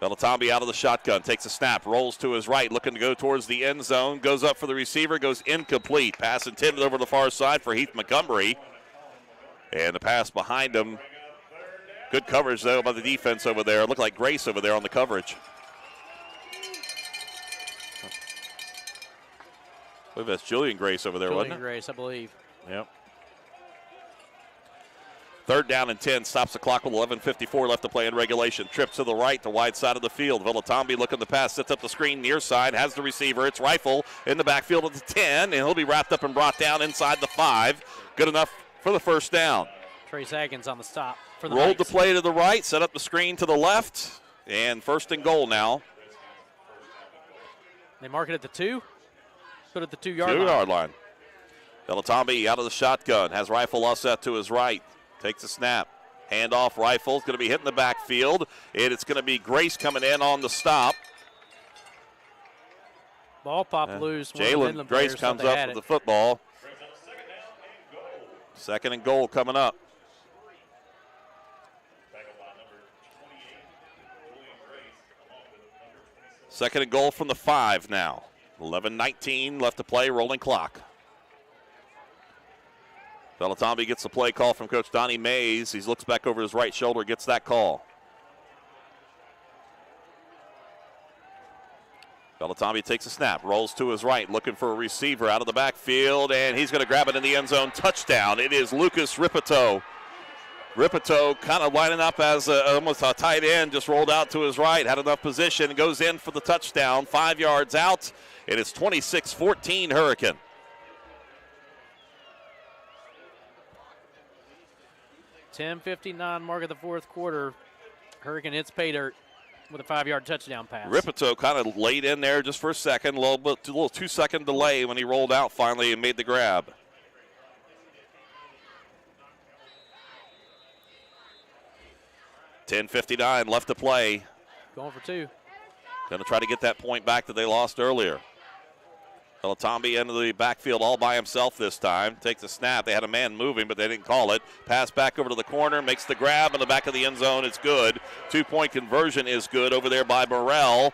Velatambi out of the shotgun, takes a snap, rolls to his right, looking to go towards the end zone, goes up for the receiver, goes incomplete. Pass intended over to the far side for Heath Montgomery. And the pass behind him. Good coverage, though, by the defense over there. It looked like Grace over there on the coverage. I believe that's Julian Grace over there, wasn't it? Julian Grace, I believe. Yep. Third down and 10, stops the clock with 11:54 left to play in regulation. Trip to the right, the wide side of the field. Velatambi looking to pass, sets up the screen near side, has the receiver. It's Rifle in the backfield at the 10, and he'll be wrapped up and brought down inside the 5. Good enough for the first down. Trace Atkins on the stop for the Rolled Knights. the play to the right, set up the screen to the left, and first and goal now. They mark it at the 2. Put it at the 2-yard line. 2-yard line. Velatambi out of the shotgun, has Rifle all set to his right. Takes a snap. Handoff, Rifle's going to be hitting the backfield. And it's going to be Grace coming in on the stop. Ball pop loose. Jalen Grace comes up with the football. Second and goal coming up. Second and goal from the 5 now. 11:19 left to play, rolling clock. Velatambi gets the play call from Coach Donnie Mays. He looks back over his right shoulder, gets that call. Velatambi takes a snap, rolls to his right, looking for a receiver out of the backfield, and he's going to grab it in the end zone. Touchdown. It is Lucas Ripito. Ripito kind of lining up as almost a tight end, just rolled out to his right, had enough position, goes in for the touchdown, 5 yards out. It is 26-14 Hurricane. 10:59 mark of the fourth quarter. Hurricane hits pay dirt with a 5-yard touchdown pass. Ripito kind of laid in there just for a second, a little 2-second delay when he rolled out finally and made the grab. $10:59 left to play. Going for 2. Going to try to get that point back that they lost earlier. Velatambi into the backfield all by himself this time. Takes a snap. They had a man moving, but they didn't call it. Pass back over to the corner. Makes the grab in the back of the end zone. It's good. 2-point conversion is good over there by Morrell.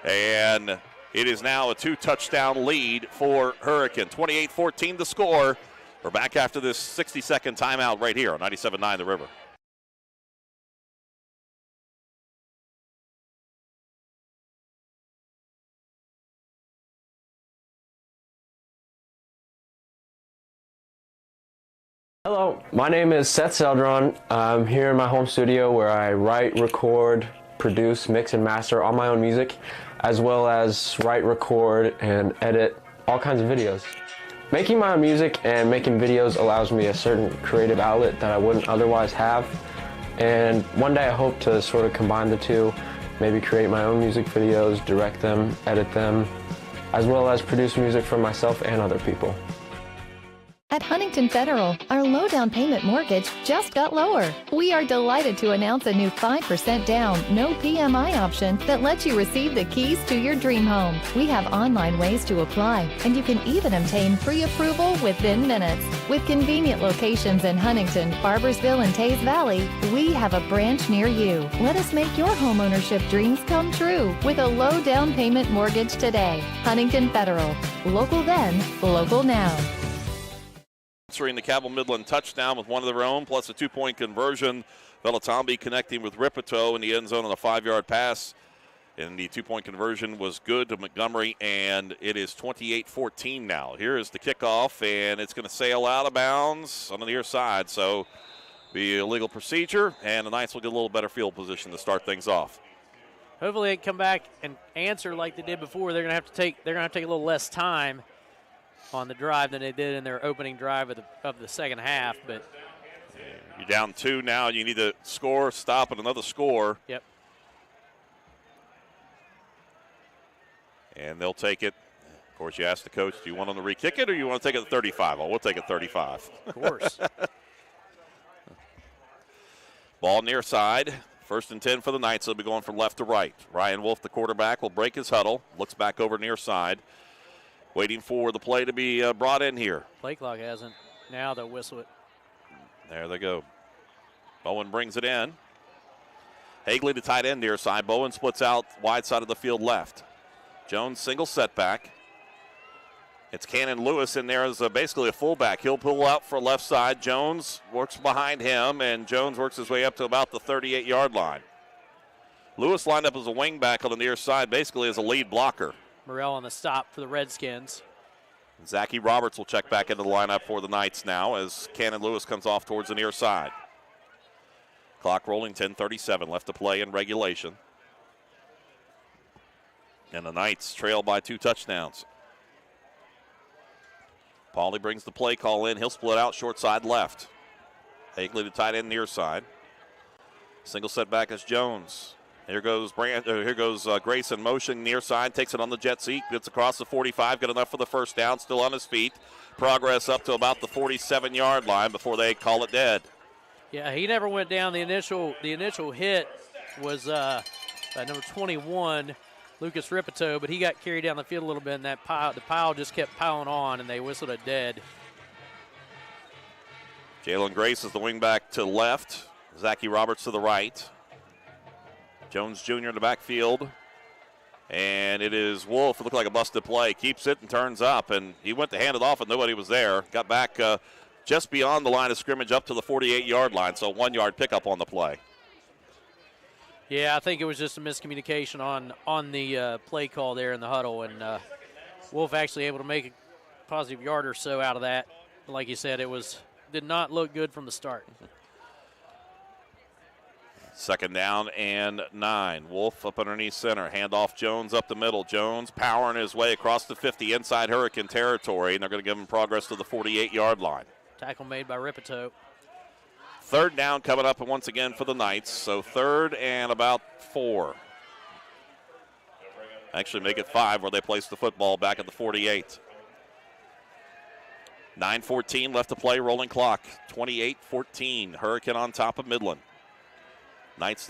And it is now a 2-touchdown lead for Hurricane. 28-14 the score. We're back after this 60-second timeout right here on 97.9 The River. Hello, my name is Seth Seldron. I'm here in my home studio where I write, record, produce, mix, and master all my own music, as well as write, record, and edit all kinds of videos. Making my own music and making videos allows me a certain creative outlet that I wouldn't otherwise have. And one day I hope to sort of combine the two, maybe create my own music videos, direct them, edit them, as well as produce music for myself and other people. At Huntington Federal, our low down payment mortgage just got lower. We are delighted to announce a new 5% down, no PMI option that lets you receive the keys to your dream home. We have online ways to apply, and you can even obtain pre-approval within minutes. With convenient locations in Huntington, Barboursville, and Tays Valley, we have a branch near you. Let us make your homeownership dreams come true with a low down payment mortgage today. Huntington Federal. Local then, local now. Answering the Cabell Midland touchdown with one of their own, plus a 2-point conversion. Velatambi connecting with Ripito in the end zone on a 5-yard pass. And the 2-point conversion was good to Montgomery, and it is 28-14 now. Here is the kickoff, and it's going to sail out of bounds on the near side. So be a legal procedure, and the Knights will get a little better field position to start things off. Hopefully they can come back and answer like they did before. They're going to have to take a little less time on the drive than they did in their opening drive of the second half. But you're down 2 now. You need to score, stop, and another score. Yep. And they'll take it. Of course, you ask the coach, do you want them to re-kick it or you want to take it at 35? Oh, we'll take it 35. Of course. Ball near side. 1st and 10 for the Knights. They'll be going from left to right. Ryan Wolf, the quarterback, will break his huddle. Looks back over near side. Waiting for the play to be brought in here. Play clock hasn't. Now they'll whistle it. There they go. Bowen brings it in. Hagley, the tight end near side. Bowen splits out wide side of the field left. Jones single setback. It's Cannon Lewis in there as basically a fullback. He'll pull out for left side. Jones works behind him, and Jones works his way up to about the 38-yard line. Lewis lined up as a wingback on the near side, basically as a lead blocker. Morrell on the stop for the Redskins. Zachy Roberts will check back into the lineup for the Knights now as Cannon Lewis comes off towards the near side. Clock rolling, 10:37 left to play in regulation. And the Knights trail by 2 touchdowns. Pauly brings the play call in. He'll split out short side left. Hagley, the tight end near side. Single setback is Jones. Here goes Grace in motion near side. Takes it on the jet seat. Gets across the 45. Good enough for the first down. Still on his feet. Progress up to about the 47-yard line before they call it dead. Yeah, he never went down. The initial hit was number 21, Lucas Ripito, but he got carried down the field a little bit, and the pile just kept piling on, and they whistled it dead. Jalen Grace is the wingback to left. Zachy Roberts to the right. Jones Jr. in the backfield. And it is Wolf. It looked like a busted play. Keeps it and turns up, and he went to hand it off, and nobody was there. Got back just beyond the line of scrimmage up to the 48-yard line, so 1-yard pickup on the play. Yeah, I think it was just a miscommunication on the play call there in the huddle, and Wolf actually able to make a positive yard or so out of that. But like you said, did not look good from the start. 2nd down and 9. Wolf up underneath center. Handoff Jones up the middle. Jones powering his way across the 50 inside Hurricane territory, and they're going to give him progress to the 48-yard line. Tackle made by Ripito. 3rd down coming up once again for the Knights. So 3rd and about 4. Actually make it 5 where they place the football back at the 48. 9:14 left to play, rolling clock. 28-14. Hurricane on top of Midland. Knights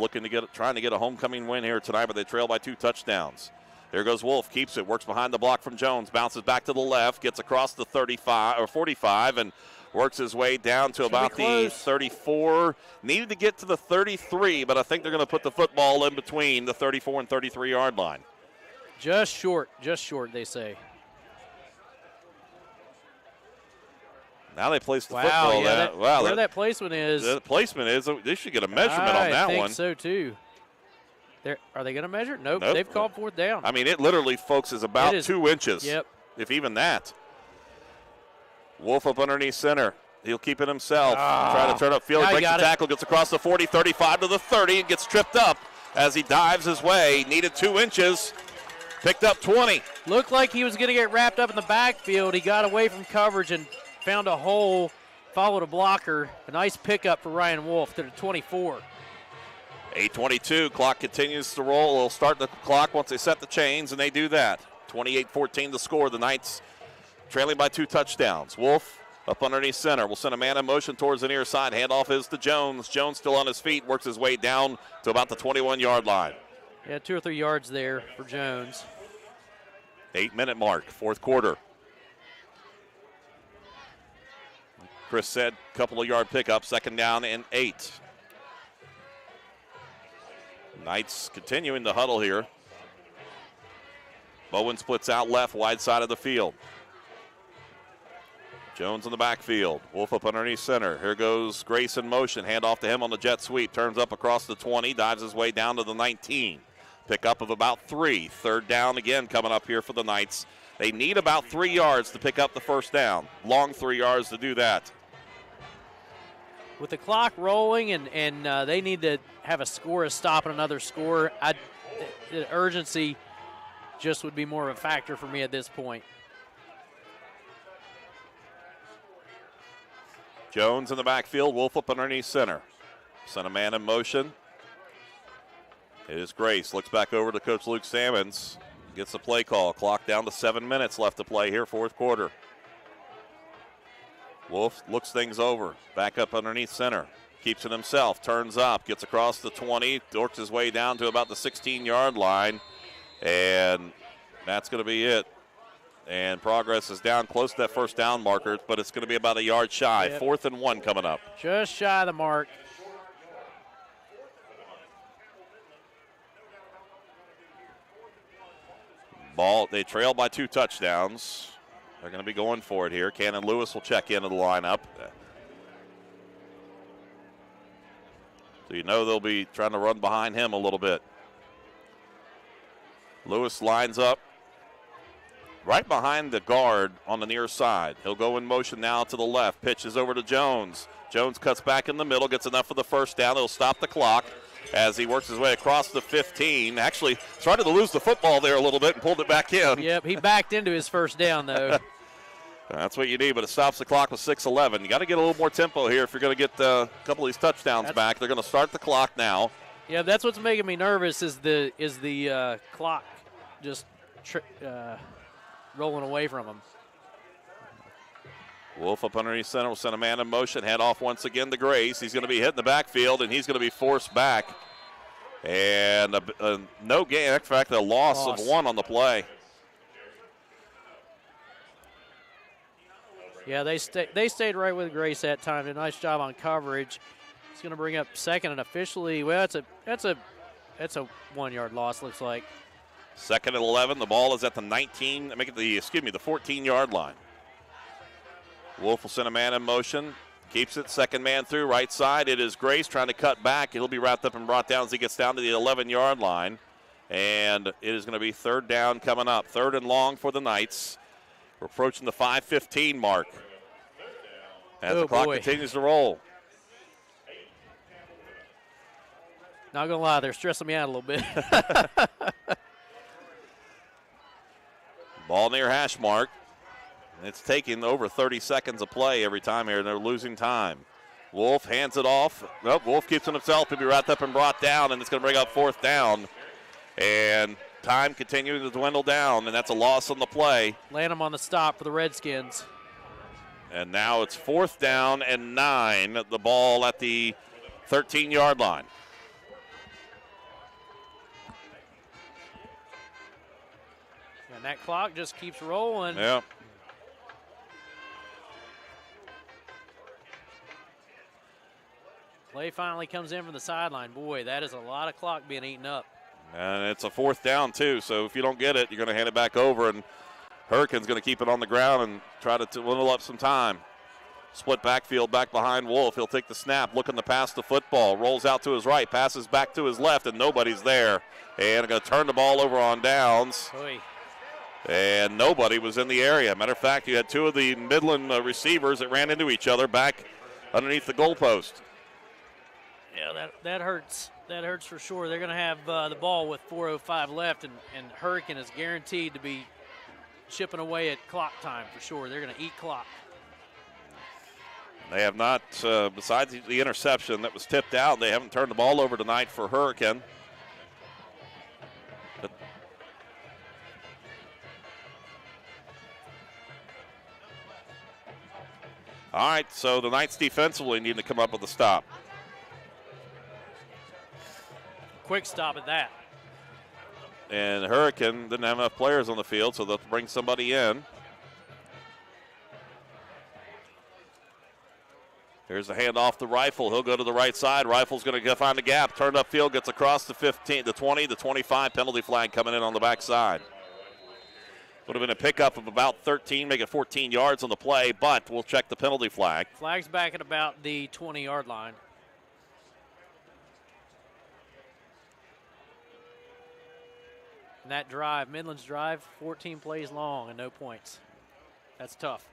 trying to get a homecoming win here tonight, but they trail by 2 touchdowns. Here goes Wolf, keeps it, works behind the block from Jones, bounces back to the left, gets across the 35 or 45, and works his way down to about the 34. Needed to get to the 33, but I think they're going to put the football in between the 34 and 33-yard line. Just short, they say. Now they place the football. Yeah, where that placement is. The placement is, they should get a measurement on that one. I think so, too. Are they going to measure? Nope. They've called 4th down. I mean, it literally, folks, is about 2 inches. Yep. If even that. Wolf up underneath center. He'll keep it himself. Trying to turn up field. Breaks the tackle. Gets across the 40, 35 to the 30, and gets tripped up as he dives his way. Needed 2 inches. Picked up 20. Looked like he was going to get wrapped up in the backfield. He got away from coverage and found a hole, followed a blocker. A nice pickup for Ryan Wolf to the 24. 8:22, clock continues to roll. They'll start the clock once they set the chains, and they do that. 28-14 the score. The Knights trailing by 2 touchdowns. Wolf Up underneath center. We'll send a man in motion towards the near side. Handoff is to Jones. Jones still on his feet. Works his way down to about the 21-yard line. Yeah, 2 or 3 yards there for Jones. 8-minute mark, fourth quarter. Chris said, couple of yard pickup, second down and 8. Knights continuing to huddle here. Bowen splits out left, wide side of the field. Jones in the backfield. Wolf up underneath center. Here goes Grace in motion. Hand off to him on the jet sweep. Turns up across the 20. Dives his way down to the 19. Pickup of about 3. Third down again coming up here for the Knights. They need about 3 yards to pick up the first down. Long 3 yards to do that. With the clock rolling and they need to have a score, a stop, and another score, the urgency just would be more of a factor for me at this point. Jones in the backfield, Wolf up underneath center. Sent a man in motion. It is Grace. Looks back over to Coach Luke Sammons. Gets the play call. Clock down to 7 minutes left to play here, fourth quarter. Wolf looks things over. Back up underneath center. Keeps it himself. Turns up. Gets across the 20. Works his way down to about the 16-yard line. And that's going to be it. And progress is down close to that first down marker, but it's going to be about a yard shy. Yep. 4th and 1 coming up. Just shy of the mark. Ball, they trail by 2 touchdowns. They're going to be going for it here. Cannon Lewis will check into the lineup. So you know they'll be trying to run behind him a little bit. Lewis lines up right behind the guard on the near side. He'll go in motion now to the left. Pitches over to Jones. Jones cuts back in the middle, gets enough for the first down. He'll stop the clock as he works his way across the 15. Actually started to lose the football there a little bit and pulled it back in. Yep, he backed into his first down, though. That's what you need, but it stops the clock with 6:11. You got to get a little more tempo here if you're going to get a couple of these touchdowns back. They're going to start the clock now. Yeah, that's what's making me nervous is the clock just rolling away from him. Wolf up underneath center will send a man in motion. Head off once again to Grace. He's going to be hit in the backfield, and he's going to be forced back. And no gain. In fact, a loss of 1 on the play. Yeah, they stayed right with Grace that time. Did a nice job on coverage. It's going to bring up second and officially. Well, that's a 1-yard loss. Looks like. 2nd and 11. The ball is at the 19. Make it the 14-yard line. Wolf will send a man in motion. Keeps it. Second man through. Right side. It is Grace trying to cut back. He'll be wrapped up and brought down as he gets down to the 11-yard line. And it is going to be third down coming up. 3rd and long for the Knights. We're approaching the 5:15 mark. As the clock continues to roll. Not going to lie, they're stressing me out a little bit. Ball near hash mark. It's taking over 30 seconds of play every time here, and they're losing time. Wolf hands it off. Nope, Wolf keeps it himself. He'll be wrapped up and brought down, and it's going to bring up 4th down. And time continuing to dwindle down, and that's a loss on the play. Lanham on the stop for the Redskins. And now it's 4th down and 9. The ball at the 13-yard line. And that clock just keeps rolling. Yep. Play finally comes in from the sideline. Boy, that is a lot of clock being eaten up. And it's a 4th down, too, so if you don't get it, you're going to hand it back over, and Hurricane's going to keep it on the ground and try to dwindle up some time. Split backfield back behind Wolf. He'll take the snap, looking to pass the football. Rolls out to his right, passes back to his left, and nobody's there. And going to turn the ball over on downs. Oy. And nobody was in the area. Matter of fact, you had 2 of the Midland receivers that ran into each other back underneath the goalpost. Yeah, that hurts. That hurts for sure. They're going to have the ball with 4:05 left, and Hurricane is guaranteed to be chipping away at clock time for sure. They're going to eat clock. They have not, besides the interception that was tipped out, they haven't turned the ball over tonight for Hurricane. All right, so the Knights defensively need to come up with a stop. Quick stop at that. And Hurricane didn't have enough players on the field, so they'll bring somebody in. Here's the handoff to Rifle. He'll go to the right side. Rifle's going to find the gap. Turned upfield, gets across the 15, the 20, the 25. Penalty flag coming in on the backside. Would have been a pickup of about 13, make it 14 yards on the play, but we'll check the penalty flag. Flag's back at about the 20-yard line. And that drive, Midland's drive, 14 plays long and no points. That's tough.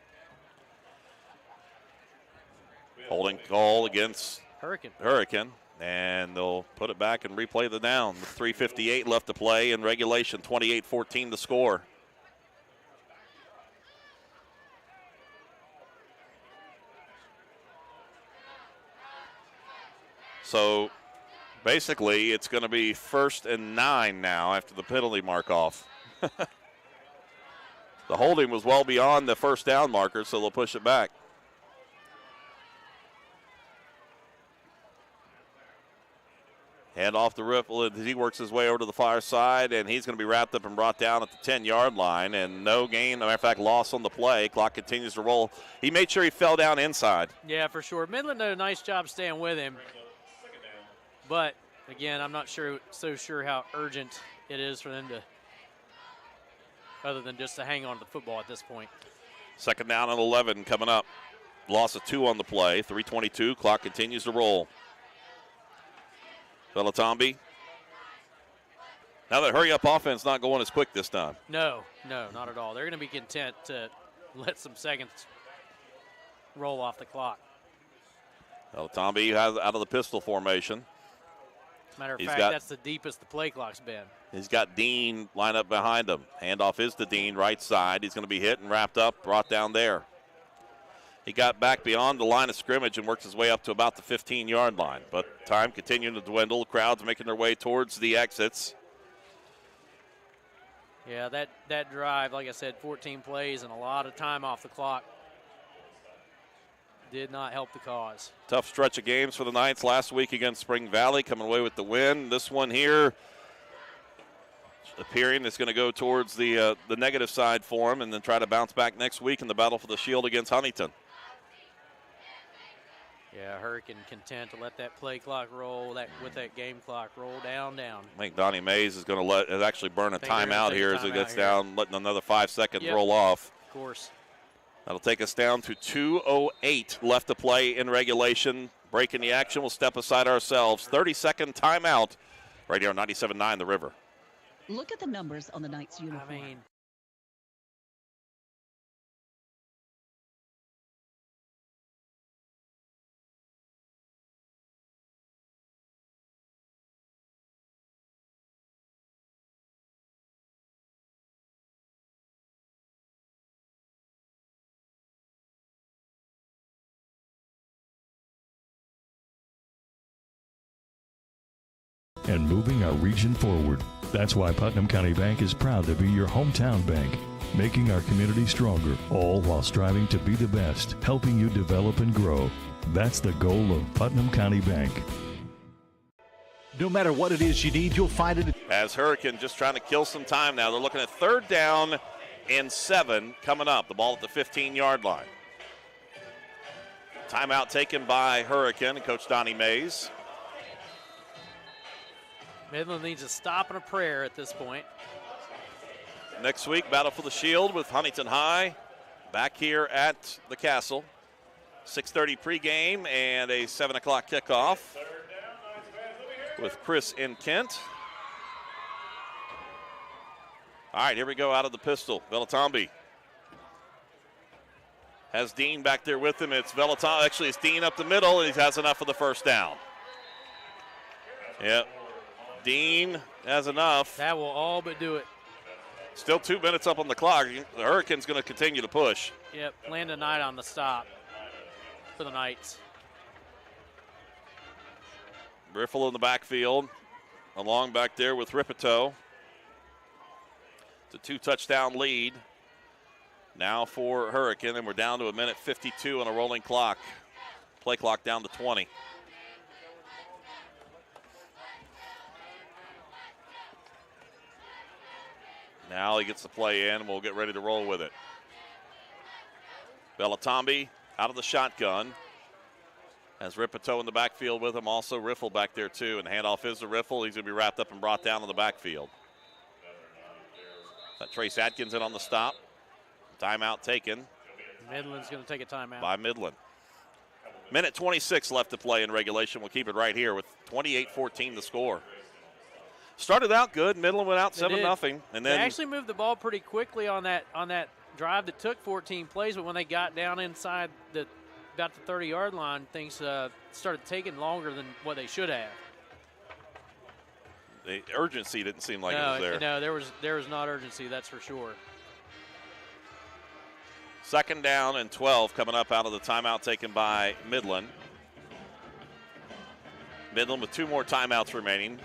Holding call against Hurricane. And they'll put it back and replay the down. With 3:58 left to play in regulation, 28-14 the score. So basically it's going to be 1st and 9 now after the penalty mark off. The holding was well beyond the first down marker, so they'll push it back. Hand off the Ripple. He works his way over to the far side, and he's going to be wrapped up and brought down at the 10-yard line. And no gain, matter of fact, loss on the play. Clock continues to roll. He made sure he fell down inside. Yeah, for sure. Midland did a nice job staying with him. But, again, I'm not so sure how urgent it is for them to, other than just to hang on to the football at this point. 2nd down and 11 coming up. Loss of 2 on the play. 3:22. Clock continues to roll. Velatombi. Now that hurry-up offense not going as quick this time. No, not at all. They're going to be content to let some seconds roll off the clock. Velatombi has out of the pistol formation. As a matter of fact, that's the deepest the play clock's been. He's got Dean lined up behind him. Handoff is to Dean, right side. He's going to be hit and wrapped up, brought down there. He got back beyond the line of scrimmage and worked his way up to about the 15-yard line. But time continuing to dwindle. Crowds making their way towards the exits. Yeah, that drive, like I said, 14 plays and a lot of time off the clock did not help the cause. Tough stretch of games for the Knights last week against Spring Valley, coming away with the win. This one here appearing is going to go towards the negative side for him and then try to bounce back next week in the battle for the Shield against Huntington. Yeah, Hurricane content to let that play clock roll, with that game clock roll down. I think Donnie Mays is going to actually burn a timeout here as it gets down, letting another 5 seconds roll off. Of course. That'll take us down to 2:08 left to play in regulation. Breaking the action, we'll step aside ourselves. 30-second timeout right here on 97.9 The River. Look at the numbers on the Knights uniform. And moving our region forward. That's why Putnam County Bank is proud to be your hometown bank, making our community stronger, all while striving to be the best, helping you develop and grow. That's the goal of Putnam County Bank. No matter what it is you need, you'll find it. As Hurricane just trying to kill some time now. They're looking at 3rd down and 7 coming up. The ball at the 15-yard line. Timeout taken by Hurricane and Coach Donnie Mays. Midland needs a stop and a prayer at this point. Next week, battle for the Shield with Huntington High back here at the Castle. 6:30 pregame and a 7 o'clock kickoff with Chris and Kent. All right, here we go out of the pistol. Velatombi has Dean back there with him. It's Velatombi. Actually, it's Dean up the middle, and he has enough for the 1st down. Yep. Dean has enough. That will all but do it. Still 2 minutes up on the clock. The Hurricane's going to continue to push. Yep, Landon Knight on the stop for the Knights. Riffle in the backfield, along back there with Ripito. It's a 2-touchdown lead. now for Hurricane, and we're down to 1:52 on a rolling clock. Play clock down to 20. Now he gets the play in, and we'll get ready to roll with it. Bellatombi out of the shotgun. Has Ripito in the backfield with him. Also Riffle back there too. And handoff is to Riffle. He's going to be wrapped up and brought down in the backfield. That Trace Atkins in on the stop. Timeout taken. Midland's going to take a timeout. By Midland. Minute 26 left to play in regulation. We'll keep it right here with 28-14 the score. Started out good. Midland went out 7-0. And then they actually moved the ball pretty quickly on that drive that took 14 plays, but when they got down inside about the 30-yard line, things started taking longer than what they should have. The urgency didn't seem like it was there. No, there was not urgency, that's for sure. 2nd down and 12 coming up out of the timeout taken by Midland. Midland with 2 more timeouts remaining.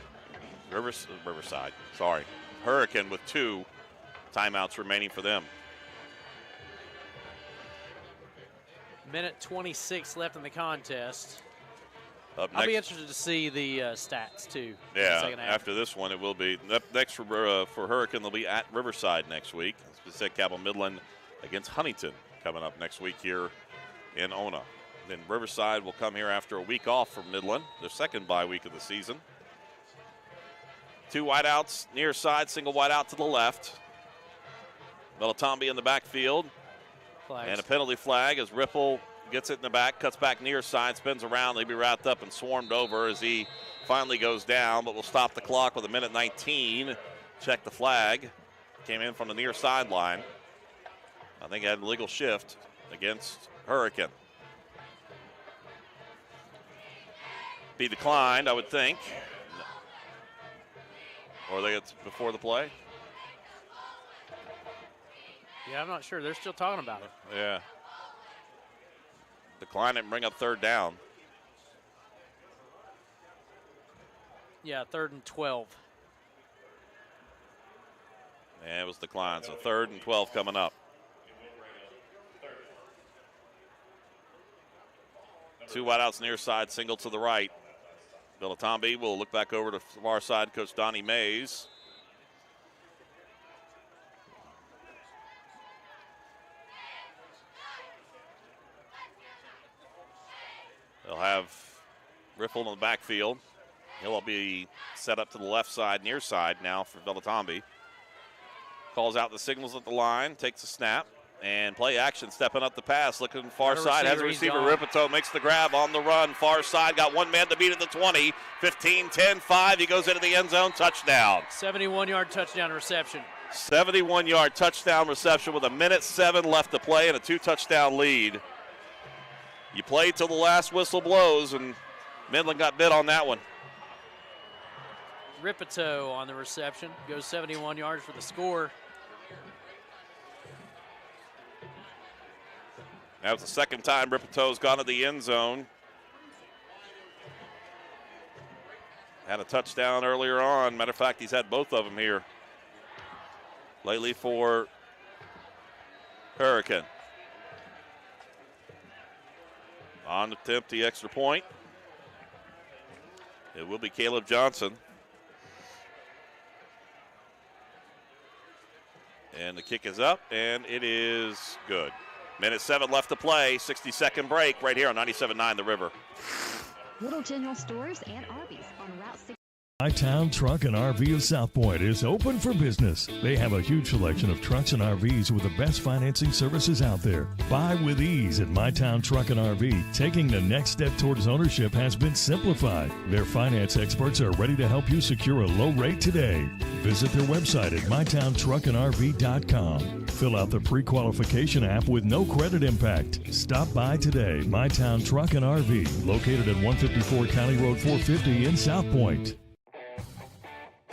Riverside, sorry. Hurricane with 2 timeouts remaining for them. Minute 26 left in the contest. I'll be interested to see the stats, too. Yeah, after this one, it will be. Up next for Hurricane, they'll be at Riverside next week. As we said, Cabell Midland against Huntington coming up next week here in Ona. Then Riverside will come here after a week off from Midland, their 2nd bye week of the season. 2 wideouts near side, single wideout to the left. Bellatombi in the backfield. Flags. And a penalty flag as Ripple gets it in the back, cuts back near side, spins around. He'll be wrapped up and swarmed over as he finally goes down, but we'll stop the clock with 1:19. Check the flag. Came in from the near sideline. I think had a legal shift against Hurricane. Be declined, I would think. Or they get before the play? Yeah, I'm not sure. They're still talking about it. Yeah. Decline it and bring up 3rd down. Yeah, 3rd and 12. And it was declined, so 3rd and 12 coming up. 2 wideouts near side, single to the right. Bellatombi will look back over to far side, Coach Donnie Mays. They'll have Riffle in the backfield. He'll be set up to the left side, near side now for Bellatombi. Calls out the signals at the line, takes a snap, and play action, stepping up the pass, looking far side, has a receiver, Ripito makes the grab on the run, far side, got 1 man to beat at the 20, 15, 10, 5, he goes into the end zone, touchdown. 71-yard touchdown reception. 71-yard touchdown reception with 1:07 left to play and a 2-touchdown lead. You play till the last whistle blows, and Midland got bit on that one. Ripito on the reception, goes 71 yards for the score. That was the 2nd time Ripito's gone to the end zone. Had a touchdown earlier on. Matter of fact, he's had both of them here lately for Hurricane. On to attempt the extra point. It will be Caleb Johnson. And the kick is up, and it is good. 1:07 left to play, 60-second break right here on 97.9 The River. Little General Stores and Arby's on Route 6. My Town Truck and RV of South Point is open for business. They have a huge selection of trucks and RVs with the best financing services out there. Buy with ease at My Town Truck and RV. Taking the next step towards ownership has been simplified. Their finance experts are ready to help you secure a low rate today. Visit their website at mytowntruckandrv.com. Fill out the pre-qualification app with no credit impact. Stop by today. My Town Truck and RV, located at 154 County Road 450 in South Point.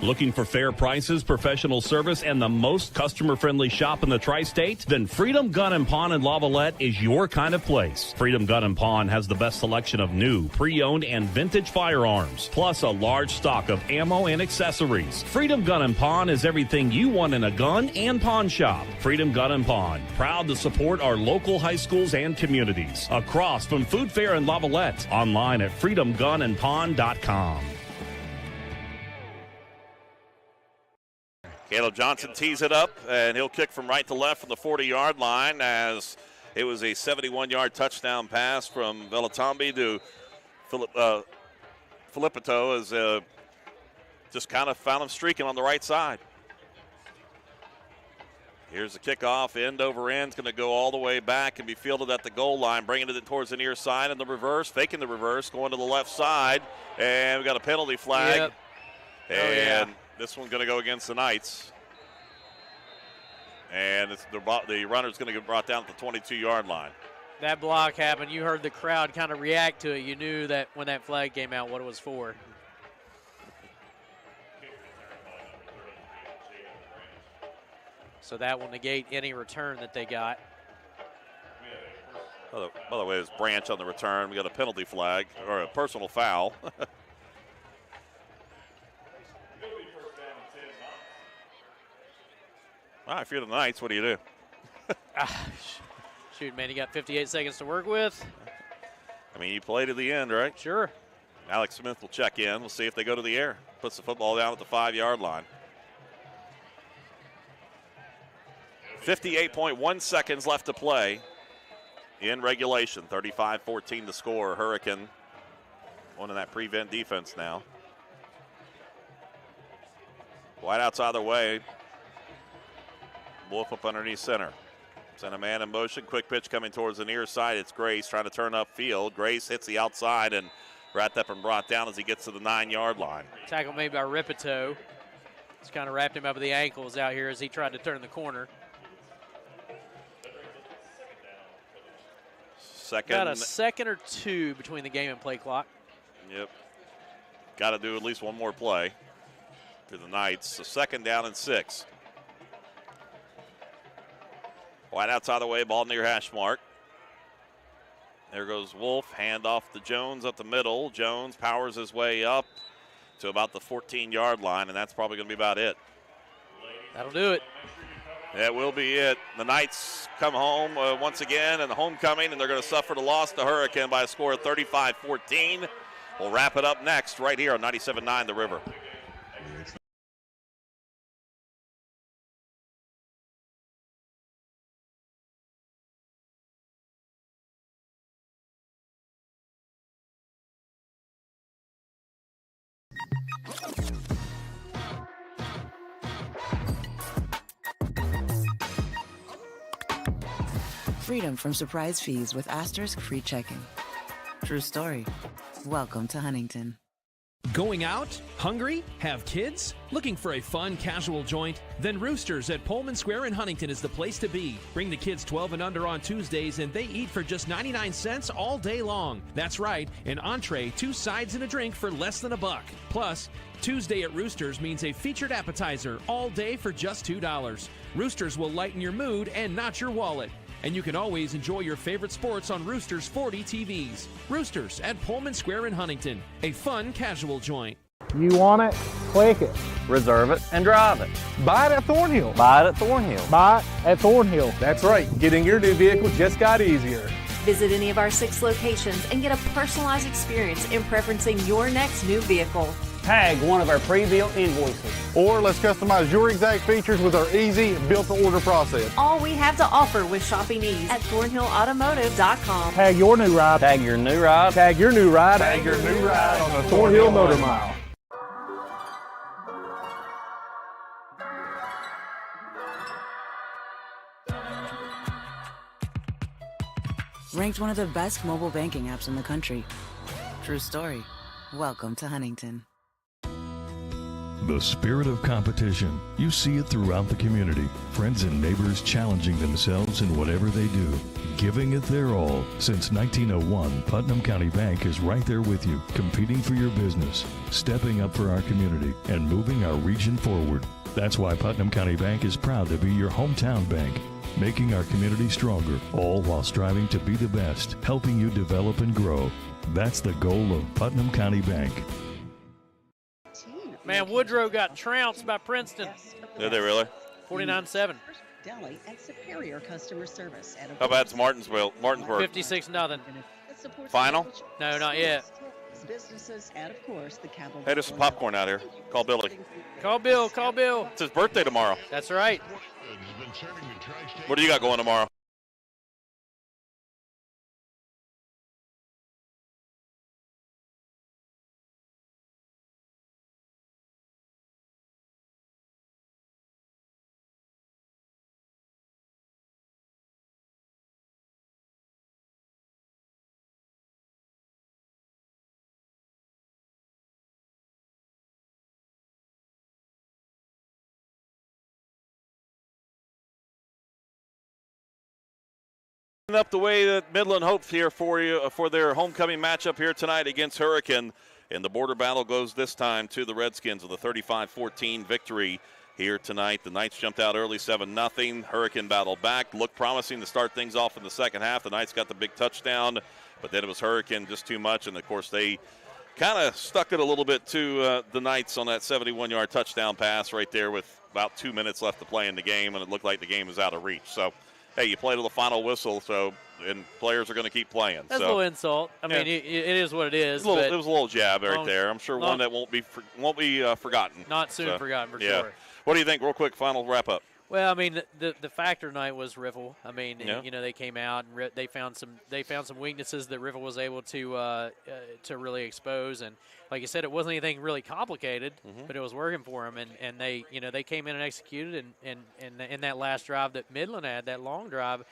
Looking for fair prices, professional service, and the most customer-friendly shop in the tri-state? Then Freedom Gun & Pawn in Lavalette is your kind of place. Freedom Gun & Pawn has the best selection of new, pre-owned, and vintage firearms, plus a large stock of ammo and accessories. Freedom Gun & Pawn is everything you want in a gun and pawn shop. Freedom Gun & Pawn, proud to support our local high schools and communities. Across from Food Fair in Lavalette, online at freedomgunandpawn.com. Caleb Johnson tees it up, and he'll kick from right to left from the 40-yard line as it was a 71-yard touchdown pass from Velatambi to Filipito as just kind of found him streaking on the right side. Here's the kickoff, end over end. It's going to go all the way back and be fielded at the goal line, bringing it towards the near side and the reverse, faking the reverse, going to the left side, and we got a penalty flag. Yep. And this one's going to go against the Knights. And the runner's going to get brought down to the 22-yard line. That block happened. You heard the crowd kind of react to it. You knew that when that flag came out what it was for. So that will negate any return that they got. By the way, there's Branch on the return. We got a penalty flag, or a personal foul. Well, if you're the Knights, what do you do? Shoot, man, you got 58 seconds to work with. I mean, you play to the end, right? Sure. Alex Smith will check in. We'll see if they go to the air. Puts the football down at the 5-yard line. 58.1 seconds left to play in regulation. 35-14 to score. Hurricane on in that prevent defense now. Wide outside the way. Wolf up underneath center. Send a man in motion. Quick pitch coming towards the near side. It's Grace trying to turn upfield. Grace hits the outside and wrapped up and brought down as he gets to the 9-yard line. Tackle made by Ripito. It's kind of wrapped him up at the ankles out here as he tried to turn the corner. About a second or two between the game and play clock. Yep. Got to do at least one more play for the Knights. So 2nd down and 6. Wide outside the way, ball near hash mark. There goes Wolf, hand off to Jones up the middle. Jones powers his way up to about the 14-yard line, and that's probably going to be about it. That'll do it. That will be it. The Knights come home once again in the homecoming, and they're going to suffer the loss to Hurricane by a score of 35-14. We'll wrap it up next right here on 97.9 The River. Freedom from surprise fees with Asterisk free checking. True story. Welcome to Huntington. Going out? Hungry? Have kids? Looking for a fun, casual joint? Then Roosters at Pullman Square in Huntington is the place to be. Bring the kids 12 and under on Tuesdays, and they eat for just 99 cents all day long. That's right, an entree, 2 sides, and a drink for less than $1. Plus, Tuesday at Roosters means a featured appetizer all day for just $2. Roosters will lighten your mood and not your wallet. And you can always enjoy your favorite sports on Roosters 40 TVs. Roosters at Pullman Square in Huntington. A fun, casual joint. You want it? Click it. Reserve it and drive it. Buy it at Thornhill. Buy it at Thornhill. Buy it at Thornhill. That's right. Getting your new vehicle just got easier. Visit any of our 6 locations and get a personalized experience in preferencing your next new vehicle. Tag one of our pre-built invoices. Or let's customize your exact features with our easy built-to-order process. All we have to offer with shopping ease at ThornhillAutomotive.com. Tag your new ride. Tag your new ride. Tag your new ride. Tag your new ride on the Thornhill Motor Mile. Ranked one of the best mobile banking apps in the country. True story. Welcome to Huntington. The spirit of competition. You see it throughout the community. Friends and neighbors challenging themselves in whatever they do. Giving it their all. Since 1901, Putnam County Bank is right there with you, competing for your business, stepping up for our community, and moving our region forward. That's why Putnam County Bank is proud to be your hometown bank, making our community stronger, all while striving to be the best, helping you develop and grow. That's the goal of Putnam County Bank. Man, Woodrow got trounced by Princeton. Did they really? 49-7. Deli and superior customer service. How bad's Martinsburg? 56-0. Final? No, not yet. Businesses and of course the Cabell. Hey, there's some popcorn out here. Call Billy. Call Bill. Call Bill. It's his birthday tomorrow. That's right. What do you got going tomorrow? Up the way that Midland hoped here for you for their homecoming matchup here tonight against Hurricane. And the border battle goes this time to the Redskins with a 35-14 victory here tonight. The Knights jumped out early 7-0. Hurricane battled back. Looked promising to start things off in the second half. The Knights got the big touchdown, but then it was Hurricane just too much. And, of course, they kind of stuck it a little bit to the Knights on that 71-yard touchdown pass right there with about 2 minutes left to play in the game, and it looked like the game was out of reach. So, hey, you play to the final whistle, and players are going to keep playing. That's a little insult. I mean, it is what it is. It was a little jab right there. I'm sure one that won't be forgotten. Not soon forgotten for sure. What do you think? Real quick, final wrap up. Well, I mean, the factor night was Riffle. I mean, they came out and they found some weaknesses that Riffle was able to really expose. And like you said, it wasn't anything really complicated, but it was working for them. And they came in and executed. And in that last drive that Midland had, that long drive,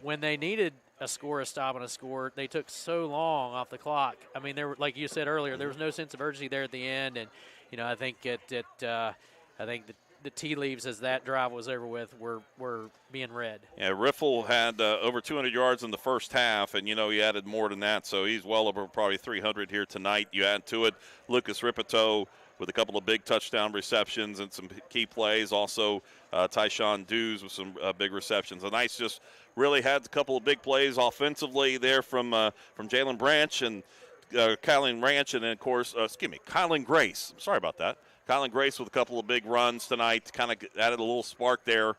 when they needed a score, a stop, and a score, they took so long off the clock. I mean, there, like you said earlier, there was no sense of urgency there at the end. And I think the tea leaves as that drive was over with were being read. Yeah, Riffle had over 200 yards in the first half, and, he added more than that, so he's well over probably 300 here tonight. You add to it Lucas Ripito with a couple of big touchdown receptions and some key plays. Also, Tyshawn Dews with some big receptions. The Knights just really had a couple of big plays offensively there from Jalen Branch and Kylan Ranch, and then, of course, Kylan Grace. Sorry about that. Kylan Grace with a couple of big runs tonight, kind of added a little spark there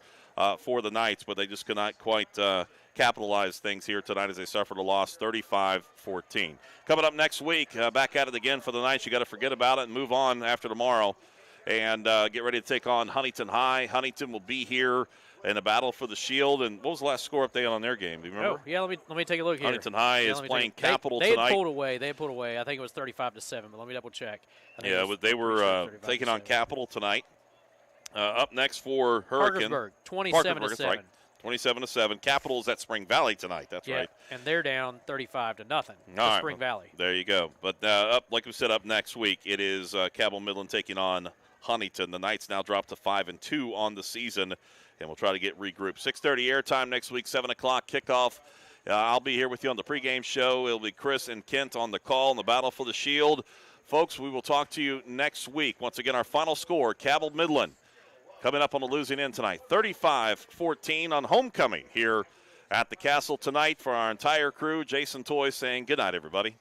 for the Knights, but they just could not quite capitalize things here tonight as they suffered a loss, 35-14. Coming up next week, back at it again for the Knights. You got to forget about it and move on after tomorrow and get ready to take on Huntington High. Huntington will be here in a battle for the Shield. And what was the last score update on their game? Do you remember? Oh, yeah, let me take a look here. Huntington High is playing Capital tonight. They had pulled away. They had pulled away. I think it was 35-7, but let me double check. Yeah, they were taking on Capital tonight. Up next for Hurricane. Parkersburg, 27-7. Right. 27-7. Capital's at Spring Valley tonight. That's right. And they're down 35-0 to Spring Valley. There you go. But like we said, up next week it is Cabell Midland taking on Huntington. The Knights now drop to 5-2 on the season, and we'll try to get regrouped. 6:30 airtime next week, 7 o'clock kickoff. I'll be here with you on the pregame show. It'll be Chris and Kent on the call in the battle for the Shield. Folks, we will talk to you next week. Once again, our final score, Cabell Midland coming up on the losing end tonight, 35-14 on homecoming here at the Castle tonight. For our entire crew, Jason Toy saying good night, everybody.